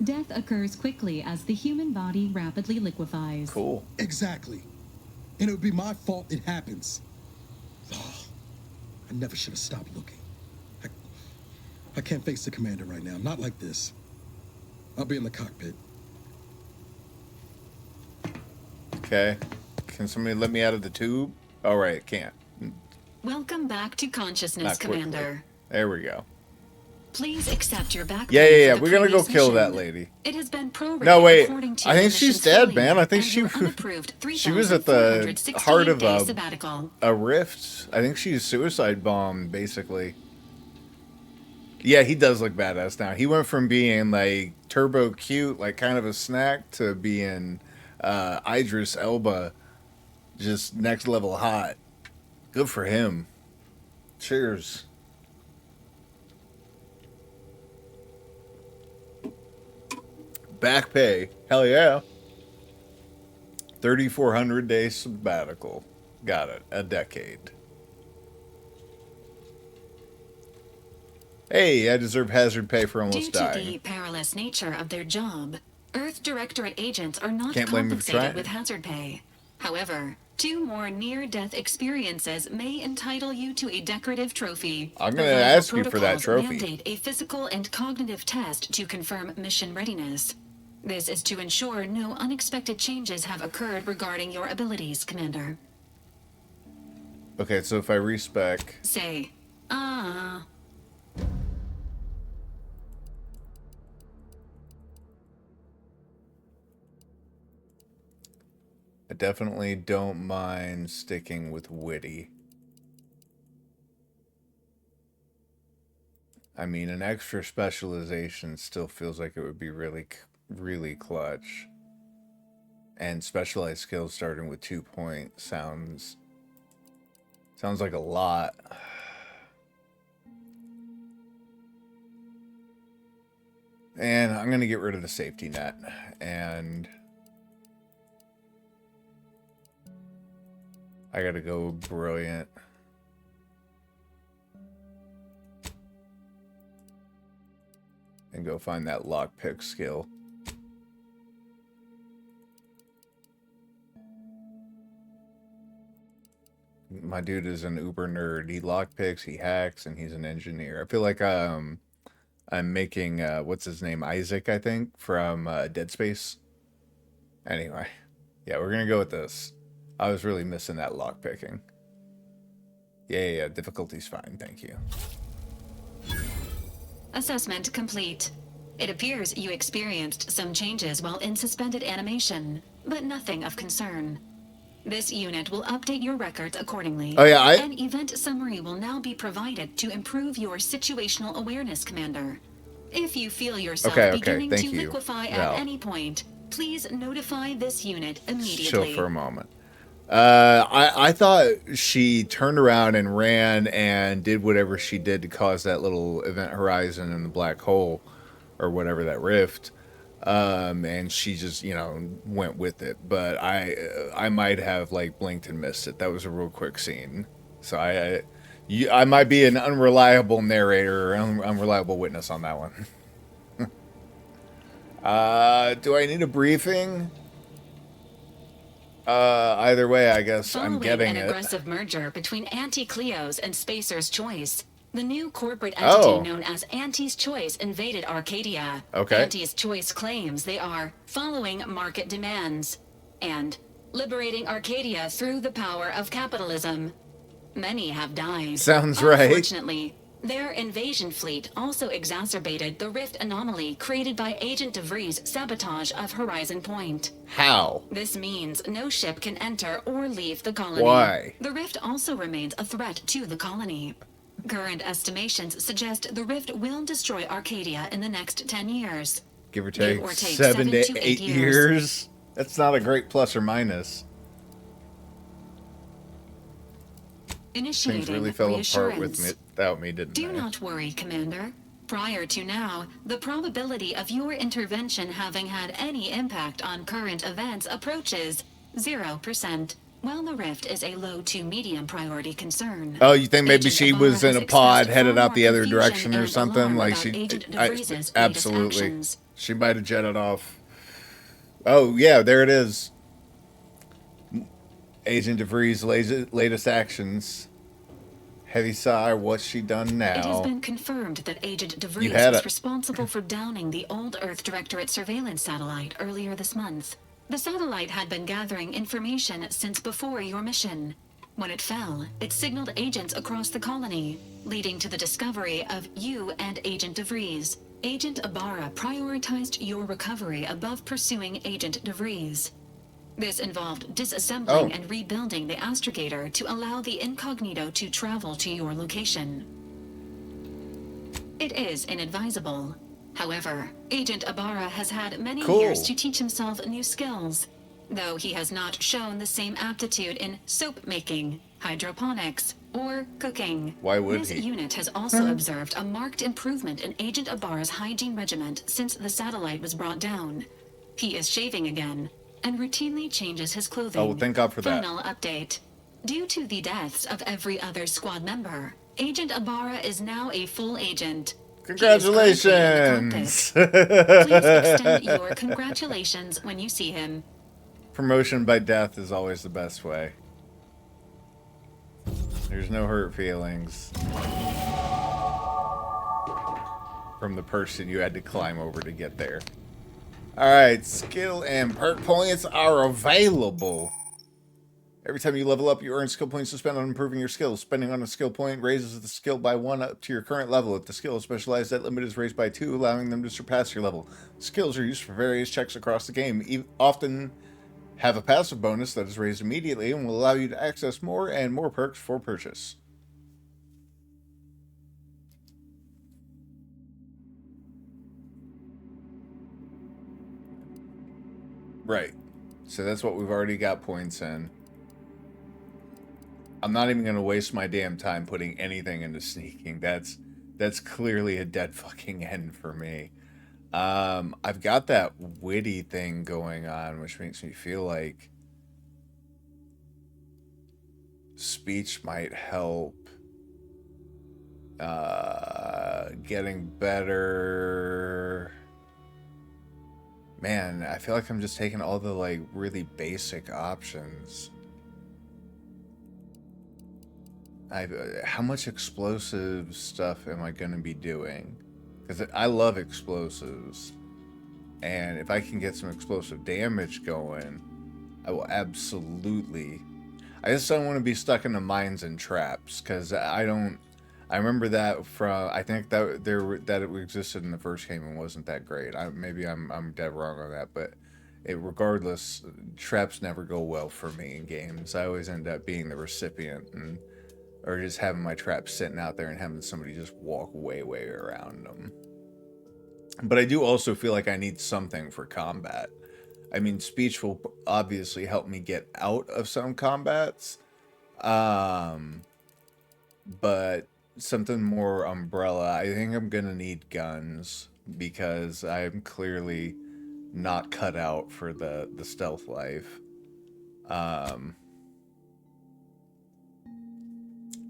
S24: Death occurs quickly as the human body rapidly liquefies.
S1: Cool.
S23: Exactly. And it would be my fault it happens. Oh, I never should have stopped looking. I can't face the commander right now. Not like this. I'll be in the cockpit.
S1: Okay. Can somebody let me out of the tube? All right, can't.
S13: Welcome back to consciousness, Commander.
S1: There we go.
S13: Please accept your back.
S1: Yeah. We're gonna go kill that lady.
S13: It has been prorated.
S1: No, wait.
S13: According to
S1: I think
S13: the
S1: she's
S13: mission's
S1: dead,
S13: failure,
S1: man. I think
S13: and
S1: she
S13: your unapproved
S1: she was at the
S13: 3,468
S1: heart of
S13: day sabbatical.
S1: a rift. I think she's suicide bombed, basically. Yeah, he does look badass now. He went from being like turbo cute, like kind of a snack, to being Idris Elba, just next level hot. Good for him. Cheers. Back pay. Hell yeah. 3,400 day sabbatical. Got it. A decade. Hey, I deserve hazard pay for almost
S13: Due
S1: dying.
S13: to the perilous nature of their job, Earth Directorate agents are not
S1: Can't blame me for
S13: compensated
S1: trying.
S13: with hazard pay. However, 2 more near-death experiences may entitle you to a decorative trophy.
S1: I'm gonna
S13: Available
S1: ask you for that
S13: protocols
S1: trophy.
S13: Mandate a physical and cognitive test to confirm mission readiness. This is to ensure no unexpected changes have occurred regarding your abilities, Commander.
S1: Okay, so if I respec.
S13: Say,
S1: I definitely don't mind sticking with witty. I mean, an extra specialization still feels like it would be really clutch. And specialized skills starting with 2 points sounds like a lot. And I'm going to get rid of the safety net. And I got to go brilliant. And go find that lockpick skill. my dude is an uber nerd. He lockpicks, he hacks, and he's an engineer. I feel like I'm making what's his name, Isaac, I think, from Dead Space. Anyway, yeah, we're gonna go with this. I was really missing that lockpicking. Yeah, difficulty's fine, thank you.
S13: Assessment complete. It appears you experienced some changes while in suspended animation, but nothing of concern. This unit will update your records accordingly.
S1: Oh yeah,
S13: An event summary will now be provided to improve your situational awareness, Commander. If you feel yourself beginning to liquefy at any point, please notify this unit immediately.
S1: Chill for a moment. I thought she turned around and ran and did whatever she did to cause that little event horizon in the black hole, or whatever, that rift. And she just, you know, went with it. But I might have like blinked and missed it. That was a real quick scene. So I might be an unreliable narrator or unreliable witness on that one. Do I need a briefing? Either way, I guess I'm getting
S13: an
S1: it.
S13: aggressive merger between Anti-Cleos and Spacer's Choice, the new corporate entity known as Auntie's Choice invaded Arcadia.
S1: Okay.
S13: Auntie's Choice claims they are following market demands and liberating Arcadia through the power of capitalism. Many have died.
S1: Sounds right.
S13: Unfortunately, their invasion fleet also exacerbated the rift anomaly created by Agent DeVries' sabotage of Horizon Point.
S1: How?
S13: This means no ship can enter or leave the colony.
S1: Why?
S13: The rift also remains a threat to the colony. Current estimations suggest the rift will destroy Arcadia in the next 10 years.
S1: Give or take 7 to 8 years. That's not a great plus or minus.
S13: Initiating
S1: Things really fell apart
S13: reassurance.
S1: without me, didn't
S13: Do
S1: they?
S13: not worry, Commander. Prior to now, the probability of your intervention having had any impact on current events approaches 0%, while the rift is a low to medium priority concern.
S1: Oh, you think maybe
S13: Agent
S1: she
S13: Ibarra
S1: was in
S13: has
S1: a pod
S13: expressed
S1: headed
S13: far
S1: out the
S13: more
S1: other
S13: confusion
S1: direction or
S13: and
S1: something?
S13: alarm
S1: Like
S13: about
S1: she,
S13: Agent DeVries' latest
S1: absolutely,
S13: actions.
S1: she might have jetted off. Oh yeah, there it is. Agent DeVries' latest actions. Heavy sigh. What's she done now?
S13: It has been confirmed that Agent DeVries was responsible for downing the old Earth Directorate surveillance satellite earlier this month. The satellite had been gathering information since before your mission. When it fell, it signaled agents across the colony, leading to the discovery of you and Agent DeVries. Agent Ibarra prioritized your recovery above pursuing Agent DeVries. This involved disassembling and rebuilding the astrogator to allow the incognito to travel to your location. It is inadvisable. However, Agent Ibarra has had many years to teach himself new skills, though he has not shown the same aptitude in soap making, hydroponics, or cooking.
S1: Why would
S13: this
S1: he?
S13: unit has also observed a marked improvement in Agent Ibarra's hygiene regiment since the satellite was brought down. He is shaving again, and routinely changes his clothing.
S1: Oh, well, thank God for that.
S13: Final update. Due to the deaths of every other squad member, Agent Ibarra is now a full agent.
S1: Congratulations!
S13: Please extend your congratulations when you see him.
S1: Promotion by death is always the best way. There's no hurt feelings from the person you had to climb over to get there. Alright, skill and perk points are available. Every time you level up, you earn skill points to spend on improving your skills. Spending on a skill point raises the skill by 1 up to your current level. If the skill is specialized, that limit is raised by 2, allowing them to surpass your level. Skills are used for various checks across the game, often have a passive bonus that is raised immediately and will allow you to access more and more perks for purchase. Right. So that's what we've already got points in. I'm not even going to waste my damn time putting anything into sneaking. That's clearly a dead fucking end for me. I've got that witty thing going on, which makes me feel like speech might help. Getting better. Man, I feel like I'm just taking all the like really basic options. how much explosive stuff am I going to be doing? Because I love explosives. And if I can get some explosive damage going, I will absolutely... I just don't want to be stuck in the mines and traps, because I remember that from... I think that it existed in the first game and wasn't that great. Maybe I'm dead wrong on that, but regardless, traps never go well for me in games. I always end up being the recipient, or just having my traps sitting out there and having somebody just walk way around them. But I do also feel like I need something for combat. I mean, speech will obviously help me get out of some combats. But something more umbrella. I think I'm going to need guns, because I'm clearly not cut out for the stealth life.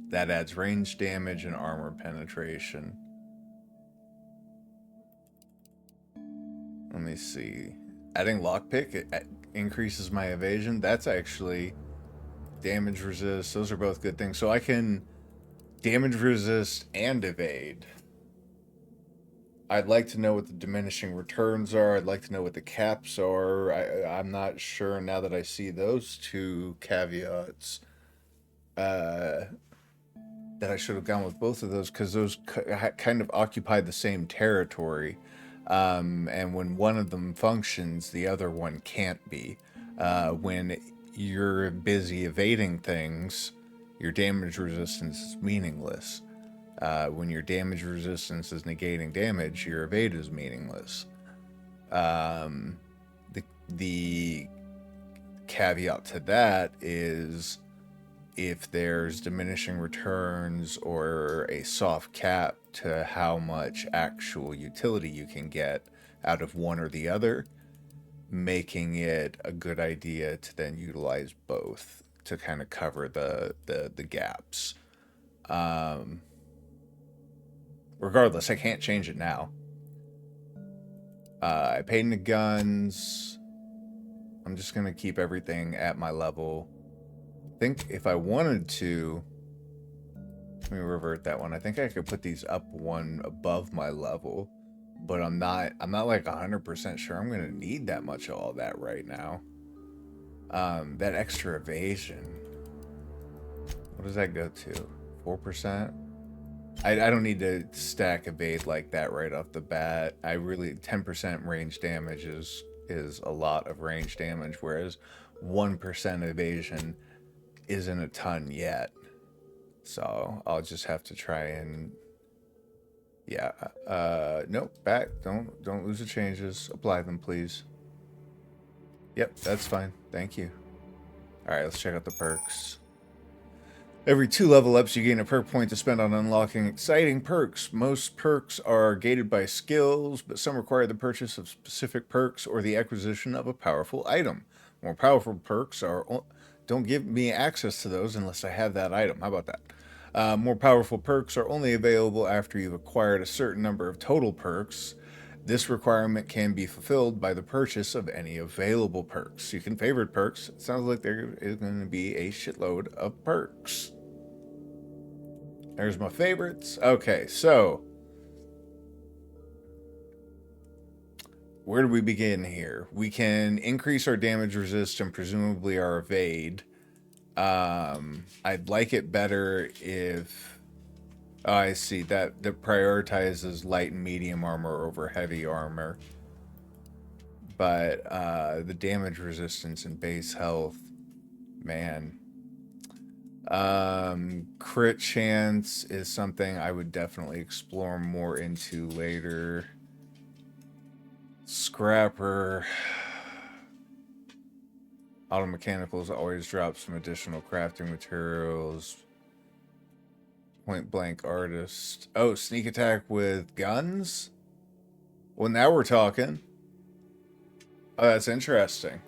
S1: That adds range damage and armor penetration. Let me see. Adding lockpick, it increases my evasion. That's actually damage resist. Those are both good things. So I can damage resist and evade. I'd like to know what the diminishing returns are. I'd like to know what the caps are. I'm not sure now that I see those two caveats that I should have gone with both of those, because those kind of occupy the same territory. And when one of them functions, the other one can't be. When you're busy evading things, your damage resistance is meaningless. When your damage resistance is negating damage, your evade is meaningless. The caveat to that is if there's diminishing returns or a soft cap to how much actual utility you can get out of one or the other, making it a good idea to then utilize both to kind of cover the gaps. Regardless, I can't change it now. I paid in the guns. I'm just going to keep everything at my level. I think if I wanted to, let me revert that one. I think I could put these up one above my level, but I'm not like 100% sure I'm going to need that much of all that right now. That extra evasion, what does that go to? 4%? I don't need to stack evade like that right off the bat. 10% range damage is a lot of range damage, whereas 1% evasion isn't a ton yet. So I'll just have to try and, yeah. Nope, back. Don't lose the changes. Apply them, please. Yep, that's fine. Thank you. All right, let's check out the perks. Every 2 level ups, you gain a perk point to spend on unlocking exciting perks. Most perks are gated by skills, but some require the purchase of specific perks or the acquisition of a powerful item. More powerful perks don't give me access to those unless I have that item. How about that? More powerful perks are only available after you've acquired a certain number of total perks. This requirement can be fulfilled by the purchase of any available perks. You can favorite perks. It sounds like there is going to be a shitload of perks. There's my favorites. Okay, so where do we begin here? We can increase our damage resist and presumably our evade. I'd like it better if... Oh, I see. That prioritizes light and medium armor over heavy armor. But the damage resistance and base health, man. Crit chance is something I would definitely explore more into later. Scrapper. Auto mechanicals always drop some additional crafting materials. Point blank artist. Oh, sneak attack with guns? Well, now we're talking. Oh, that's interesting.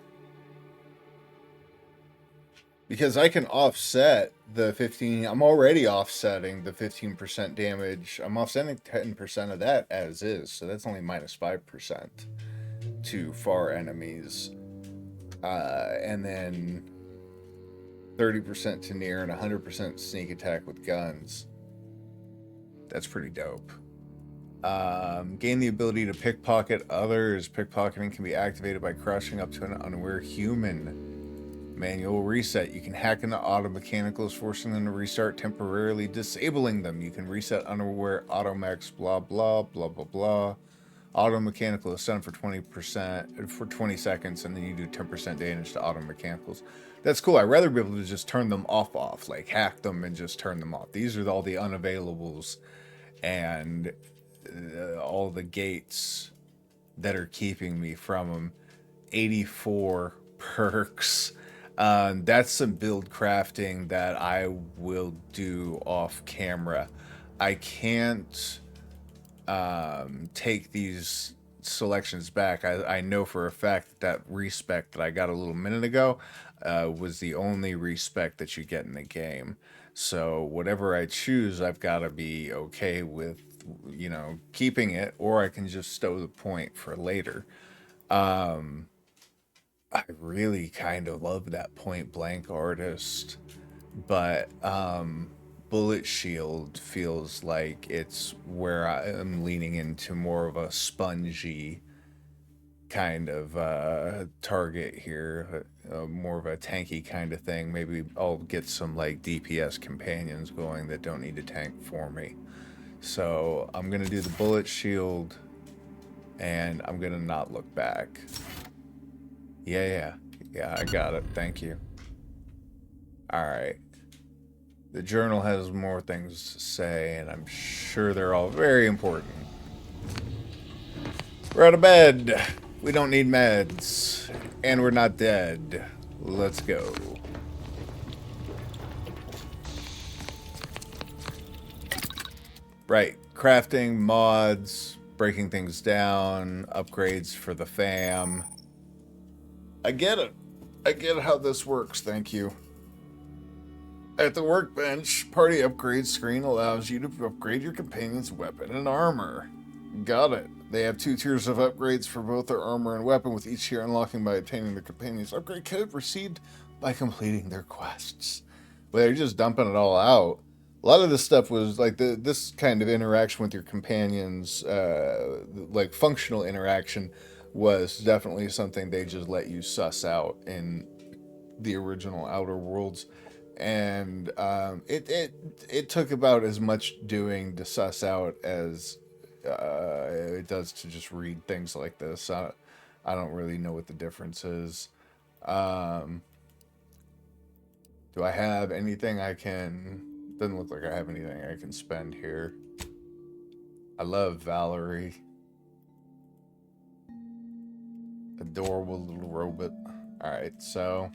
S1: Because I can offset the 15... I'm already offsetting the 15% damage. I'm offsetting 10% of that as is. So that's only minus 5% to far enemies. And then 30% to near, and 100% sneak attack with guns. That's pretty dope. Gain the ability to pickpocket others. Pickpocketing can be activated by crushing up to an unaware human. Manual reset. You can hack into auto mechanicals, forcing them to restart, temporarily disabling them. You can reset unaware automechs, blah, blah, blah, blah, blah. Auto mechanical is stunned for 20% for 20 seconds, and then you do 10% damage to auto mechanicals. That's cool. I'd rather be able to just turn them off, like hack them and just turn them off. These are all the unavailables and all the gates that are keeping me from them. 84 perks. That's some build crafting that I will do off camera. I can't take these selections back. I know for a fact that respec that I got a little minute ago was the only respec that you get in the game. So whatever I choose, I've got to be okay with, you know, keeping it, or I can just stow the point for later. I really kind of love that point blank artist, but bullet shield feels like it's where I am leaning into more of a spongy kind of target here, more of a tanky kind of thing. Maybe I'll get some like DPS companions going that don't need to tank for me. So I'm gonna do the bullet shield, and I'm gonna not look back. Yeah, I got it. Thank you. Alright. The journal has more things to say, and I'm sure they're all very important. We're out of bed. We don't need meds. And we're not dead. Let's go. Right. Crafting, mods, breaking things down, upgrades for the fam. I get it. I get how this works, thank you. At the workbench, party upgrade screen allows you to upgrade your companion's weapon and armor. Got it. They have 2 tiers of upgrades for both their armor and weapon, with each tier unlocking by obtaining their companion's upgrade kit received by completing their quests. But they're just dumping it all out. A lot of this stuff was like this kind of interaction with your companions, like functional interaction, was definitely something they just let you suss out in the original Outer Worlds. And it took about as much doing to suss out as it does to just read things like this. I don't really know what the difference is. Do I have anything I can... Doesn't look like I have anything I can spend here. I love Valerie. Adorable little robot. Alright, so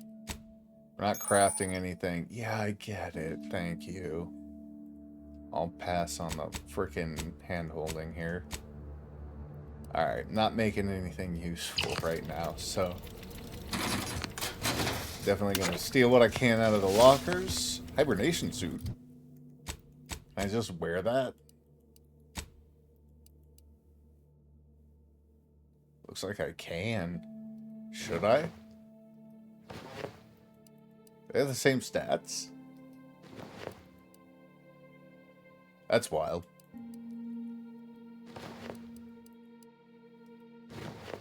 S1: we're not crafting anything. Yeah, I get it. Thank you. I'll pass on the freaking hand holding here. Alright, not making anything useful right now, so definitely gonna steal what I can out of the lockers. Hibernation suit. Can I just wear that? Looks like I can. Should I? They have the same stats? That's wild.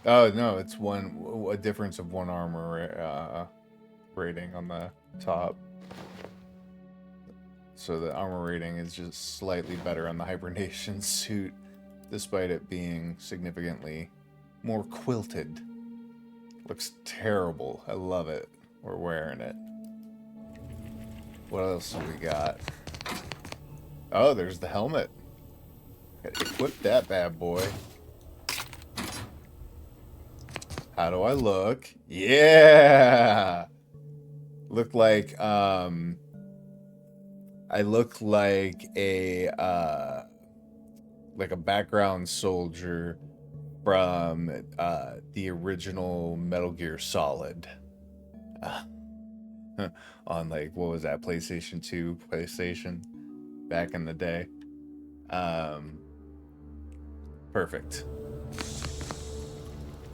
S1: Oh, no, it's a difference of 1 armor rating on the top. So the armor rating is just slightly better on the hibernation suit, despite it being significantly more quilted. Looks terrible. I love it. We're wearing it. What else do we got? Oh, there's the helmet. Gotta equip that bad boy. How do I look? Yeah! Look like, I look like a background soldier from the original Metal Gear Solid. On like, what was that, PlayStation 2, PlayStation, back in the day. Perfect.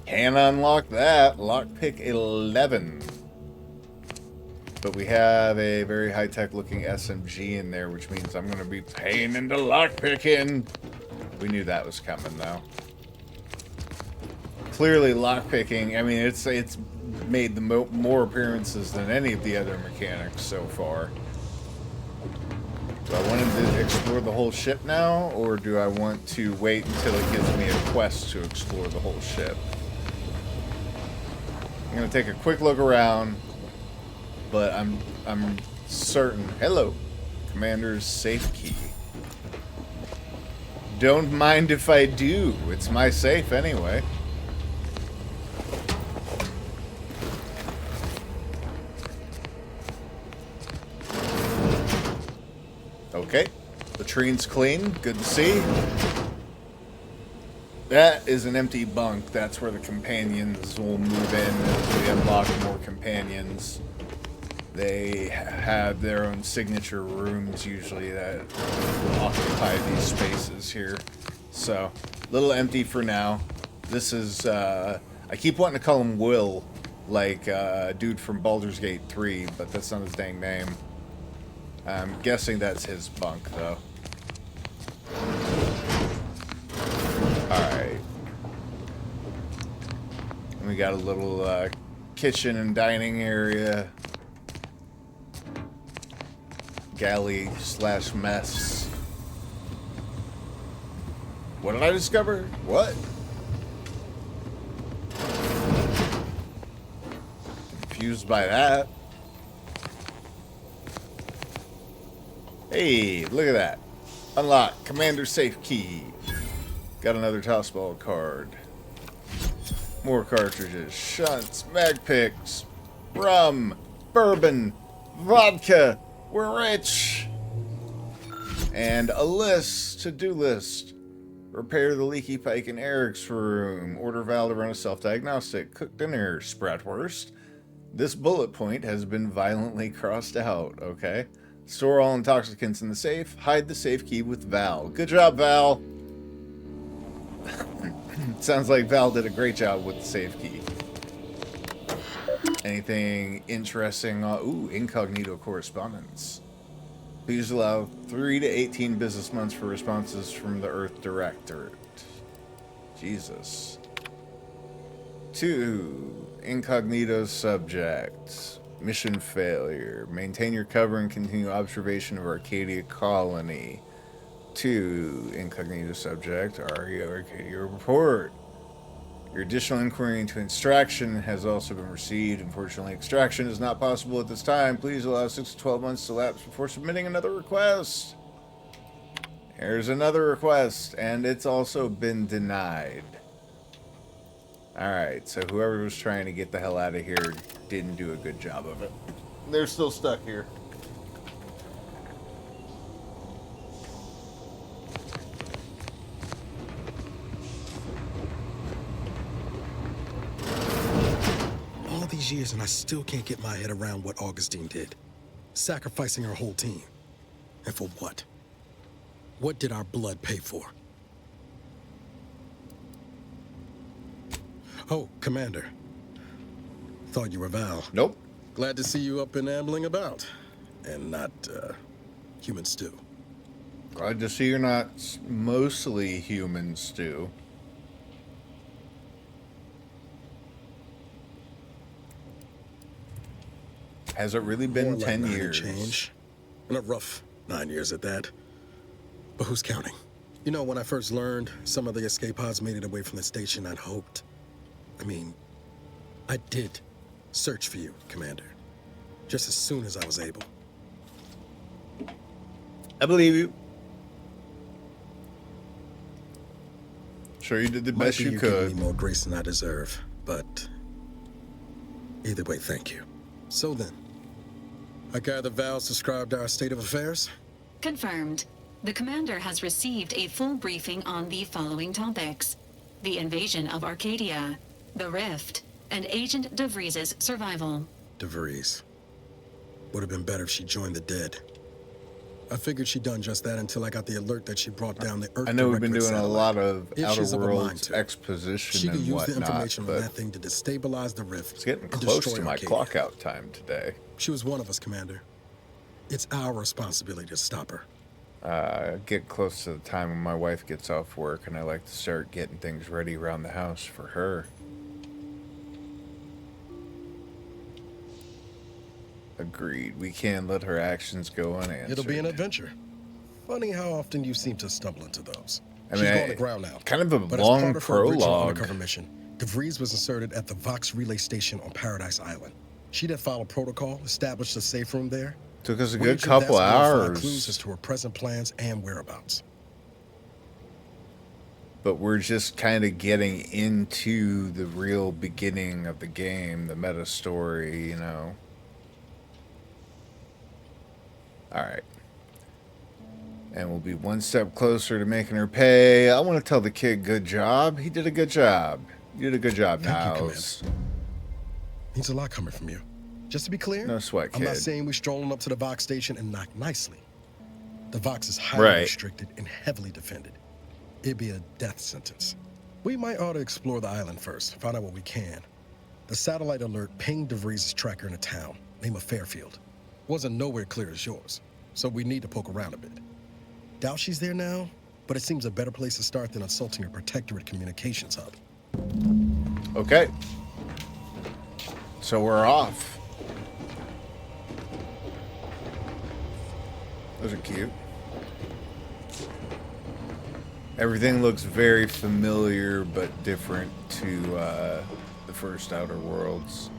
S1: Can unlock that. Lockpick 11. but we have a very high-tech looking SMG in there, which means I'm going to be paying into lockpicking. We knew that was coming, though. Clearly, lockpicking, I mean, it's made the more appearances than any of the other mechanics so far. Do I want to explore the whole ship now, or do I want to wait until it gives me a quest to explore the whole ship? I'm going to take a quick look around, but I'm certain. Hello, Commander's safe key. Don't mind if I do. It's my safe anyway. Okay, latrine's clean. Good to see. That is an empty bunk. That's where the companions will move in as we unlock more companions. They have their own signature rooms usually that occupy these spaces here. So, a little empty for now. This is, I keep wanting to call him Will, like dude from Baldur's Gate 3, but that's not his dang name. I'm guessing that's his bunk, though. Alright. And we got a little kitchen and dining area. Galley / mess. What did I discover? What? Confused by that. Hey, look at that. Unlock Commander Safe Key. Got another tossball card. More cartridges, shunts, mag picks, rum, bourbon, vodka. We're rich. And a list, to-do list. Repair the leaky pike in Eric's room. Order Val to run a self-diagnostic. Cook dinner, Spratwurst. This bullet point has been violently crossed out, okay? Store all intoxicants in the safe. Hide the safe key with Val. Good job, Val. Sounds like Val did a great job with the safe key. Anything interesting? Ooh, incognito correspondence. Please allow 3 to 18 business months for responses from the Earth Directorate. Jesus. 2. Incognito subject. Mission failure. Maintain your cover and continue observation of Arcadia colony. 2. Incognito subject. Arcadia report. Your additional inquiry into extraction has also been received. Unfortunately, extraction is not possible at this time. Please allow 6 to 12 months to lapse before submitting another request. Here's another request, and it's also been denied. Alright, so whoever was trying to get the hell out of here didn't do a good job of it. They're still stuck here.
S9: All these years and I still can't get my head around what Augustine did. Sacrificing our whole team. And for what? What did our blood pay for? Oh, Commander. Thought you were Val.
S1: Nope.
S9: Glad to see you up and ambling about. And not, human stew.
S1: Glad to see you're not mostly human stew. Has it really been
S9: More like
S1: 10
S9: 9
S1: years?
S9: and change. And a rough 9 years at that. But who's counting? You know, when I first learned some of the escape pods made it away from the station, I'd hoped. I did search for you, Commander. Just as soon as I was able.
S1: I believe you. Sure, you did the best you could.
S9: Giving me more grace than I deserve, but either way, thank you. So then, I gather Val subscribed to our state of affairs?
S13: Confirmed. The commander has received a full briefing on the following topics: the invasion of Arcadia, the Rift, and Agent DeVries' survival.
S9: DeVries. Would have been better if she joined the dead. I figured she'd done just that until I got the alert that she brought down the Earth
S1: I know we've been
S9: Directorate
S1: doing a
S9: satellite.
S1: lot of
S9: If
S1: Outer
S9: she's of a mind
S1: Worlds
S9: to.
S1: exposition
S9: She could
S1: and
S9: use the
S1: whatnot,
S9: information from
S1: but
S9: that thing to destabilize the rift.
S1: it's getting
S9: and
S1: close
S9: destroy
S1: to my
S9: Arcadia.
S1: clock out time today.
S9: She was one of us, Commander. It's our responsibility to stop her.
S1: Get close to the time when my wife gets off work, and I like to start getting things ready around the house for her. Agreed. We can't let her actions go unanswered.
S9: It'll be an adventure. Funny how often you seem to stumble into those.
S1: I
S9: She's
S1: mean,
S9: going to ground now.
S1: kind of a
S9: But
S1: long
S9: as part of her original
S1: prologue.
S9: undercover mission, DeVries was inserted at the Vox relay station on Paradise Island. She did follow protocol, established a safe room there.
S1: Took us a
S9: Wagered
S1: good couple
S9: that's gonna find
S1: hours.
S9: clues as to her present plans and whereabouts.
S1: But we're just kind of getting into the real beginning of the game, the meta story, you know. Alright. And we'll be one step closer to making her pay. I want to tell the kid good job. He did a good job. You did a good job,
S9: Thank you,
S1: Niles.
S9: Means a lot coming from you. Just to be clear,
S1: No sweat,
S9: I'm not
S1: kid.
S9: saying we strolling up to the Vox station and knock nicely. The Vox is highly
S1: Right.
S9: restricted and heavily defended. It'd be a death sentence. We might ought to explore the island first, find out what we can. The satellite alert pinged DeVries' tracker in a town, name of Fairfield. Wasn't nowhere clear as yours, so we need to poke around a bit. Doubt she's there now, but it seems a better place to start than assaulting her Protectorate communications hub.
S1: Okay. So we're off. Those are cute. Everything looks very familiar but different to the first Outer Worlds.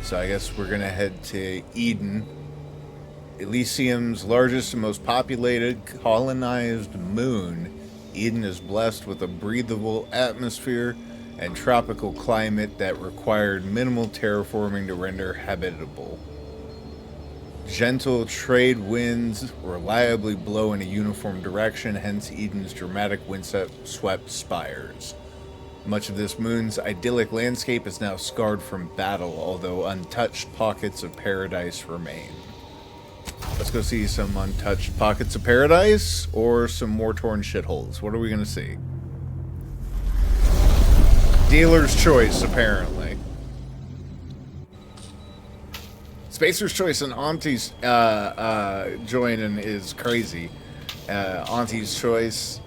S1: So I guess we're gonna head to Eden, Elysium's largest and most populated colonized moon. Eden is blessed with a breathable atmosphere and tropical climate that required minimal terraforming to render habitable. Gentle trade winds reliably blow in a uniform direction, hence Eden's dramatic windswept spires. Much of this moon's idyllic landscape is now scarred from battle, although untouched pockets of paradise remain. Let's go see some untouched pockets of paradise or some war-torn shitholes. What are we going to see? Dealer's choice, apparently. Spacer's choice and Auntie's joining is crazy. Auntie's choice.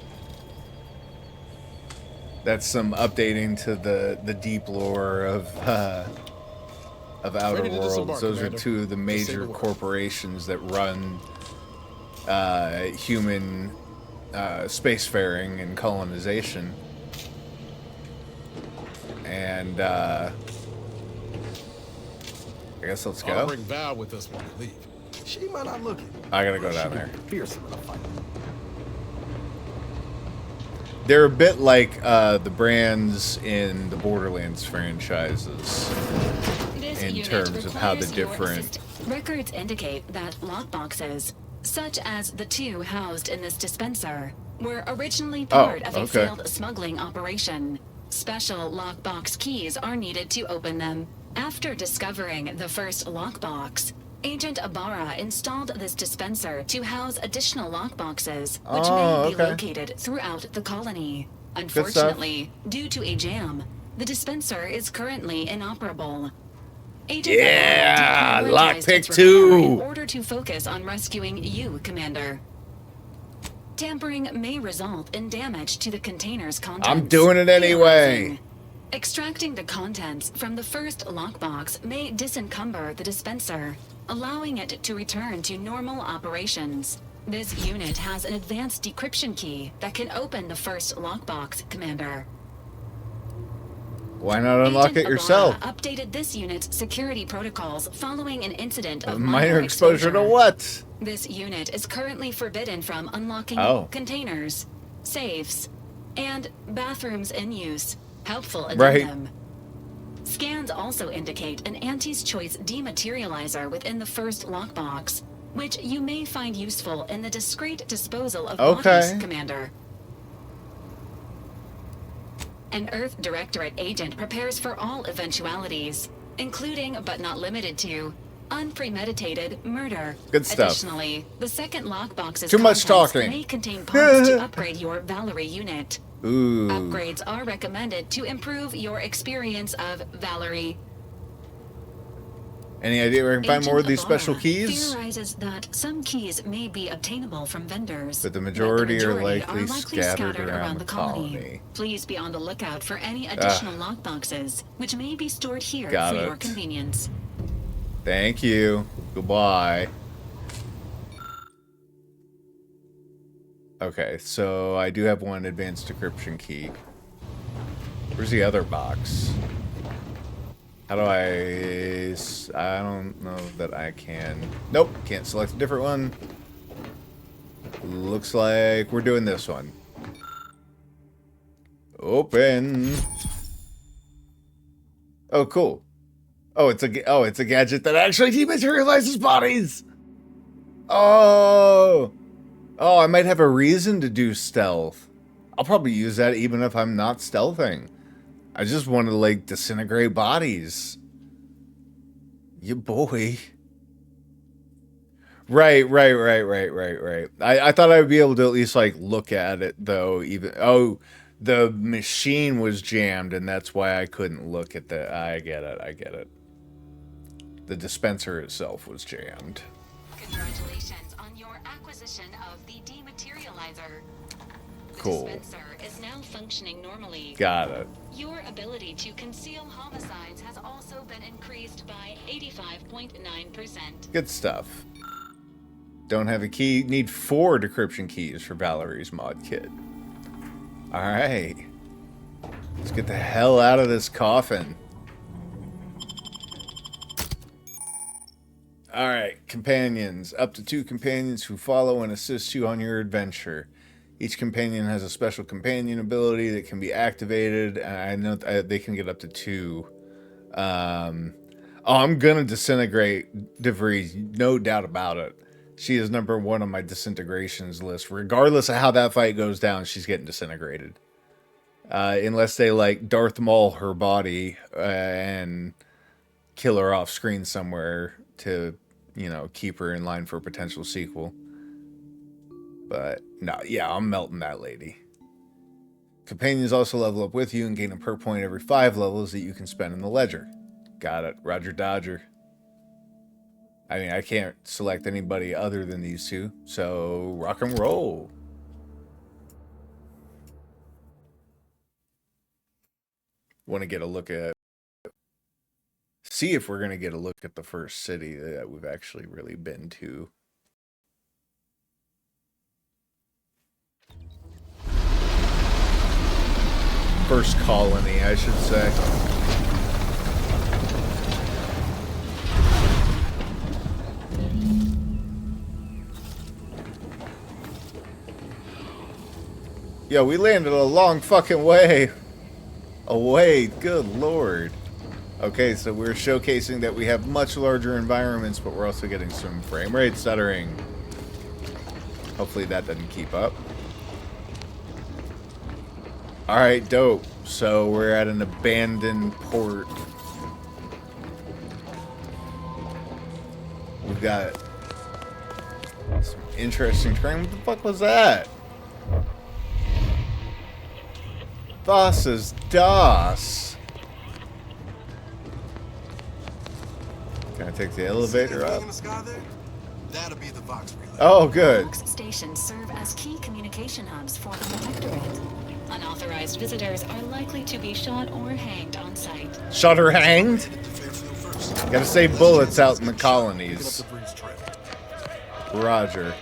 S1: That's some updating to the deep lore of Outer
S9: Ready to
S1: Worlds.
S9: disembark,
S1: Those are
S9: Commander.
S1: two of the
S9: Just say
S1: major
S9: the word.
S1: corporations that run human spacefaring and colonization. And I guess let's
S9: I'll
S1: go.
S9: bring Val with us when we leave. She might not look it.
S1: I gotta go
S9: but
S1: down
S9: she
S1: there.
S9: can be fearsome in a fight.
S1: They're a bit like the brands in the Borderlands franchises
S13: This
S1: in
S13: unit
S1: terms of how the
S13: requires your
S1: different...
S13: Records indicate that lockboxes, such as the two housed in this dispenser, were originally part of a
S1: okay.
S13: failed smuggling operation. Special lockbox keys are needed to open them. After discovering the first lockbox, Agent Ibarra installed this dispenser to house additional lockboxes, which may be
S1: okay.
S13: located throughout the colony.
S1: stuff.
S13: Unfortunately, due to a jam, the dispenser is currently inoperable. Agent
S1: Yeah,
S13: Ibarra deprioritized
S1: lockpick
S13: its repair
S1: 2.
S13: in order to focus on rescuing you, Commander. Tampering may result in damage to the container's contents.
S1: I'm doing it anyway.
S13: Extracting the contents from the first lockbox may disencumber the dispenser, allowing it to return to normal operations. This unit has an advanced decryption key that can open the first lockbox, Commander.
S1: Why not unlock
S13: Agent
S1: it yourself?
S13: Ibarra updated this unit's security protocols following an incident of
S1: Minor exposure to what?
S13: This unit is currently forbidden from unlocking containers, safes, and bathrooms in use. Helpful addendum. Scans also indicate an Auntie's Choice dematerializer within the first lockbox, which you may find useful in the discreet disposal of bodies, Commander. An Earth Directorate agent prepares for all eventualities, including but not limited to unpremeditated murder.
S1: Good stuff.
S13: Additionally, the second lockbox's
S1: Too much
S13: contents
S1: talking.
S13: may contain parts to upgrade your Valerie unit.
S1: Ooh.
S13: Upgrades are recommended to improve your experience of Valerie.
S1: Any idea where I can find more of these
S13: Agent
S1: special
S13: Ibarra
S1: keys?
S13: theorizes that some keys may be obtainable from vendors,
S1: But the majority are likely
S13: likely
S1: scattered around the colony.
S13: Please be on the lookout for any additional lockboxes, which may be stored here
S1: Got
S13: for your
S1: it.
S13: convenience.
S1: Thank you. Goodbye. Okay, so I do have one advanced decryption key. Where's the other box? How do I don't know that I can. Nope, can't select a different one. Looks like we're doing this one. Open. Oh, cool. Oh, it's a gadget that actually dematerializes bodies. Oh, I might have a reason to do stealth. I'll probably use that even if I'm not stealthing. I just want to, like, disintegrate bodies. Yeah, boy. Right. I thought I would be able to at least, like, look at it, though. Oh, the machine was jammed, and that's why I couldn't look at the... I get it. The dispenser itself was jammed.
S13: Congratulations on your acquisition of the dematerializer.
S1: Cool.
S13: The dispenser is now functioning normally.
S1: Got it.
S13: Your ability to conceal homicides has also been increased by 85.9%.
S1: Good stuff. Don't have a key. Need 4 decryption keys for Valerie's mod kit. Alright. Let's get the hell out of this coffin. Alright, companions. Up to 2 companions who follow and assist you on your adventure. Each companion has a special companion ability that can be activated, and I know they can get up to 2. I'm gonna disintegrate DeVries, no doubt about it. She is number 1 on my disintegrations list. Regardless of how that fight goes down, she's getting disintegrated. Unless they, like, Darth Maul her body and kill her off screen somewhere to, you know, keep her in line for a potential sequel. But, no, yeah, I'm melting that lady. Companions also level up with you and gain a perk point every 5 levels that you can spend in the ledger. Got it. Roger Dodger. I mean, I can't select anybody other than these 2, so rock and roll. Want to get a look at... See if we're going to get a look at the first city that we've actually really been to. First colony, I should say. Yo, we landed a long fucking way away. Good lord. Okay, so we're showcasing that we have much larger environments, but we're also getting some frame rate stuttering. Hopefully that doesn't keep up. Alright, dope. So we're at an abandoned port. We've got some interesting terrain. What the fuck was that? Voss's DOS. Can I take the elevator up?
S9: That'll be the Vox relay.
S1: Oh, good.
S13: Vox stations serve as key communication hubs for the Protectorate. Unauthorized visitors are likely to be shot or hanged on site.
S1: Shot or hanged? Gotta save bullets out in the colonies. Roger.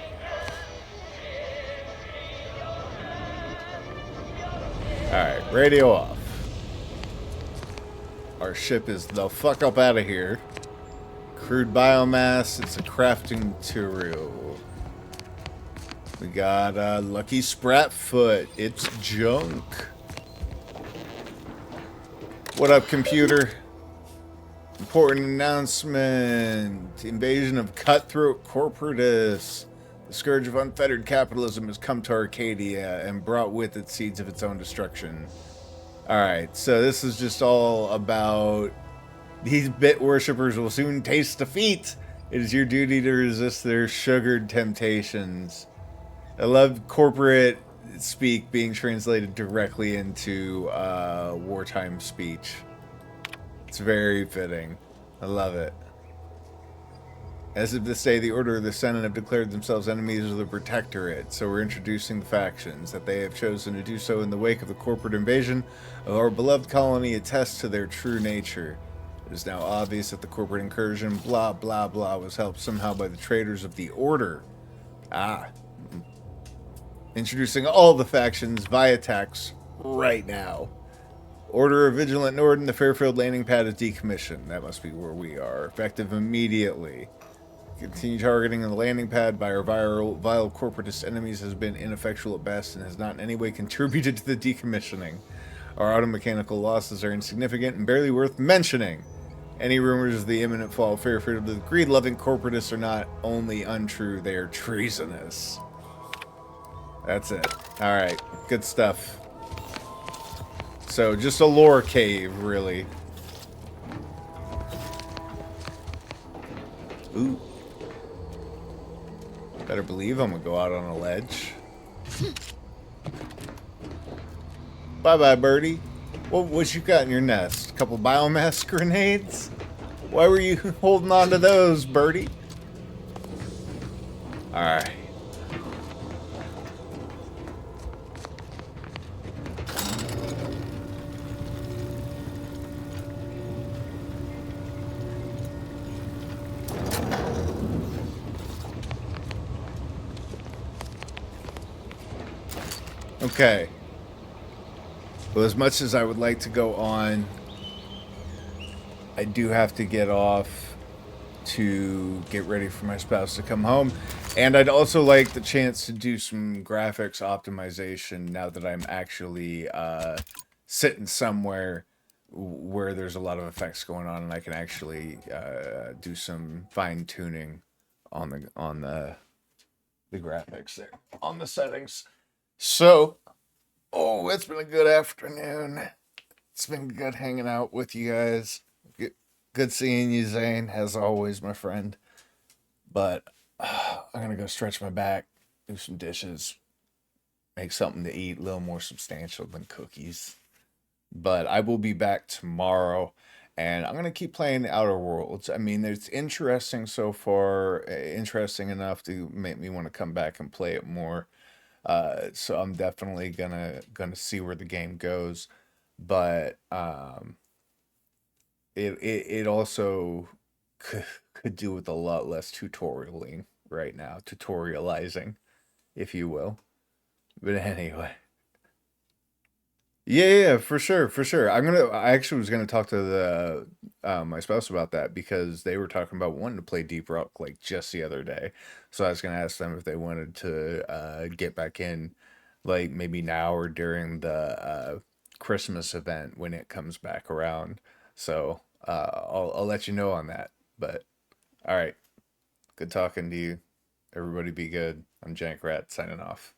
S1: Alright, radio off. Our ship is the fuck up out of here. Crude biomass, it's a crafting material. We got Lucky Sprat Foot, it's junk. What up, computer? Important announcement. Invasion of cutthroat corporatists. The scourge of unfettered capitalism has come to Arcadia and brought with it seeds of its own destruction. Alright, so this is just all about These bit worshippers will soon taste defeat. It is your duty to resist their sugared temptations. I love corporate speak being translated directly into wartime speech. It's very fitting. I love it. As of this day, the Order of the Senate have declared themselves enemies of the Protectorate, so we're introducing the factions. That they have chosen to do so in the wake of the corporate invasion of our beloved colony attests to their true nature. It is now obvious that the corporate incursion, blah blah blah, was helped somehow by the traitors of the Order. Introducing all the factions via text right now. Order of Vigilant Norden, the Fairfield landing pad is decommissioned. That must be where we are. Effective immediately. Continue targeting the landing pad by our vile corporatist enemies has been ineffectual at best and has not in any way contributed to the decommissioning. Our automechanical losses are insignificant and barely worth mentioning. Any rumors of the imminent fall of Fairfield to the greed-loving corporatists are not only untrue, they are treasonous. That's it. Alright, good stuff. So, just a lore cave, really. Ooh. Better believe I'm gonna go out on a ledge. Bye-bye, birdie. What you got in your nest? A couple biomass grenades? Why were you holding on to those, birdie? Alright. Okay. Well, as much as I would like to go on, I do have to get off to get ready for my spouse to come home. And I'd also like the chance to do some graphics optimization now that I'm actually sitting somewhere where there's a lot of effects going on and I can actually do some fine tuning on the graphics there, on the settings. So, it's been a good afternoon. It's been good hanging out with you guys. Good seeing you, Zane, as always, my friend. But I'm going to go stretch my back, do some dishes, make something to eat, a little more substantial than cookies. But I will be back tomorrow, and I'm going to keep playing Outer Worlds. I mean, it's interesting so far, interesting enough to make me want to come back and play it more. So I'm definitely gonna see where the game goes, but it also could do with a lot less tutorializing right now, if you will. But anyway, yeah, for sure. I actually was gonna talk to my spouse about that because they were talking about wanting to play Deep Rock like just the other day. So I was gonna ask them if they wanted to get back in, like maybe now or during the Christmas event when it comes back around. So I'll let you know on that. But all right, good talking to you. Everybody be good. I'm Jankrat signing off.